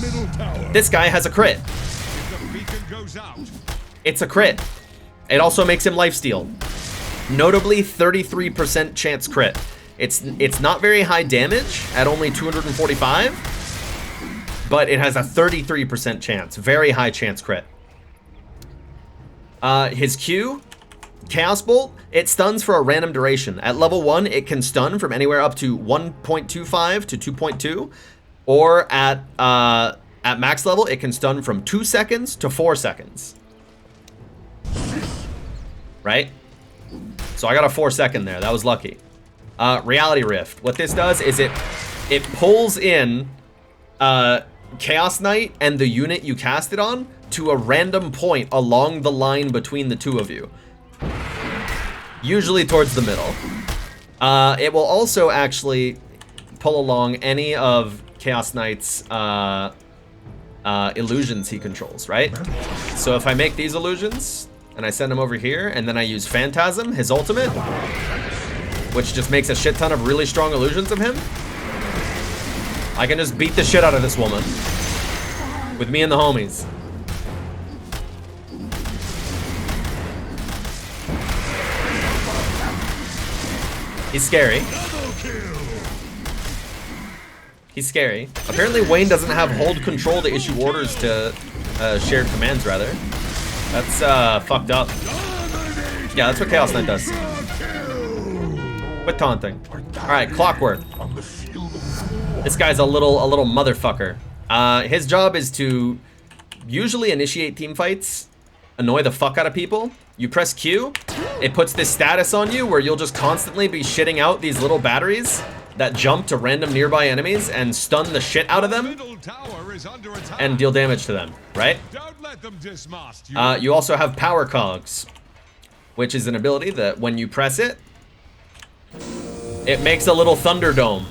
This guy has a crit. It's a crit. It also makes him lifesteal. Notably 33% chance crit. It's not very high damage at only 245, but it has a 33% chance. Very high chance crit. His Q, Chaos Bolt, it stuns for a random duration. At level 1, it can stun from anywhere up to 1.25 to 2.2, or at max level, it can stun from 2 seconds to 4 seconds. Right? So I got a 4-second there. That was lucky. Reality Rift. What this does is it pulls in Chaos Knight and the unit you cast it on to a random point along the line between the two of you. Usually towards the middle. It will also actually pull along any of Chaos Knight's illusions he controls, right? So if I make these illusions and I send him over here and then I use Phantasm, his ultimate, which just makes a shit ton of really strong illusions of him, I can just beat the shit out of this woman with me and the homies. He's scary. He's scary. Apparently Wayne doesn't have hold control to issue orders to shared commands, rather. That's fucked up. Yeah, that's what Chaos Knight does. Quit taunting. Alright, Clockwork. This guy's a little motherfucker. His job is to usually initiate team fights, annoy the fuck out of people. You press Q, it puts this status on you where you'll just constantly be shitting out these little batteries that jump to random nearby enemies and stun the shit out of them and deal damage to them, right? You also have Power Cogs, which is an ability that when you press it, it makes a little Thunderdome,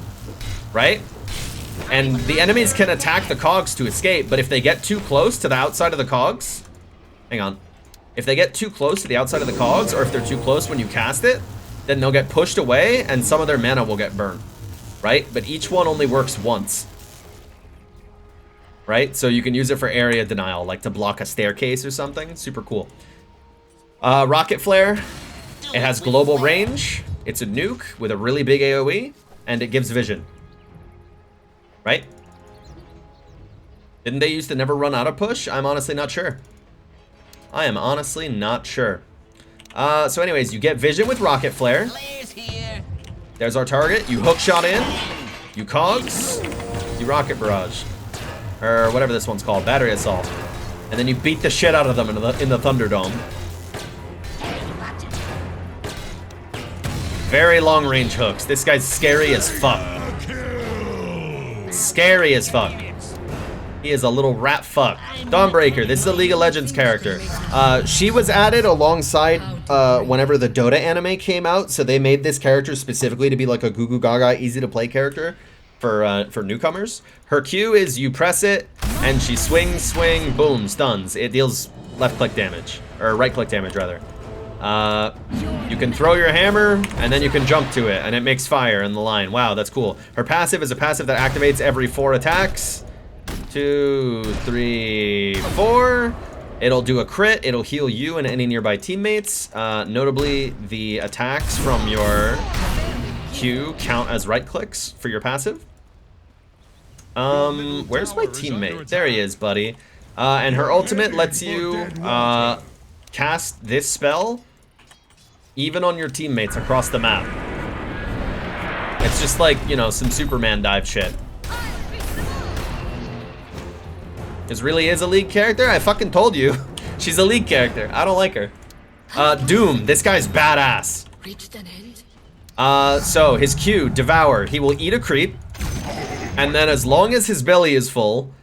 right? And the enemies can attack the cogs to escape, but if they get too close to the outside of the cogs, hang on. If they get too close to the outside of the cogs, or if they're too close when you cast it, then they'll get pushed away and some of their mana will get burned, right? But each one only works once, right? So you can use it for area denial, like to block a staircase or something. Super cool. Rocket Flare, it has global range. It's a nuke with a really big AoE, and it gives vision, right? Didn't they used to never run out of push? I'm honestly not sure. I am honestly not sure. So anyways, you get vision with Rocket Flare. There's our target. You hook shot in. You cogs. You rocket barrage. Or whatever this one's called. Battery assault. And then you beat the shit out of them in the Thunderdome. Very long range hooks. This guy's scary as fuck. Scary as fuck. He is a little rat fuck. Dawnbreaker, this is a League of Legends character. She was added alongside whenever the Dota anime came out, so they made this character specifically to be like a goo goo gaga, easy to play character for newcomers. Her Q is you press it, and she swings, swing, boom, stuns. It deals left click damage, or right click damage rather. You can throw your hammer, and then you can jump to it, and it makes fire in the line. Wow, that's cool. Her passive is a passive that activates every 4 attacks. 2, 3, 4. It'll do a crit. It'll heal you and any nearby teammates. Notably, the attacks from your Q count as right clicks for your passive. Where's my teammate? There he is, buddy. And her ultimate lets you cast this spell even on your teammates across the map. It's just like, you know, some Superman dive shit. This really is a League character? I fucking told you. She's a League character. I don't like her. Doom. This guy's badass. So his Q, Devour. He will eat a creep. And then as long as his belly is full,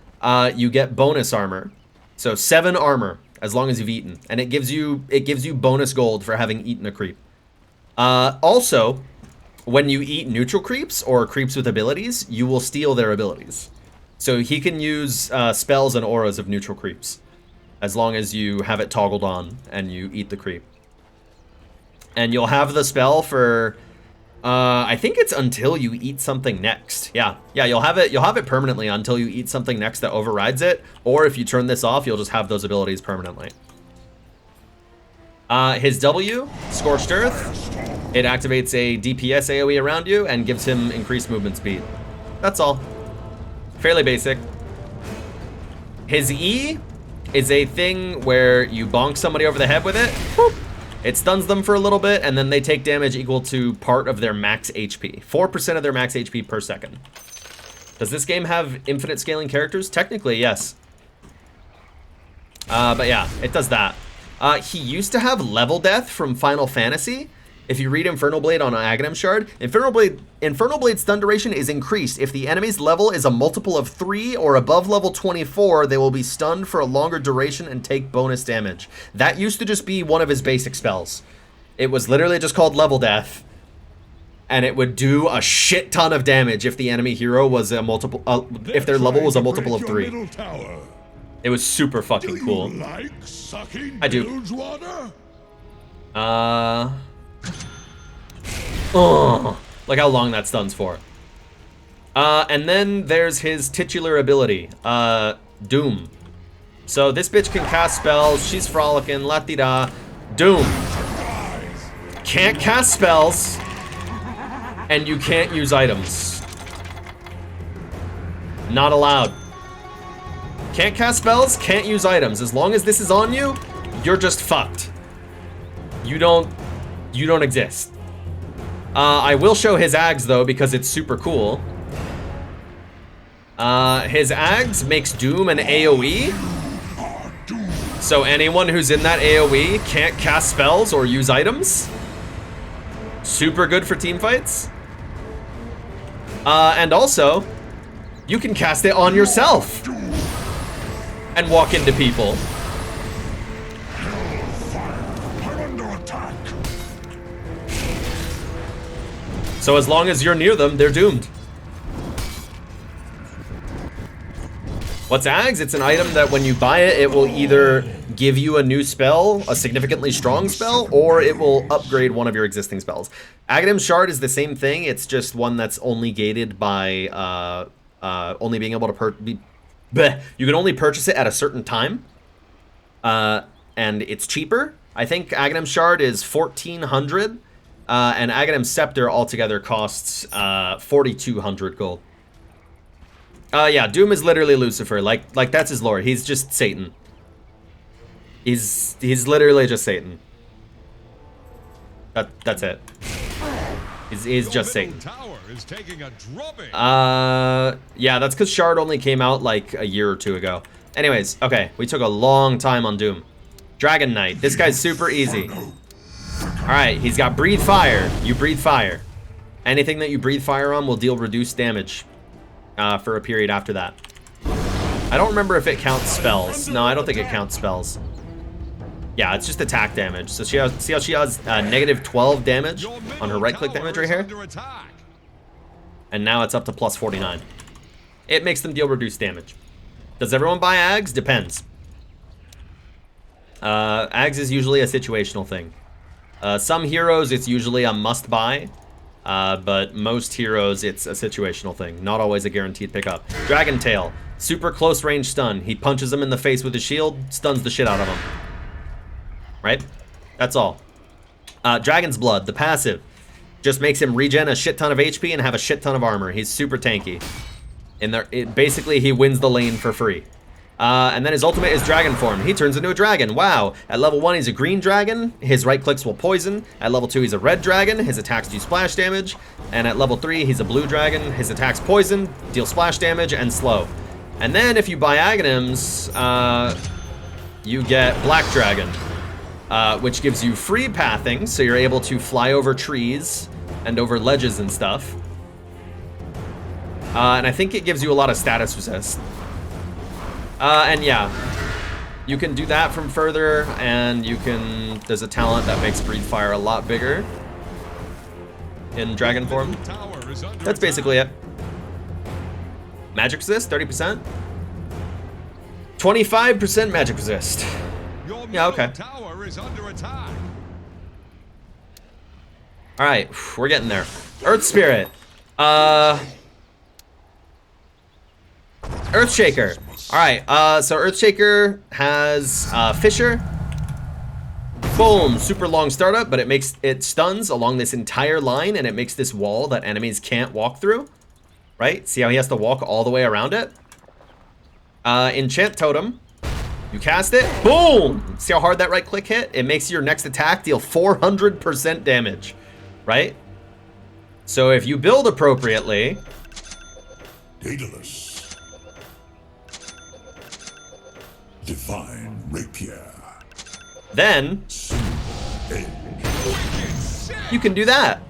you get bonus armor. So 7 armor as long as you've eaten. And it gives you bonus gold for having eaten a creep. Also, when you eat neutral creeps or creeps with abilities, you will steal their abilities. So he can use spells and auras of neutral creeps as long as you have it toggled on and you eat the creep. And you'll have the spell for, I think it's until you eat something next. Yeah, you'll have it permanently until you eat something next that overrides it. Or if you turn this off, you'll just have those abilities permanently. His W, Scorched Earth. It activates a DPS AoE around you and gives him increased movement speed. That's all. Fairly basic. His E is a thing where you bonk somebody over the head with it, whoop, It stuns them for a little bit, and then they take damage equal to part of their max HP. 4% of their max HP per second. Does this game have infinite scaling characters? Technically, yes. But yeah, it does that. He used to have level death from Final Fantasy. If you read Infernal Blade on Aghanim Shard, Infernal Blade stun duration is increased. If the enemy's level is a multiple of 3 or above level 24, they will be stunned for a longer duration and take bonus damage. That used to just be one of his basic spells. It was literally just called level death, and it would do a shit ton of damage if the enemy hero was a multiple, if their level was a multiple of 3. It was super fucking cool. Like sucking I do. bilge water? Oh, look how long that stuns for. And then there's his titular ability, Doom. So this bitch can cast spells. She's frolicking, la-di-da. Doom. Can't cast spells, and you can't use items. Not allowed. Can't cast spells, can't use items. As long as this is on you, you're just fucked. You don't exist. I will show his Ags though, because it's super cool. His Ags makes Doom an AoE. So anyone who's in that AoE can't cast spells or use items. Super good for team fights. And also, you can cast it on yourself and walk into people. So as long as you're near them, they're doomed. What's Ags? It's an item that when you buy it, it will either give you a new spell, a significantly strong spell, or it will upgrade one of your existing spells. Aghanim's Shard is the same thing. It's just one that's only gated by only being able to you can only purchase it at a certain time, and it's cheaper. I think Aghanim's Shard is 1,400, and Aghanim's Scepter altogether costs 4,200 gold. Yeah, Doom is literally Lucifer. Like that's his lore. He's just Satan. He's literally just Satan. That's it. He's just Satan. Yeah, that's because Shard only came out like a year or two ago. Anyways, okay, we took a long time on Doom. Dragon Knight. This guy's super easy. Alright, he's got Breathe Fire. You breathe fire. Anything that you breathe fire on will deal reduced damage for a period after that. I don't remember if it counts spells. No, I don't think it counts spells. Yeah, it's just attack damage. So see how she has negative 12 damage on her right-click damage right here? And now it's up to plus 49. It makes them deal reduced damage. Does everyone buy Ags? Depends. Ags is usually a situational thing. Some heroes, it's usually a must-buy. But most heroes, it's a situational thing. Not always a guaranteed pickup. Dragon Tail. Super close range stun. He punches him in the face with his shield, stuns the shit out of him. Right? That's all. Dragon's Blood, the passive. Just makes him regen a shit ton of HP and have a shit ton of armor. He's super tanky. Basically, he wins the lane for free. And then his ultimate is Dragon Form. He turns into a dragon. Wow. At level 1, he's a green dragon. His right clicks will poison. At level 2, he's a red dragon. His attacks do splash damage. And at level 3, he's a blue dragon. His attacks poison, deal splash damage, and slow. And then if you buy Aghanims, you get Black Dragon, which gives you free pathing, so you're able to fly over trees and over ledges and stuff. And I think it gives you a lot of status resist. And yeah, you can do that from further, and you can, there's a talent that makes Breathe Fire a lot bigger in dragon form. That's basically it. Magic resist, 30%. 25% magic resist. Yeah, okay. Alright, we're getting there. Earth Spirit. Earthshaker. Alright, so Earthshaker has Fissure. Boom, super long startup, but it stuns along this entire line, and it makes this wall that enemies can't walk through. Right? See how he has to walk all the way around it? Enchant Totem. You cast it, boom! See how hard that right click hit? It makes your next attack deal 400% damage, right? So if you build appropriately... Daedalus. Divine Rapier. Then... you can do that.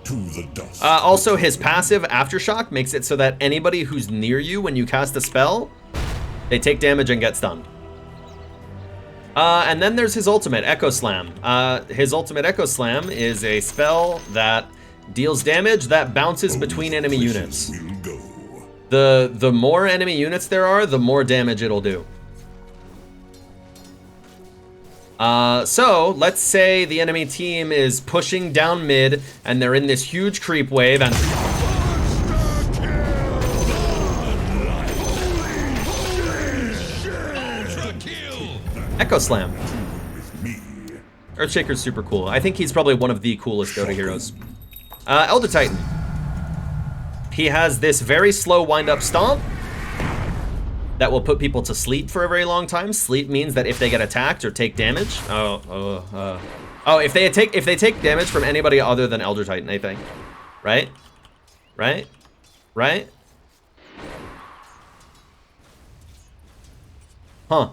To the dust. Also, his passive Aftershock makes it so that anybody who's near you when you cast a spell, they take damage and get stunned. And then there's his ultimate, Echo Slam. His ultimate Echo Slam is a spell that deals damage that bounces between enemy units. The more enemy units there are, the more damage it'll do. So let's say the enemy team is pushing down mid and they're in this huge creep wave and... Echo Slam. Earthshaker's super cool. I think he's probably one of the coolest Dota heroes. Elder Titan. He has this very slow wind-up stomp that will put people to sleep for a very long time. Sleep means that if they get attacked or take damage... if they take damage from anybody other than Elder Titan, I think. Right? Right? Right? Huh.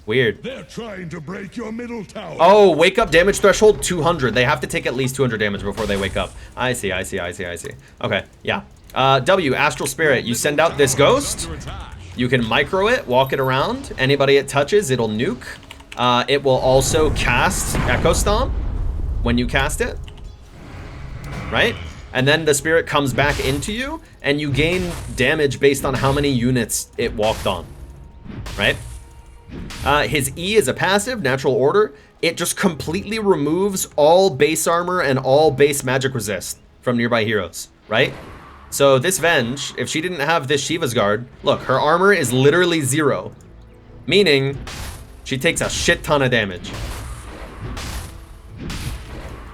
Weird. They're trying to break your middle tower. Oh, wake up damage threshold 200. They have to take at least 200 damage before they wake up. I see. Okay, yeah. W, Astral Spirit. You send out this ghost. You can micro it, walk it around. Anybody it touches, it'll nuke. It will also cast Echo Stomp when you cast it. Right? And then the spirit comes back into you, and you gain damage based on how many units it walked on. Right? His E is a passive, Natural Order. It just completely removes all base armor and all base magic resist from nearby heroes, right? So this Venge, if she didn't have this Shiva's Guard, look, her armor is literally 0, meaning she takes a shit ton of damage.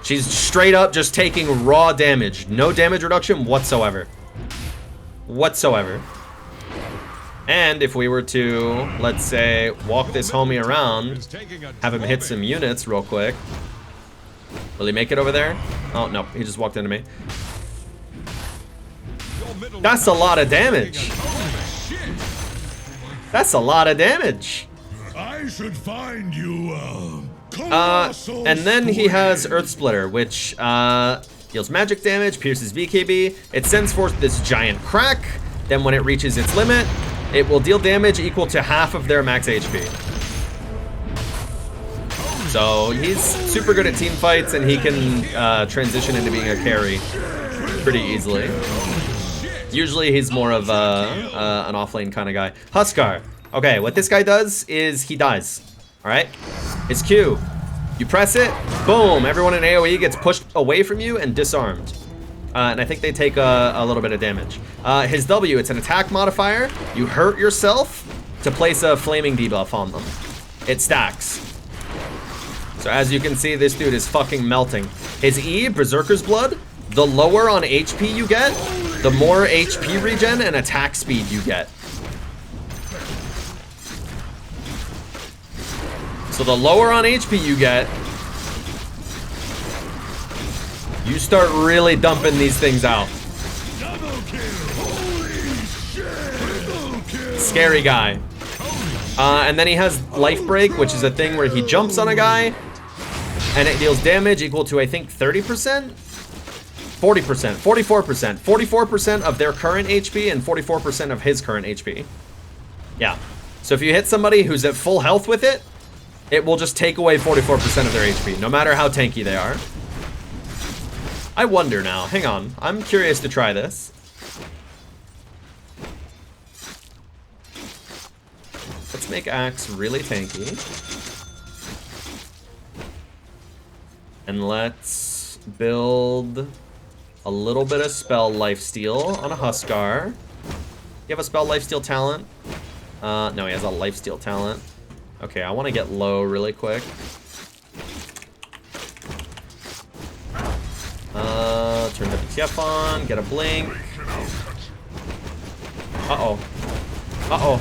She's straight up just taking raw damage, no damage reduction whatsoever. And if we were to, let's say, walk this homie around, have him hit some units real quick. Will he make it over there? Oh, no, he just walked into me. That's a lot of damage. That's a lot of damage. I should find you, and then he has Earth Splitter, which deals magic damage, pierces BKB. It sends forth this giant crack. Then when it reaches its limit, it will deal damage equal to half of their max HP. So he's super good at team fights, and he can transition into being a carry pretty easily. Usually he's more of an offlane kind of guy. Huskar. Okay, what this guy does is he dies. All right? His Q. You press it, boom, everyone in AoE gets pushed away from you and disarmed. And I think they take a little bit of damage. His W, it's an attack modifier. You hurt yourself to place a flaming debuff on them. It stacks. So as you can see, this dude is fucking melting. His E, Berserker's Blood, the lower on HP you get, the more HP regen and attack speed you get. So the lower on HP you get, you start really dumping these things out. Scary guy. And then he has Life Break, which is a thing where he jumps on a guy, and it deals damage equal to, I think, 30%? 40%, 44%. 44% of their current HP and 44% of his current HP. Yeah. So if you hit somebody who's at full health with it, it will just take away 44% of their HP, no matter how tanky they are. I wonder now. Hang on. I'm curious to try this. Let's make Axe really tanky. And let's build a little bit of spell lifesteal on a Huskar. You have a spell lifesteal talent? No, he has a lifesteal talent. Okay, I want to get low really quick. Turn WTF on, get a blink. Uh-oh. Uh-oh.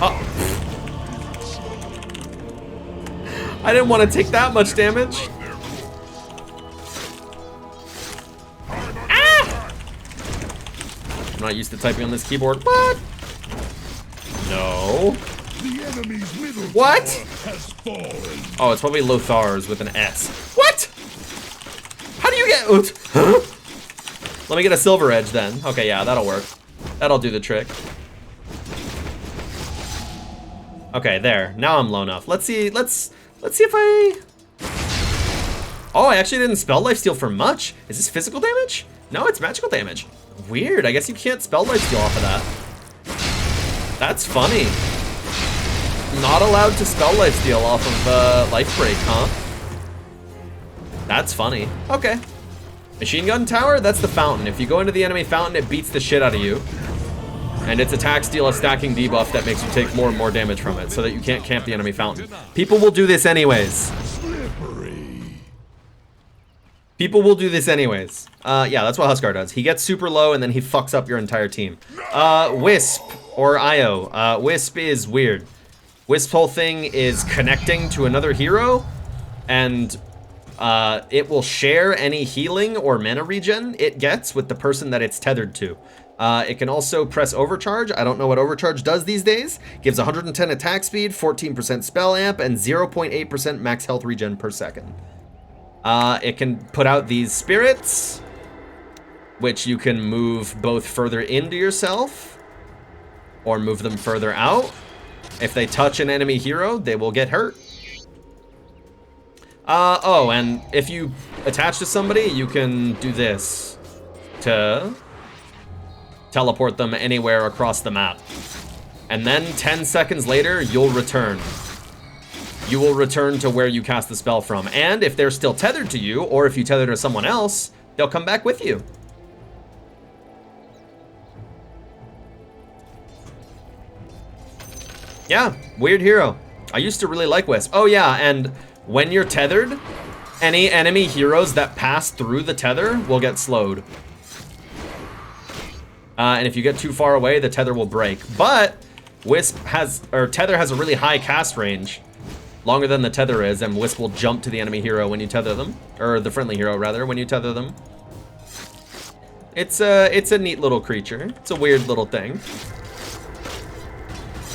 Uh-oh. I didn't want to take that much damage. Ah! I'm not used to typing on this keyboard. What? No. The enemy's middle What? tower has fallen. Oh, it's probably Lothar's with an S. What? How do you get... Huh? Let me get a silver edge then. Okay, yeah, that'll work. That'll do the trick. Okay, there. Now I'm low enough. Let's see if I... Oh, I actually didn't spell lifesteal for much. Is this physical damage? No, it's magical damage. Weird. I guess you can't spell lifesteal off of that. That's funny. Not allowed to spell lifesteal off of life break, huh? That's funny. Okay. Machine gun tower, that's the fountain. If you go into the enemy fountain, it beats the shit out of you. And its attacks deal a stacking debuff that makes you take more and more damage from it, so that you can't camp the enemy fountain. People will do this anyways. Slippery. People will do this anyways. Yeah, that's what Huskar does. He gets super low and then he fucks up your entire team. Wisp, or Io. Wisp is weird. Wisp's whole thing is connecting to another hero, and it will share any healing or mana regen it gets with the person that it's tethered to. It can also press overcharge. I don't know what overcharge does these days. Gives 110 attack speed, 14% spell amp, and 0.8% max health regen per second. It can put out these spirits, which you can move both further into yourself or move them further out. If they touch an enemy hero, they will get hurt. Oh, and if you attach to somebody, you can do this to teleport them anywhere across the map. And then 10 seconds later, you'll return. You will return to where you cast the spell from. And if they're still tethered to you, or if you tether to someone else, they'll come back with you. Yeah, weird hero. I used to really like Wisp. Oh yeah, and when you're tethered, any enemy heroes that pass through the tether will get slowed. And if you get too far away, the tether will break. But tether has a really high cast range, longer than the tether is, and Wisp will jump to the enemy hero when you tether them, or the friendly hero rather, when you tether them. It's a neat little creature. It's a weird little thing.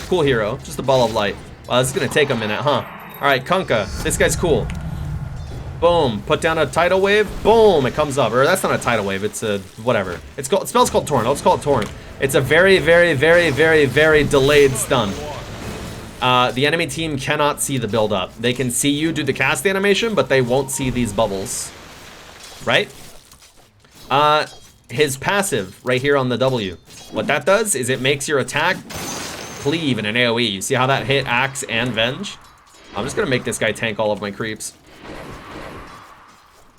Cool hero, just a ball of light. Wow, this is gonna take a minute, huh? All right, Kunkka, this guy's cool. Boom, put down a tidal wave, boom, it comes up. Or that's not a tidal wave, it's a whatever. It spell's called Torrent, let's call it Torrent. It's a very, very, very, very, very delayed stun. The enemy team cannot see the build up. They can see you do the cast animation, but they won't see these bubbles, right? His passive right here on the W. What that does is it makes your attack cleave in an AoE. You see how that hit Axe and Venge? I'm just gonna make this guy tank all of my creeps.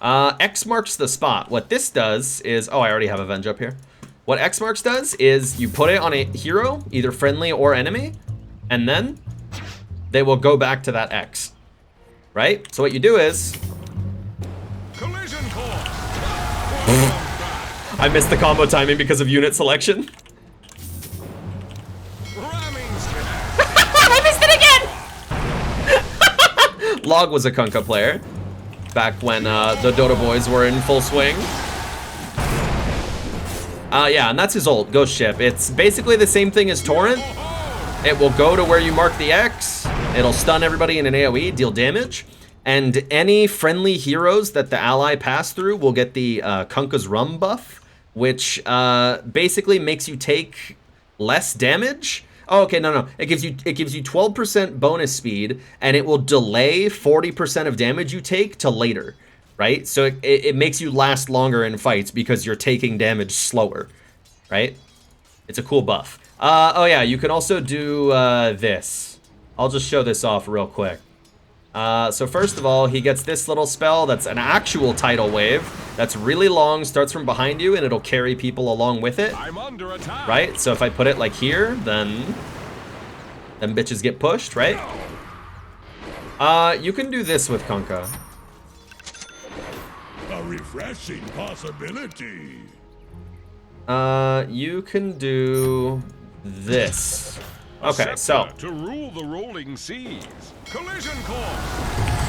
X marks the spot. What this does is, oh, I already have Avenge up here. What X marks does is you put it on a hero, either friendly or enemy, and then they will go back to that X, right? So what you do is, Collision course. I missed the combo timing because of unit selection. I missed it again! Log was a Kunkka player back when the Dota boys were in full swing. Yeah, and that's his ult, Ghost Ship. It's basically the same thing as Torrent. It will go to where you mark the X. It'll stun everybody in an AoE, deal damage. And any friendly heroes that the ally pass through will get the Kunkka's Rum buff, which basically makes you take less damage. Oh, okay, no. It gives you 12% bonus speed, and it will delay 40% of damage you take to later, right? So it makes you last longer in fights because you're taking damage slower, right? It's a cool buff. Oh yeah, you can also do this. I'll just show this off real quick. So first of all, he gets this little spell that's an actual tidal wave that's really long, starts from behind you, and it'll carry people along with it. I'm under attack. Right? So if I put it like here, then bitches get pushed, right? You can do this with Kunkka. A refreshing possibility. You can do this. Okay, so to rule the rolling seas. Collision course.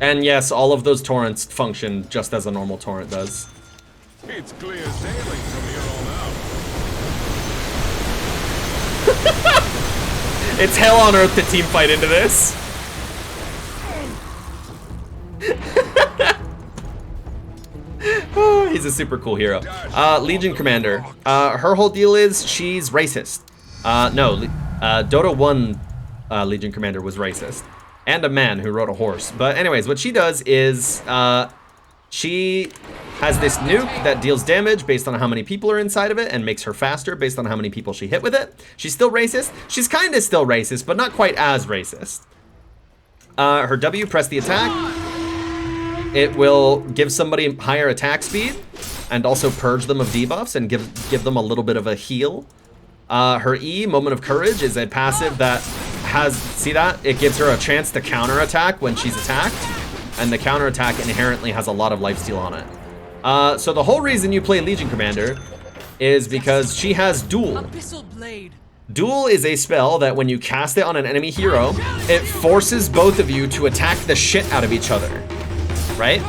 And yes, all of those torrents function just as a normal torrent does. It's clear sailing from here on out. It's hell on earth to team fight into this. Oh, he's a super cool hero. Legion Commander. Her whole deal is she's racist. Dota 1 Legion Commander was racist. And a man who rode a horse. But anyways, what she does is she has this nuke that deals damage based on how many people are inside of it and makes her faster based on how many people she hit with it. She's still racist. She's kind of still racist, but not quite as racist. Her W, press the attack. It will give somebody higher attack speed and also purge them of debuffs and give them a little bit of a heal. Her E, Moment of Courage, is a passive that has, see that? It gives her a chance to counterattack when she's attacked, and the counterattack inherently has a lot of lifesteal on it. So the whole reason you play Legion Commander is because she has Duel. Duel is a spell that when you cast it on an enemy hero, it forces both of you to attack the shit out of each other, right?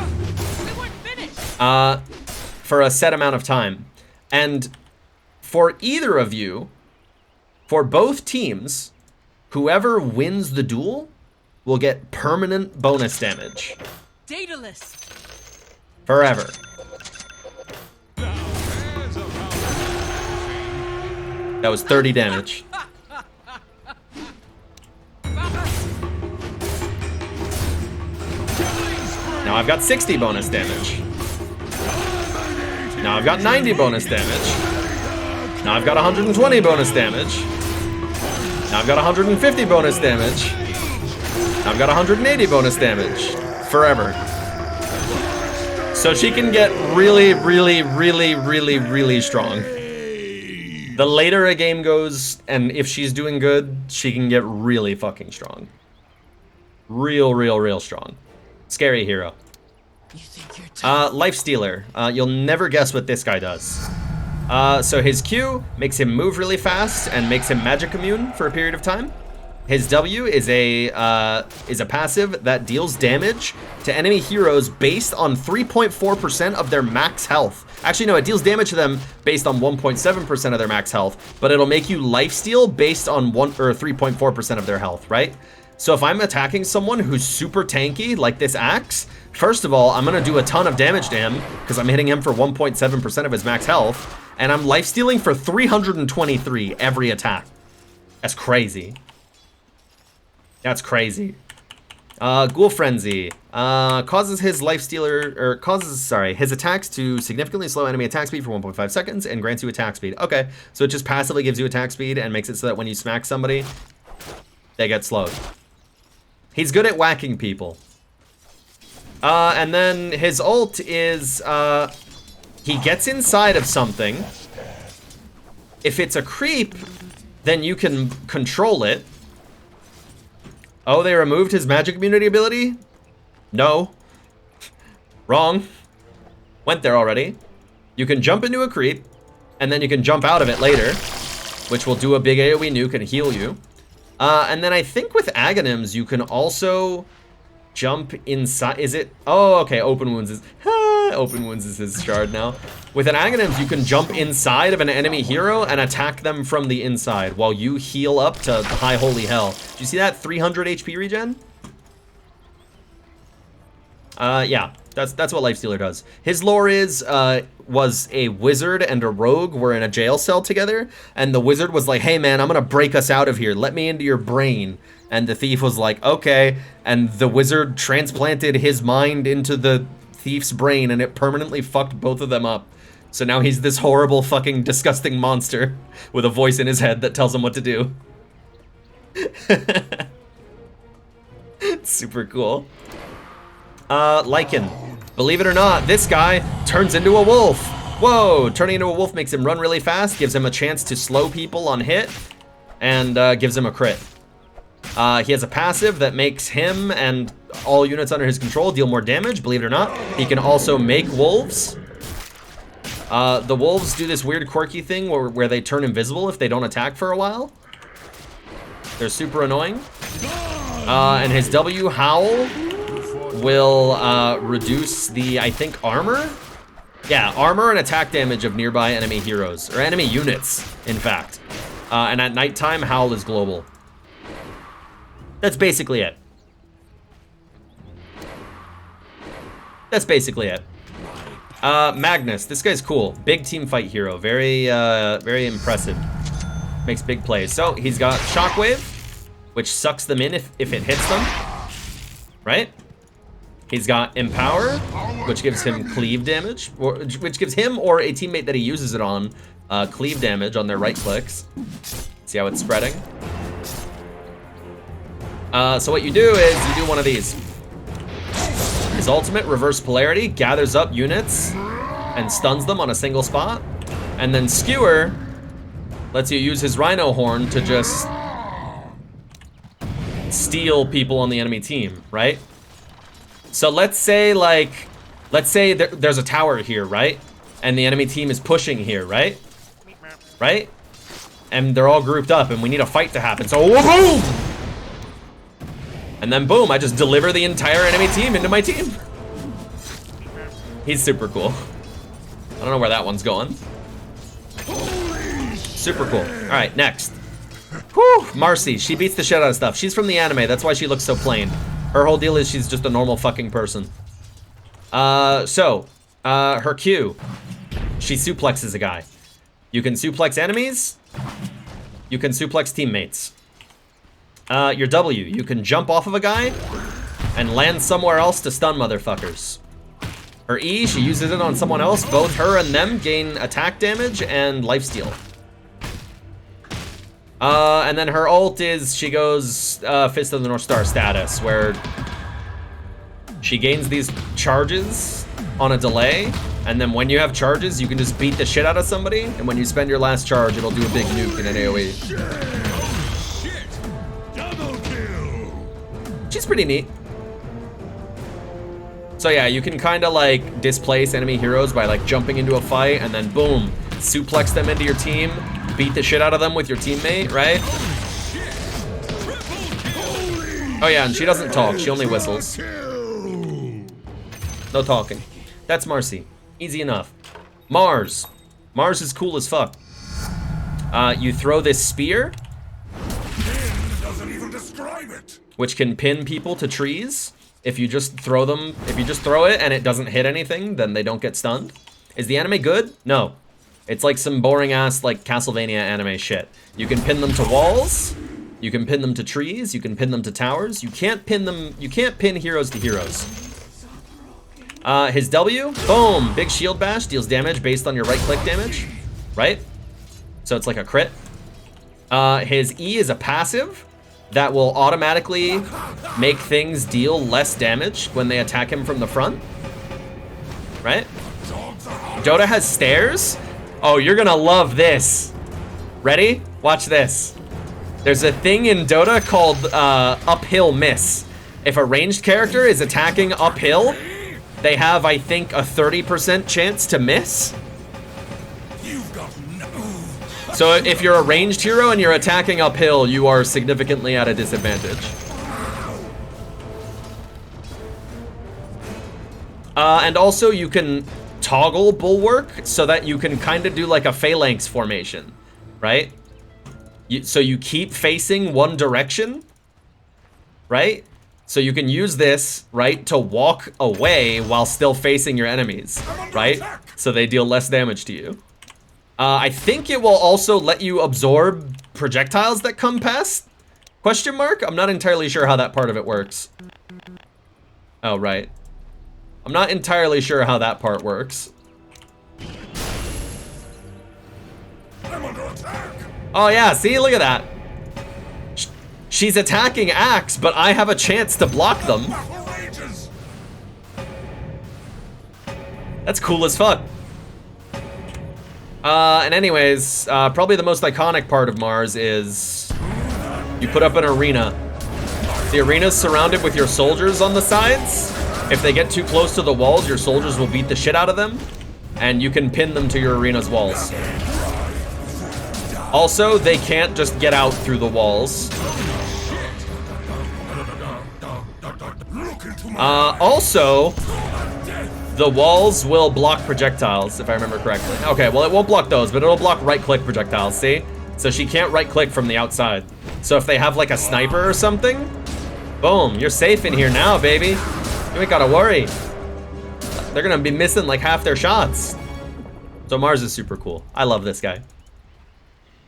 For a set amount of time. And for either of you, for both teams, whoever wins the duel will get permanent bonus damage. Daedalus. Forever. That was 30 damage. Now I've got 60 bonus damage. Now I've got 90 bonus damage. Now I've got 120 bonus damage. Now I've got 150 bonus damage. Now I've got 180 bonus damage. Forever. So she can get really, really, really, really, really strong. The later a game goes, and if she's doing good, she can get really fucking strong. Real strong. Scary hero. Life Stealer. You'll never guess what this guy does. So his Q makes him move really fast and makes him magic immune for a period of time. His W is a passive that deals damage to enemy heroes based on 3.4% of their max health. Actually, no, it deals damage to them based on 1.7% of their max health, but it'll make you lifesteal based on 3.4% of their health, right? So if I'm attacking someone who's super tanky, like this axe, first of all, I'm gonna do a ton of damage to him because I'm hitting him for 1.7% of his max health, and I'm lifestealing for 323 every attack. That's crazy. That's crazy. Ghoul Frenzy causes his his attacks to significantly slow enemy attack speed for 1.5 seconds and grants you attack speed. Okay, so it just passively gives you attack speed and makes it so that when you smack somebody, they get slowed. He's good at whacking people. And then his ult is he gets inside of something. If it's a creep, then you can control it. Oh, they removed his magic immunity ability? No. Wrong. Went there already. You can jump into a creep, and then you can jump out of it later, which will do a big AoE nuke and heal you. And then I think with Aghanim's, you can also jump inside. Is it? Oh, okay. Open Wounds is... Open Wounds is his shard now. With an Aghanim's, you can jump inside of an enemy hero and attack them from the inside while you heal up to high holy hell. Did you see that 300 HP regen? Yeah, that's what Lifestealer does. His lore is, was a wizard and a rogue were in a jail cell together, and the wizard was like, hey man, I'm gonna break us out of here. Let me into your brain. And the thief was like, okay. And the wizard transplanted his mind into the thief's brain, and it permanently fucked both of them up. So now he's this horrible, fucking, disgusting monster with a voice in his head that tells him what to do. Super cool. Lycan. Believe it or not, this guy turns into a wolf. Whoa, turning into a wolf makes him run really fast, gives him a chance to slow people on hit, and gives him a crit. He has a passive that makes him and all units under his control deal more damage, believe it or not. He can also make wolves. The wolves do this weird quirky thing where they turn invisible if they don't attack for a while. They're super annoying. And his W, Howl, will reduce the, I think, armor? Yeah, armor and attack damage of nearby enemy heroes, or enemy units, in fact. And at nighttime, Howl is global. That's basically it. That's basically it. Magnus, this guy's cool. Big team fight hero, very impressive. Makes big plays. So he's got Shockwave, which sucks them in if it hits them, right? He's got Empower, which gives him cleave damage, or which gives him or a teammate that he uses it on cleave damage on their right clicks. See how it's spreading? So what you do is you do one of these. His ultimate, Reverse Polarity, gathers up units and stuns them on a single spot. And then Skewer lets you use his Rhino Horn to just steal people on the enemy team, right? So let's say there's a tower here, right? And the enemy team is pushing here, right? Right? And they're all grouped up and we need a fight to happen. So boom! And then boom, I just deliver the entire enemy team into my team. He's super cool. I don't know where that one's going. Super cool. All right, next. Whew, Marcy, she beats the shit out of stuff. She's from the anime, that's why she looks so plain. Her whole deal is she's just a normal fucking person. Her Q, she suplexes a guy. You can suplex enemies. You can suplex teammates. Your W, you can jump off of a guy and land somewhere else to stun motherfuckers. Her E, she uses it on someone else. Both her and them gain attack damage and lifesteal. And then her ult is, she goes Fist of the North Star status, where she gains these charges on a delay, and then when you have charges, you can just beat the shit out of somebody, and when you spend your last charge, it'll do a big nuke in an AoE. She's pretty neat. So yeah, you can kind of like displace enemy heroes by like jumping into a fight, and then boom, suplex them into your team, beat the shit out of them with your teammate, right? Oh yeah, and she doesn't talk, she only whistles. No talking. That's Marcy. Easy enough. Mars. Mars is cool as fuck. You throw this spear, which can pin people to trees. If you just throw it and it doesn't hit anything, then they don't get stunned. Is the anime good? No. It's like some boring ass like Castlevania anime shit. You can pin them to walls, you can pin them to trees, you can pin them to towers. You can't pin heroes to heroes. His W, boom, big shield bash, deals damage based on your right click damage, right? So it's like a crit. His E is a passive that will automatically make things deal less damage when they attack him from the front, right? Dota has stairs. Oh, you're gonna love this. Ready? Watch this. There's a thing in Dota called uphill miss. If a ranged character is attacking uphill, they have, I think, a 30% chance to miss. So if you're a ranged hero and you're attacking uphill, you are significantly at a disadvantage. And also you can toggle Bulwark so that you can kind of do like a phalanx formation, right? So you keep facing one direction, right? So you can use this, right, to walk away while still facing your enemies, right? So they deal less damage to you. I think it will also let you absorb projectiles that come past? Question mark? I'm not entirely sure how that part of it works. Oh, right. I'm not entirely sure how that part works. Oh yeah, see, look at that. She's attacking Axe, but I have a chance to block them. That's cool as fuck. And anyways, probably the most iconic part of Mars is you put up an arena. The arena's surrounded with your soldiers on the sides. If they get too close to the walls, your soldiers will beat the shit out of them, and you can pin them to your arena's walls. Also, they can't just get out through the walls. Also, the walls will block projectiles, if I remember correctly. Okay, well, it won't block those, but it'll block right-click projectiles, see? So she can't right-click from the outside. So if they have, like, a sniper or something, boom, you're safe in here now, baby. You ain't gotta worry. They're gonna be missing, like, half their shots. So Mars is super cool. I love this guy.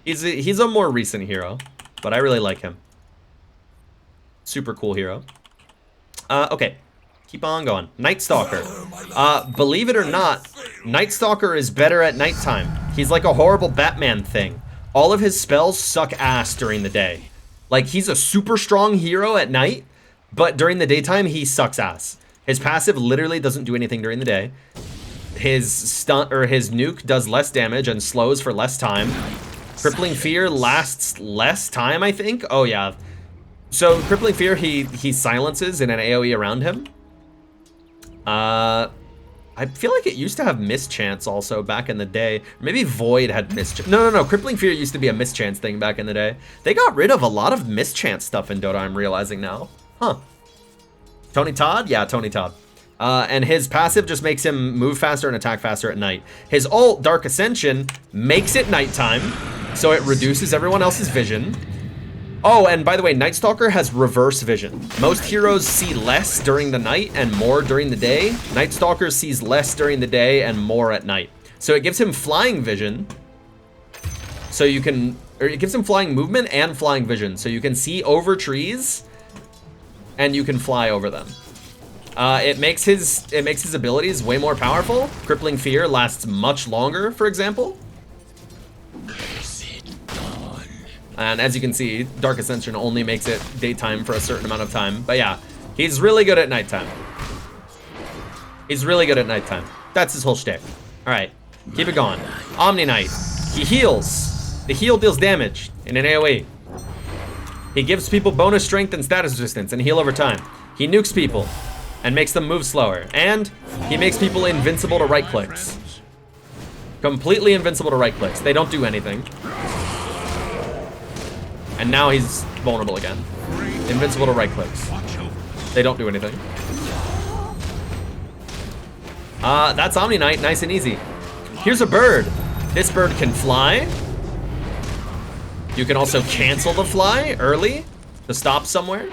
He's a more recent hero, but I really like him. Super cool hero. Okay. Keep on going. Night Stalker. Believe it or not, Night Stalker is better at nighttime. He's like a horrible Batman thing. All of his spells suck ass during the day. Like, he's a super strong hero at night, but during the daytime, he sucks ass. His passive literally doesn't do anything during the day. His stun or his nuke does less damage and slows for less time. Crippling Fear lasts less time, I think. Oh yeah. So Crippling Fear, he silences in an AoE around him. I feel like it used to have mischance also back in the day. Maybe Void had mischance. No. Crippling Fear used to be a mischance thing back in the day. They got rid of a lot of mischance stuff in Dota, I'm realizing now. Huh. Tony Todd? Yeah, Tony Todd. And his passive just makes him move faster and attack faster at night. His ult, Dark Ascension, makes it nighttime, so it reduces everyone else's vision. Oh, and by the way, Night Stalker has reverse vision. Most heroes see less during the night and more during the day. Night Stalker sees less during the day and more at night. So it gives him flying vision. So you can, or it gives him flying movement and flying vision. So you can see over trees and you can fly over them. It makes his abilities way more powerful. Crippling Fear lasts much longer, for example. And as you can see, Dark Ascension only makes it daytime for a certain amount of time. But yeah, he's really good at nighttime. He's really good at nighttime. That's his whole shtick. All right, keep it going. Omni Knight. He heals. The heal deals damage in an AoE. He gives people bonus strength and status resistance and heal over time. He nukes people and makes them move slower. And he makes people invincible to right clicks. Completely invincible to right clicks. They don't do anything. And now he's vulnerable again. Invincible to right clicks. They don't do anything. That's Omni Knight, nice and easy. Here's a bird. This bird can fly. You can also cancel the fly early to stop somewhere.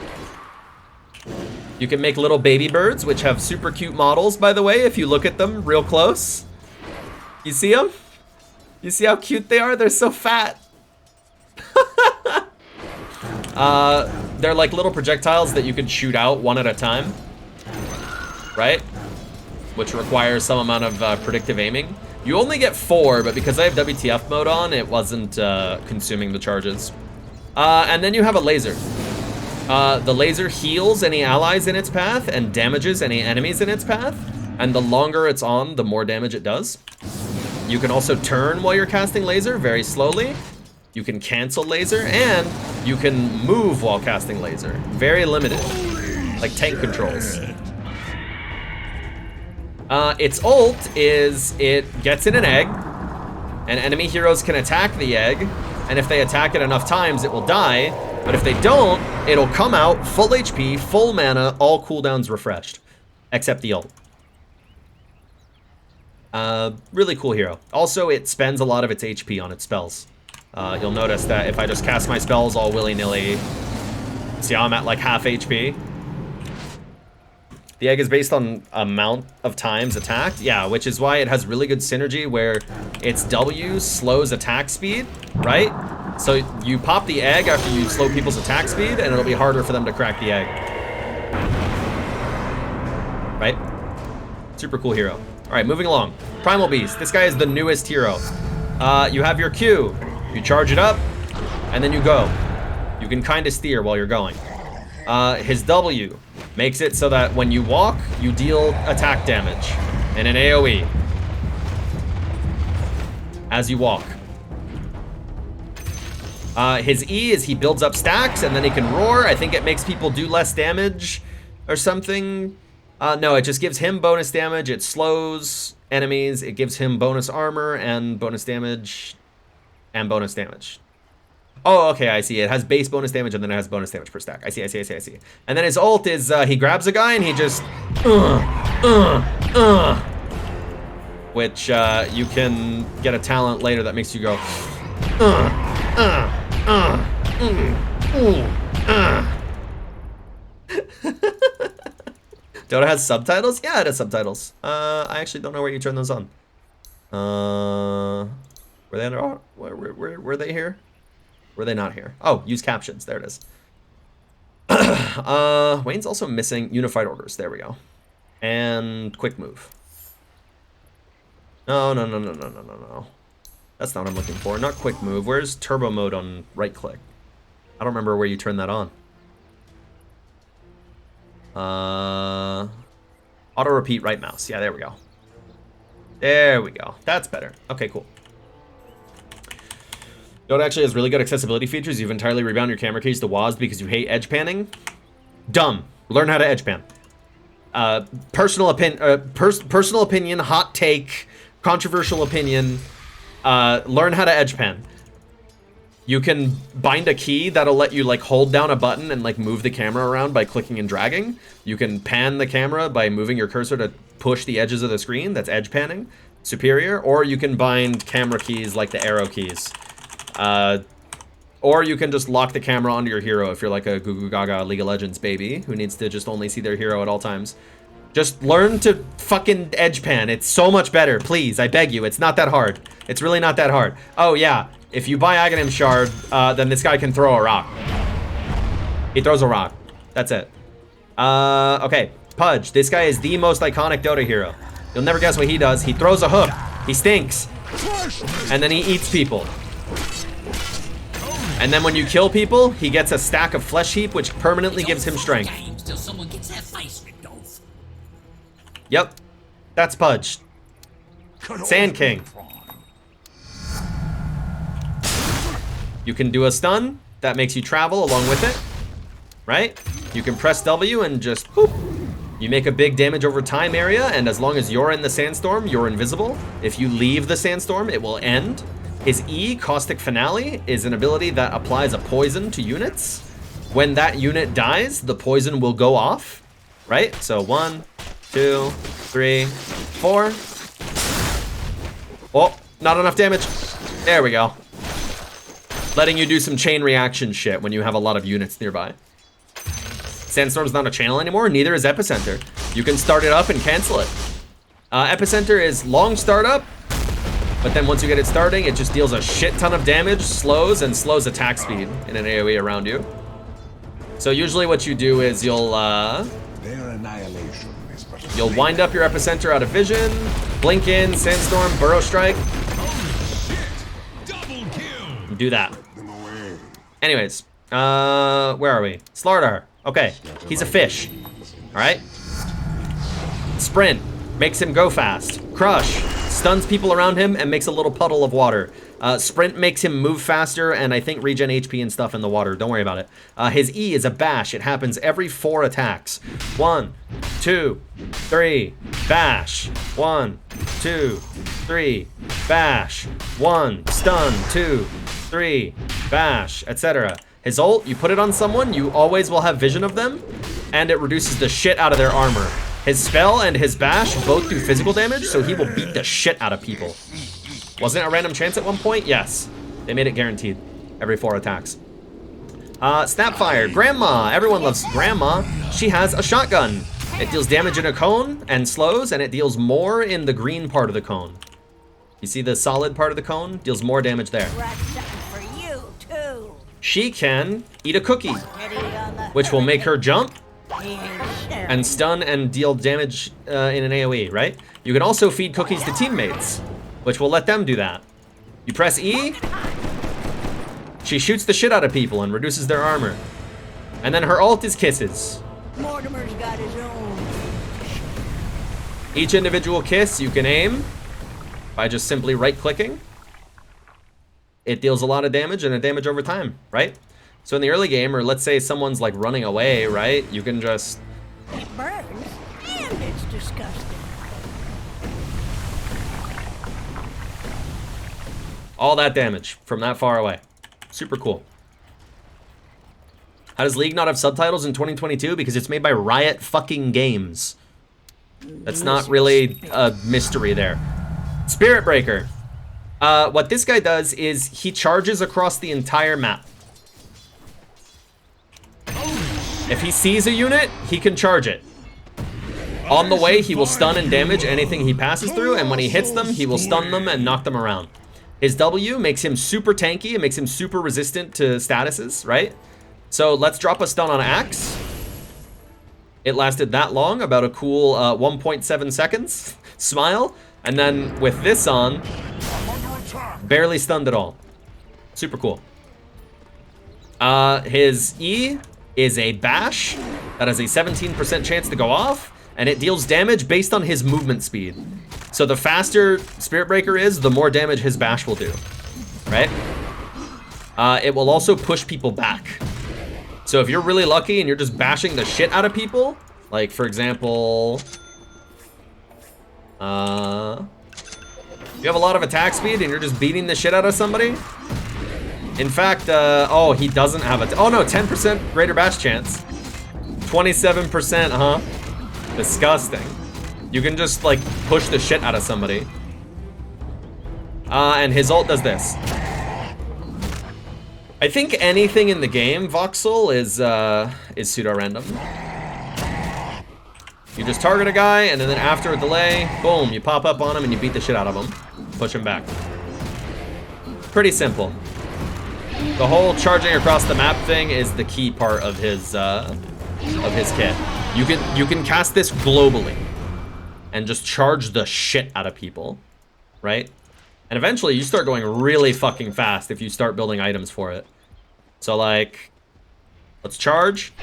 You can make little baby birds, which have super cute models, by the way, if you look at them real close. You see them? You see how cute they are? They're so fat. They're like little projectiles that you can shoot out one at a time, right? Which requires some amount of predictive aiming. You only get 4, but because I have WTF mode on, it wasn't consuming the charges. And then you have a laser. The laser heals any allies in its path and damages any enemies in its path. And the longer it's on, the more damage it does. You can also turn while you're casting laser very slowly. You can cancel laser, and you can move while casting laser. Very limited, like tank controls. Its ult is, it gets in an egg, and enemy heroes can attack the egg, and if they attack it enough times, it will die, but if they don't, it'll come out full HP, full mana, all cooldowns refreshed, except the ult. Really cool hero. Also, it spends a lot of its HP on its spells. You'll notice that if I just cast my spells all willy-nilly, see how I'm at like half HP? The egg is based on amount of times attacked. Yeah, which is why it has really good synergy where its W slows attack speed, right? So you pop the egg after you slow people's attack speed and it'll be harder for them to crack the egg. Right? Super cool hero. All right, moving along. Primal Beast. This guy is the newest hero. You have your Q. You charge it up, and then you go. You can kind of steer while you're going. His W makes it so that when you walk, you deal attack damage in an AoE as you walk. His E is he builds up stacks, and then he can roar. I think it makes people do less damage or something. No, it just gives him bonus damage. It slows enemies. It gives him bonus armor and bonus damage. And bonus damage. Oh, okay, I see. It has base bonus damage, and then it has bonus damage per stack. I see. And then his ult is, he grabs a guy, and he just... Which, you can get a talent later that makes you go... Dota has subtitles? Yeah, it has subtitles. I actually don't know where you turn those on. Were they under... Were they here? Were they not here? Oh, use captions. There it is. Wayne's also missing unified orders. There we go. And quick move. No. That's not what I'm looking for. Not quick move. Where's turbo mode on right click? I don't remember where you turn that on. Auto repeat right mouse. Yeah, there we go. There we go. That's better. Okay, cool. Dota actually has really good accessibility features. You've entirely rebound your camera case to WASD because you hate edge panning. Dumb. Learn how to edge pan. Personal opinion, hot take, controversial opinion. Learn how to edge pan. You can bind a key that'll let you like hold down a button and like move the camera around by clicking and dragging. You can pan the camera by moving your cursor to push the edges of the screen. That's edge panning. Superior. Or you can bind camera keys like the arrow keys. Or you can just lock the camera onto your hero if you're like a Goo Goo Gaga League of Legends baby who needs to just only see their hero at all times. Just learn to fucking edge pan. It's so much better. Please, I beg you. It's not that hard. It's really not that hard. Oh, yeah. If you buy Aghanim Shard, then this guy can throw a rock. He throws a rock. That's it. Okay. Pudge. This guy is the most iconic Dota hero. You'll never guess what he does. He throws a hook. He stinks. And then he eats people. And then when you kill people, he gets a stack of flesh heap, which permanently gives him strength. Yep. That's Pudge. Sand King. You can do a stun. That makes you travel along with it. Right? You can press W and just whoop. You make a big damage over time area, and as long as you're in the sandstorm, you're invisible. If you leave the sandstorm, it will end. His E, Caustic Finale, is an ability that applies a poison to units. When that unit dies, the poison will go off. Right? So 1, 2, 3, 4. Oh, not enough damage. There we go. Letting you do some chain reaction shit when you have a lot of units nearby. Sandstorm's not a channel anymore, neither is Epicenter. You can start it up and cancel it. Epicenter is long startup, but then once you get it starting, it just deals a shit ton of damage, slows attack speed in an AoE around you. So usually what you do is you'll wind up your Epicenter out of vision, blink in, Sandstorm, Burrow Strike. Do that. Anyways, where are we? Slardar. Okay, he's a fish. All right. Sprint makes him go fast. Crush stuns people around him and makes a little puddle of water. Sprint makes him move faster and I think regen HP and stuff in the water. Don't worry about it. His E is a bash. It happens every 4 attacks. 1, 2, 3, bash. 1, 2, 3, bash. 1, stun. 2, 3, bash, etc. His ult, you put it on someone, you always will have vision of them, and it reduces the shit out of their armor. His spell and his bash both do physical damage, so he will beat the shit out of people. Wasn't it a random chance at one point? Yes. They made it guaranteed. Every 4 attacks. Snapfire, Grandma. Everyone loves Grandma. She has a shotgun. It deals damage in a cone and slows, and it deals more in the green part of the cone. You see the solid part of the cone? Deals more damage there. She can eat a cookie, which will make her jump and stun and deal damage in an AoE, right? You can also feed cookies to teammates, which will let them do that. You press E, she shoots the shit out of people and reduces their armor. And then her ult is kisses. Mortimer's got his own. Each individual kiss you can aim by just simply right-clicking. It deals a lot of damage and a damage over time, right? So in the early game, or let's say someone's like running away, right? You can just... It burns, and it's disgusting. all that damage from that far away. Super cool. How does League not have subtitles in 2022? Because it's made by Riot fucking Games. That's not really a mystery there. Spirit Breaker. What this guy does is he charges across the entire map. If he sees a unit, he can charge it. On the way, he will stun and damage anything he passes through, and when he hits them, he will stun them and knock them around. His W makes him super tanky, it makes him super resistant to statuses, right? So let's drop a stun on Axe. It lasted that long, about a cool 1.7 seconds. Smile. And then with this on, barely stunned at all. Super cool. His E is a bash that has a 17% chance to go off, and it deals damage based on his movement speed. So the faster Spirit Breaker is, the more damage his bash will do, right? It will also push people back. So if you're really lucky and you're just bashing the shit out of people, like for example, you have a lot of attack speed and you're just beating the shit out of somebody. In fact, oh, he doesn't have a, oh no, 10% greater bash chance. 27%, huh? Disgusting. You can just like push the shit out of somebody. And his ult does this. I think anything in the game, Voxel, is pseudo-random. You just target a guy, and then after a delay, boom, you pop up on him and you beat the shit out of him. Push him back. Pretty simple. The whole charging across the map thing is the key part of his kit. You can cast this globally and just charge the shit out of people, right? And eventually you start going really fucking fast if you start building items for it. So like, let's charge.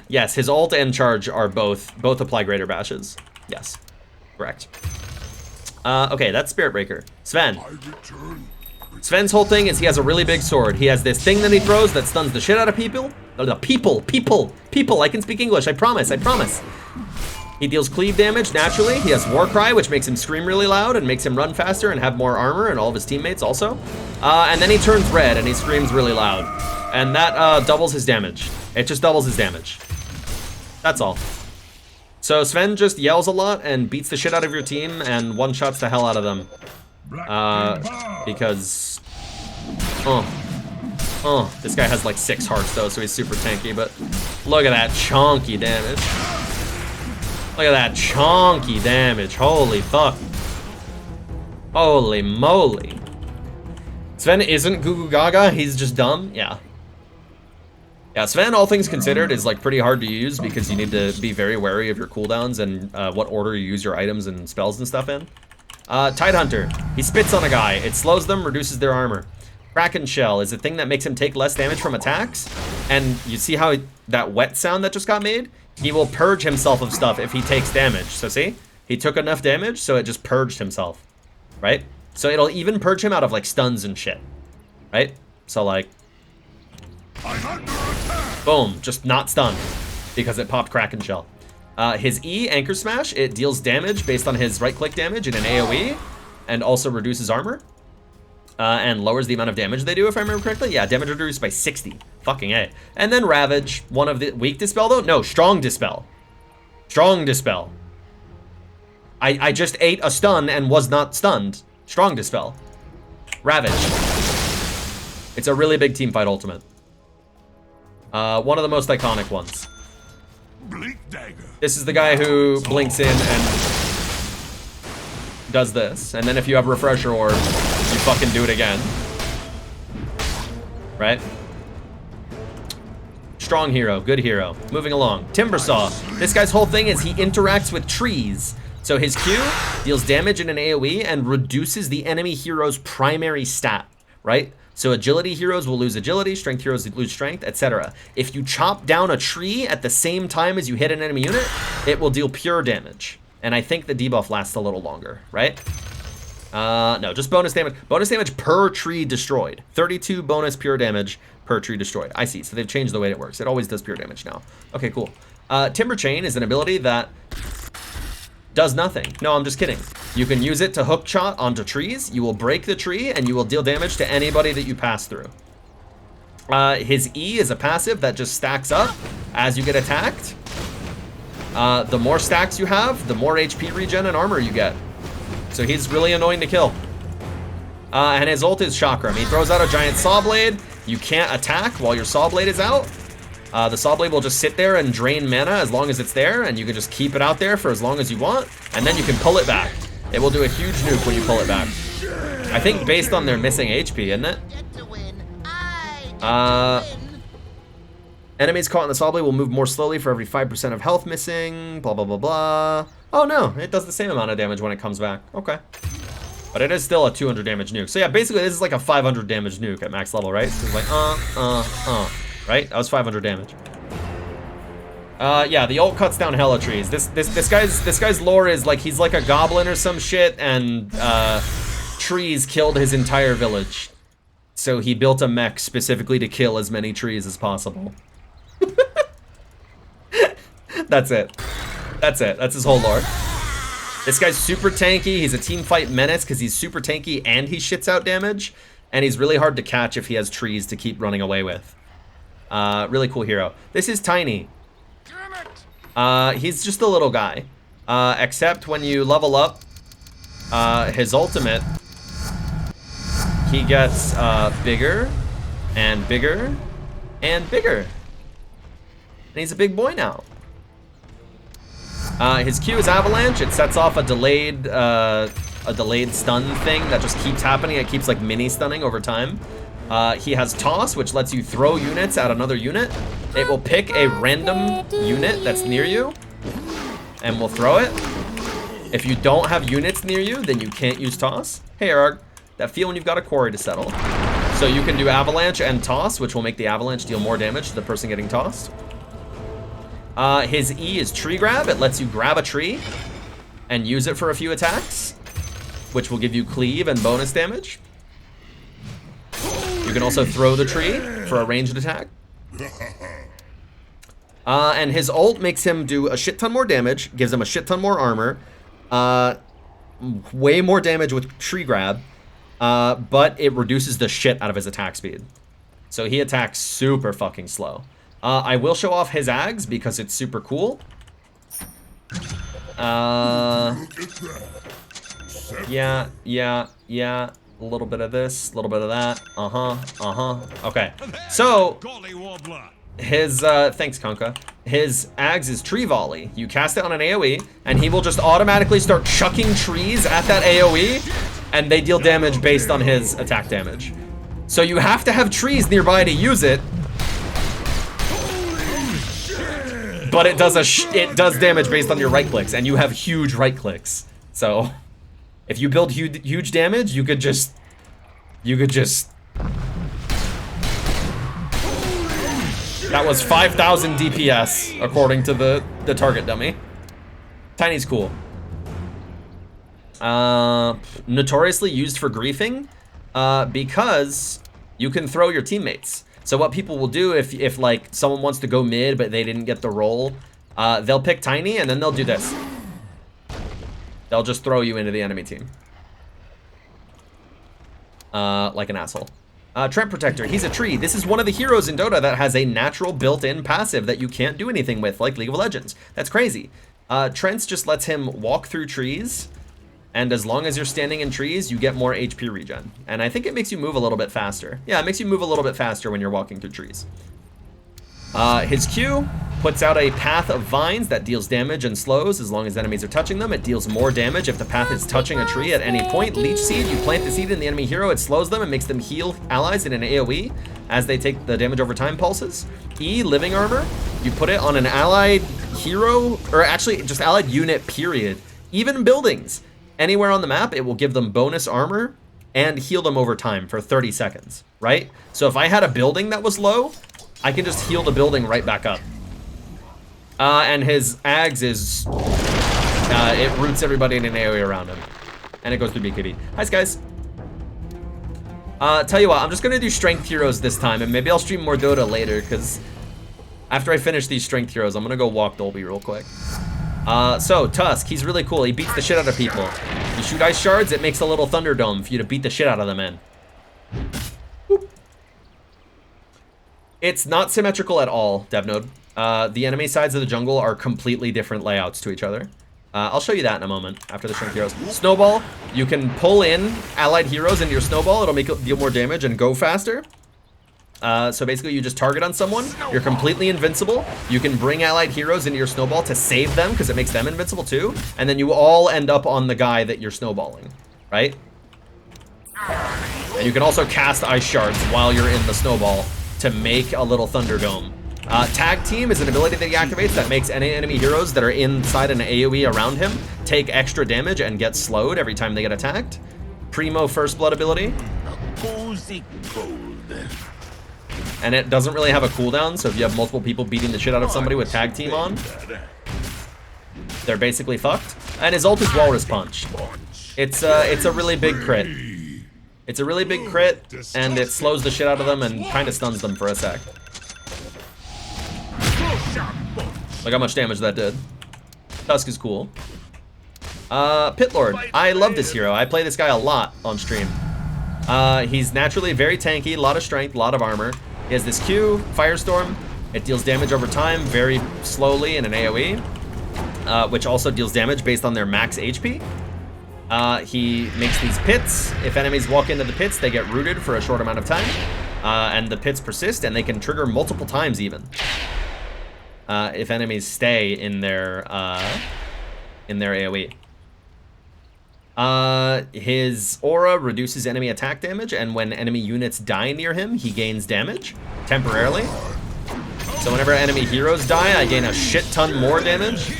Yes, his ult and charge are both apply greater bashes. Yes, correct. Okay, that's Spirit Breaker. Sven. Sven's whole thing is he has a really big sword. He has this thing that he throws that stuns the shit out of people. People, I can speak English, I promise. He deals cleave damage naturally. He has War Cry, which makes him scream really loud and makes him run faster and have more armor, and all of his teammates also. And then he turns red and he screams really loud. And that doubles his damage. It just doubles his damage. That's all. So Sven just yells a lot and beats the shit out of your team and one-shots the hell out of them. Because... this guy has like 6 hearts though, so he's super tanky, but look at that chonky damage. Look at that chonky damage. Holy fuck. Holy moly. Sven isn't Goo Goo Gaga, he's just dumb. Yeah. Yeah, Sven, all things considered, is like pretty hard to use because you need to be very wary of your cooldowns and what order you use your items and spells and stuff in. Tidehunter. He spits on a guy. It slows them, reduces their armor. Kraken Shell is a thing that makes him take less damage from attacks. And you see how that wet sound that just got made? He will purge himself of stuff if he takes damage. So see? He took enough damage, so it just purged himself. Right? So it'll even purge him out of like stuns and shit. Right? So like... boom, just not stunned because it popped Kraken Shell. His E, Anchor Smash, it deals damage based on his right-click damage in an AoE and also reduces armor. And lowers the amount of damage they do, if I remember correctly. Yeah, damage reduced by 60. Fucking A. And then Ravage, one of the... Weak Dispel, though? No, Strong Dispel. Strong Dispel. I just ate a stun and was not stunned. Strong Dispel. Ravage. It's a really big teamfight ultimate. One of the most iconic ones. This is the guy who blinks in and does this. And then if you have Refresher Orb, you fucking do it again. Right? Strong hero, good hero. Moving along. Timbersaw. This guy's whole thing is he interacts with trees. So his Q deals damage in an AoE and reduces the enemy hero's primary stat, right? So agility heroes will lose agility, strength heroes lose strength, etc. If you chop down a tree at the same time as you hit an enemy unit, it will deal pure damage. And I think the debuff lasts a little longer, right? No, just bonus damage. Bonus damage per tree destroyed. 32 bonus pure damage per tree destroyed. I see, so they've changed the way it works. It always does pure damage now. Okay, cool. Timber Chain is an ability that does nothing. No, I'm just kidding. You can use it to hook shot onto trees. You will break the tree, and you will deal damage to anybody that you pass through. His E is a passive that just stacks up as you get attacked. The more stacks you have, the more HP regen and armor you get. So he's really annoying to kill. And his ult is Chakram. He throws out a giant saw blade. You can't attack while your saw blade is out. The saw blade will just sit there and drain mana as long as it's there, and you can just keep it out there for as long as you want, and then you can pull it back. It will do a huge nuke when you pull it back. I think based on their missing HP, isn't it? Enemies caught in the saw blade will move more slowly for every 5% of health missing, blah, blah, blah, blah. Oh no, it does the same amount of damage when it comes back. Okay. But it is still a 200 damage nuke. So yeah, basically this is like a 500 damage nuke at max level, right? So it's like, right? That was 500 damage. Yeah, the ult cuts down hella trees. This guy's lore is like he's like a goblin or some shit, and trees killed his entire village. So he built a mech specifically to kill as many trees as possible. That's it. That's it. That's his whole lore. This guy's super tanky. He's a team fight menace because he's super tanky and he shits out damage. And he's really hard to catch if he has trees to keep running away with. Really cool hero. This is Tiny. He's just a little guy. Except when you level up his ultimate, he gets bigger and bigger and bigger. And he's a big boy now. His Q is Avalanche. It sets off a delayed stun thing that just keeps happening. It keeps like mini stunning over time. He has Toss, which lets you throw units at another unit. It will pick a random unit that's near you and will throw it. If you don't have units near you, then you can't use Toss. Hey, Arg, that feel when you've got a quarry to settle. So you can do Avalanche and Toss, which will make the Avalanche deal more damage to the person getting tossed. His E is Tree Grab. It lets you grab a tree and use it for a few attacks, which will give you cleave and bonus damage. You can also throw the tree for a ranged attack. And his ult makes him do a shit ton more damage, gives him a shit ton more armor, way more damage with Tree Grab, but it reduces the shit out of his attack speed. So he attacks super fucking slow. I will show off his Ags because it's super cool. Yeah. A little bit of this, a little bit of that. Okay. So his thanks, Conka. His Ags is Tree Volley. You cast it on an AoE, and he will just automatically start chucking trees at that AoE, and they deal damage based on his attack damage. So you have to have trees nearby to use it. But it does damage based on your right clicks, and you have huge right clicks. So if you build huge damage, you could just that was 5,000 DPS according to the target dummy. Tiny's cool. Notoriously used for griefing, because you can throw your teammates. So what people will do if like someone wants to go mid but they didn't get the roll, they'll pick Tiny and then they'll do this. They'll just throw you into the enemy team. Like an asshole. Trent Protector, he's a tree. This is one of the heroes in Dota that has a natural built-in passive that you can't do anything with, like League of Legends. That's crazy. Trent's just lets him walk through trees, and as long as you're standing in trees, you get more HP regen. And I think it makes you move a little bit faster. Yeah, it makes you move a little bit faster when you're walking through trees. His Q puts out a path of vines that deals damage and slows as long as enemies are touching them. It deals more damage if the path is touching a tree at any point. Leech Seed, you plant the seed in the enemy hero, it slows them and makes them heal allies in an AoE as they take the damage over time pulses. E, Living Armor, you put it on an allied hero, or actually just allied unit, period. Even buildings. Anywhere on the map, it will give them bonus armor and heal them over time for 30 seconds, right? So if I had a building that was low, I can just heal the building right back up. And his Ags is, it roots everybody in an AoE around him. And it goes through BKB. Hi, guys. Tell you what, I'm just gonna do strength heroes this time, and maybe I'll stream more Dota later, because after I finish these strength heroes, I'm gonna go walk Dolby real quick. So, Tusk, he's really cool. He beats the shit out of people. You shoot ice shards, it makes a little Thunderdome for you to beat the shit out of them in. Boop. It's not symmetrical at all, DevNode. The enemy sides of the jungle are completely different layouts to each other. I'll show you that in a moment after the Shrink Heroes. Snowball, you can pull in allied heroes into your Snowball. It'll make it deal more damage and go faster. So basically you just target on someone. You're completely invincible. You can bring allied heroes into your Snowball to save them because it makes them invincible too. And then you all end up on the guy that you're snowballing, right? And you can also cast ice shards while you're in the Snowball to make a little Thunderdome. Tag Team is an ability that he activates that makes any enemy heroes that are inside an AoE around him take extra damage and get slowed every time they get attacked. Primo First Blood ability. And it doesn't really have a cooldown, so if you have multiple people beating the shit out of somebody with Tag Team on, they're basically fucked. And his ult is Walrus Punch. It's a really big crit. It's a really big crit, and it slows the shit out of them and kind of stuns them for a sec. Look how much damage that did. Tusk is cool. Pit Lord. I love this hero. I play this guy a lot on stream. He's naturally very tanky, a lot of strength, a lot of armor. He has this Q, Firestorm. It deals damage over time very slowly in an AoE, which also deals damage based on their max HP. He makes these pits. If enemies walk into the pits, they get rooted for a short amount of time. And the pits persist, and they can trigger multiple times even. If enemies stay in their AoE. His aura reduces enemy attack damage, and when enemy units die near him, he gains damage temporarily. So whenever enemy heroes die, I gain a shit ton more damage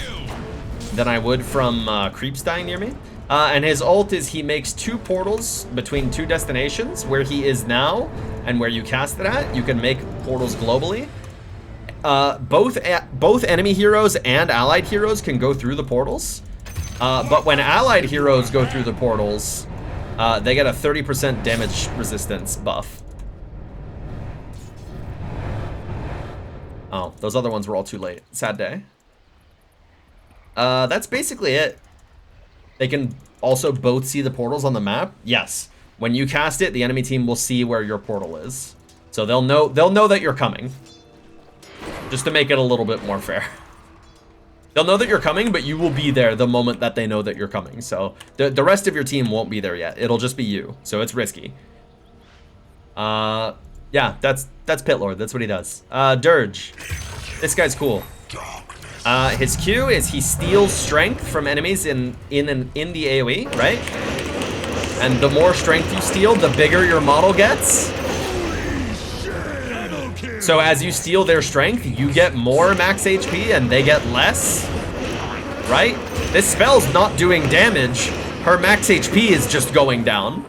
than I would from creeps dying near me. And his ult is he makes 2 portals between 2 destinations, where he is now and where you cast it at. You can make portals globally. Both enemy heroes and allied heroes can go through the portals. But when allied heroes go through the portals, they get a 30% damage resistance buff. Oh, those other ones were all too late. Sad day. That's basically it. They can also both see the portals on the map. Yes. When you cast it, the enemy team will see where your portal is. So they'll know that you're coming. Just to make it a little bit more fair. They'll know that you're coming, but you will be there the moment that they know that you're coming. So the rest of your team won't be there yet. It'll just be you. So it's risky. Yeah, that's Pit Lord. That's what he does. Dirge. This guy's cool. His Q is he steals strength from enemies in the AoE, right? And the more strength you steal, the bigger your model gets. So as you steal their strength, you get more max HP and they get less, right? This spell's not doing damage. Her max HP is just going down,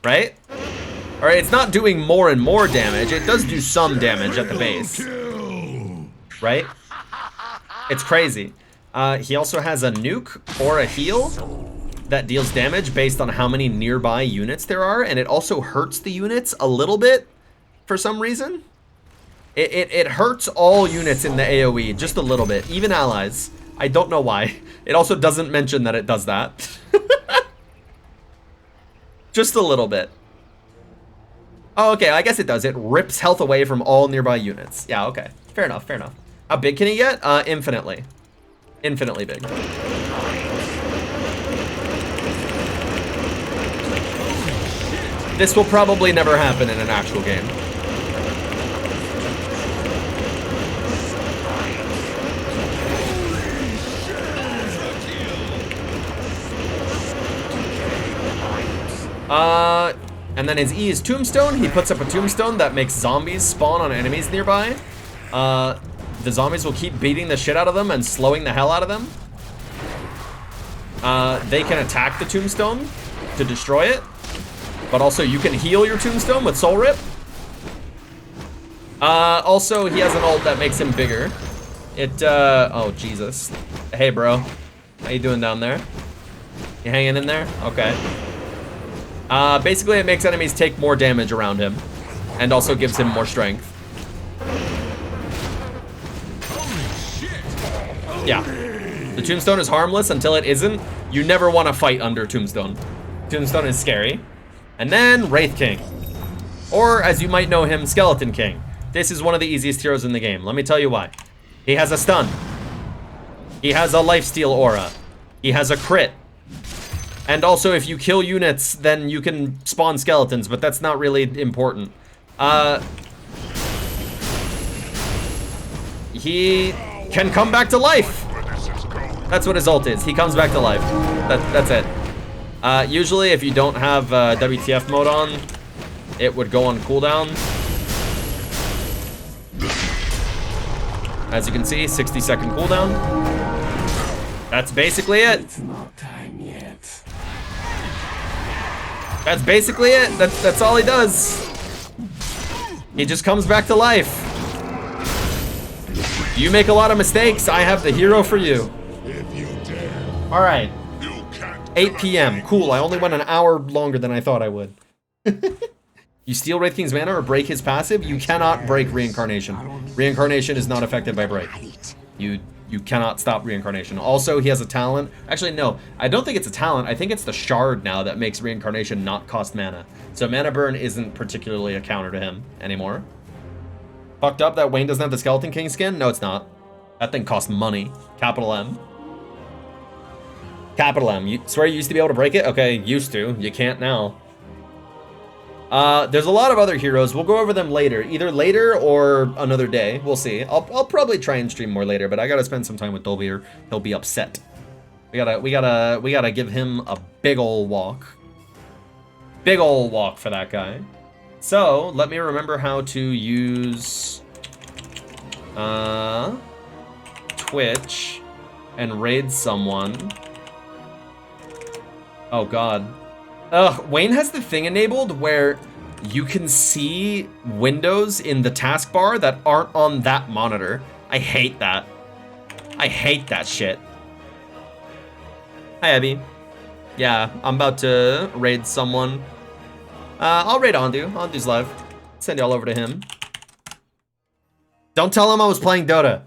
right? All right, it's not doing more and more damage. It does do some damage at the base, right? It's crazy. He also has a nuke or a heal that deals damage based on how many nearby units there are, and it also hurts the units a little bit for some reason. It hurts all units in the AoE just a little bit, even allies. I don't know why. It also doesn't mention that it does that. Just a little bit. Oh, okay, I guess it does. It rips health away from all nearby units. Yeah, okay. Fair enough, fair enough. How big can he get? Infinitely. Infinitely big. This will probably never happen in an actual game. And then his E is Tombstone. He puts up a tombstone that makes zombies spawn on enemies nearby. The zombies will keep beating the shit out of them and slowing the hell out of them. They can attack the tombstone to destroy it. But also you can heal your tombstone with Soul Rip. Also, he has an ult that makes him bigger. Oh Jesus. Hey bro, how you doing down there? You hanging in there? Okay. Basically it makes enemies take more damage around him and also gives him more strength. Yeah. The Tombstone is harmless until it isn't. You never want to fight under Tombstone. Tombstone is scary. And then Wraith King. Or, as you might know him, Skeleton King. This is one of the easiest heroes in the game. Let me tell you why. He has a stun. He has a lifesteal aura. He has a crit. And also, if you kill units, then you can spawn skeletons, but that's not really important. He can come back to life. That's what his ult is. He comes back to life. That's it. Usually, if you don't have WTF mode on, it would go on cooldown. As you can see, 60-second cooldown. That's basically it. It's not time yet. That's basically it. That's all he does. He just comes back to life. You make a lot of mistakes, I have the hero for you. If you dare. All right. You can't 8 p.m. Cool, I only went an hour longer than I thought I would. You steal Wraith King's mana or break his passive, you cannot break Reincarnation. Reincarnation is not affected by break. You cannot stop Reincarnation. Also, he has a talent. Actually, no, I don't think it's a talent. I think it's the Shard now that makes Reincarnation not cost mana. So mana burn isn't particularly a counter to him anymore. Fucked up that Wayne doesn't have the Skeleton King skin? No, it's not. That thing costs money. Capital M. Capital M. You swear you used to be able to break it? Okay, used to. You can't now. There's a lot of other heroes. We'll go over them later. Either later or another day. We'll see. I'll probably try and stream more later, but I gotta spend some time with Dolby or he'll be upset. We gotta give him a big ol' walk. Big ol' walk for that guy. So, let me remember how to use Twitch and raid someone. Oh god. Wayne has the thing enabled where you can see windows in the taskbar that aren't on that monitor. I hate that. I hate that shit. Hi, Abby. Yeah, I'm about to raid someone. I'll raid Ondu. Ondu's live. Send y'all over to him. Don't tell him I was playing Dota.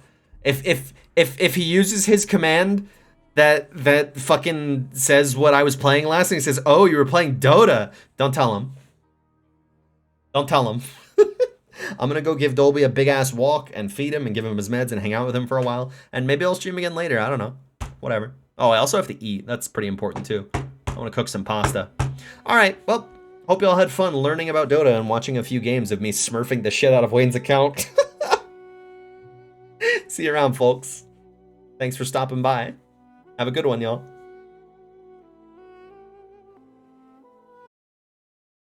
If he uses his command that fucking says what I was playing last and he says, oh, you were playing Dota, don't tell him. Don't tell him. I'm gonna go give Dolby a big ass walk and feed him and give him his meds and hang out with him for a while. And maybe I'll stream again later. I don't know. Whatever. Oh, I also have to eat. That's pretty important too. I want to cook some pasta. All right. Well, hope y'all had fun learning about Dota and watching a few games of me smurfing the shit out of Wayne's account. See you around, folks. Thanks for stopping by. Have a good one, y'all.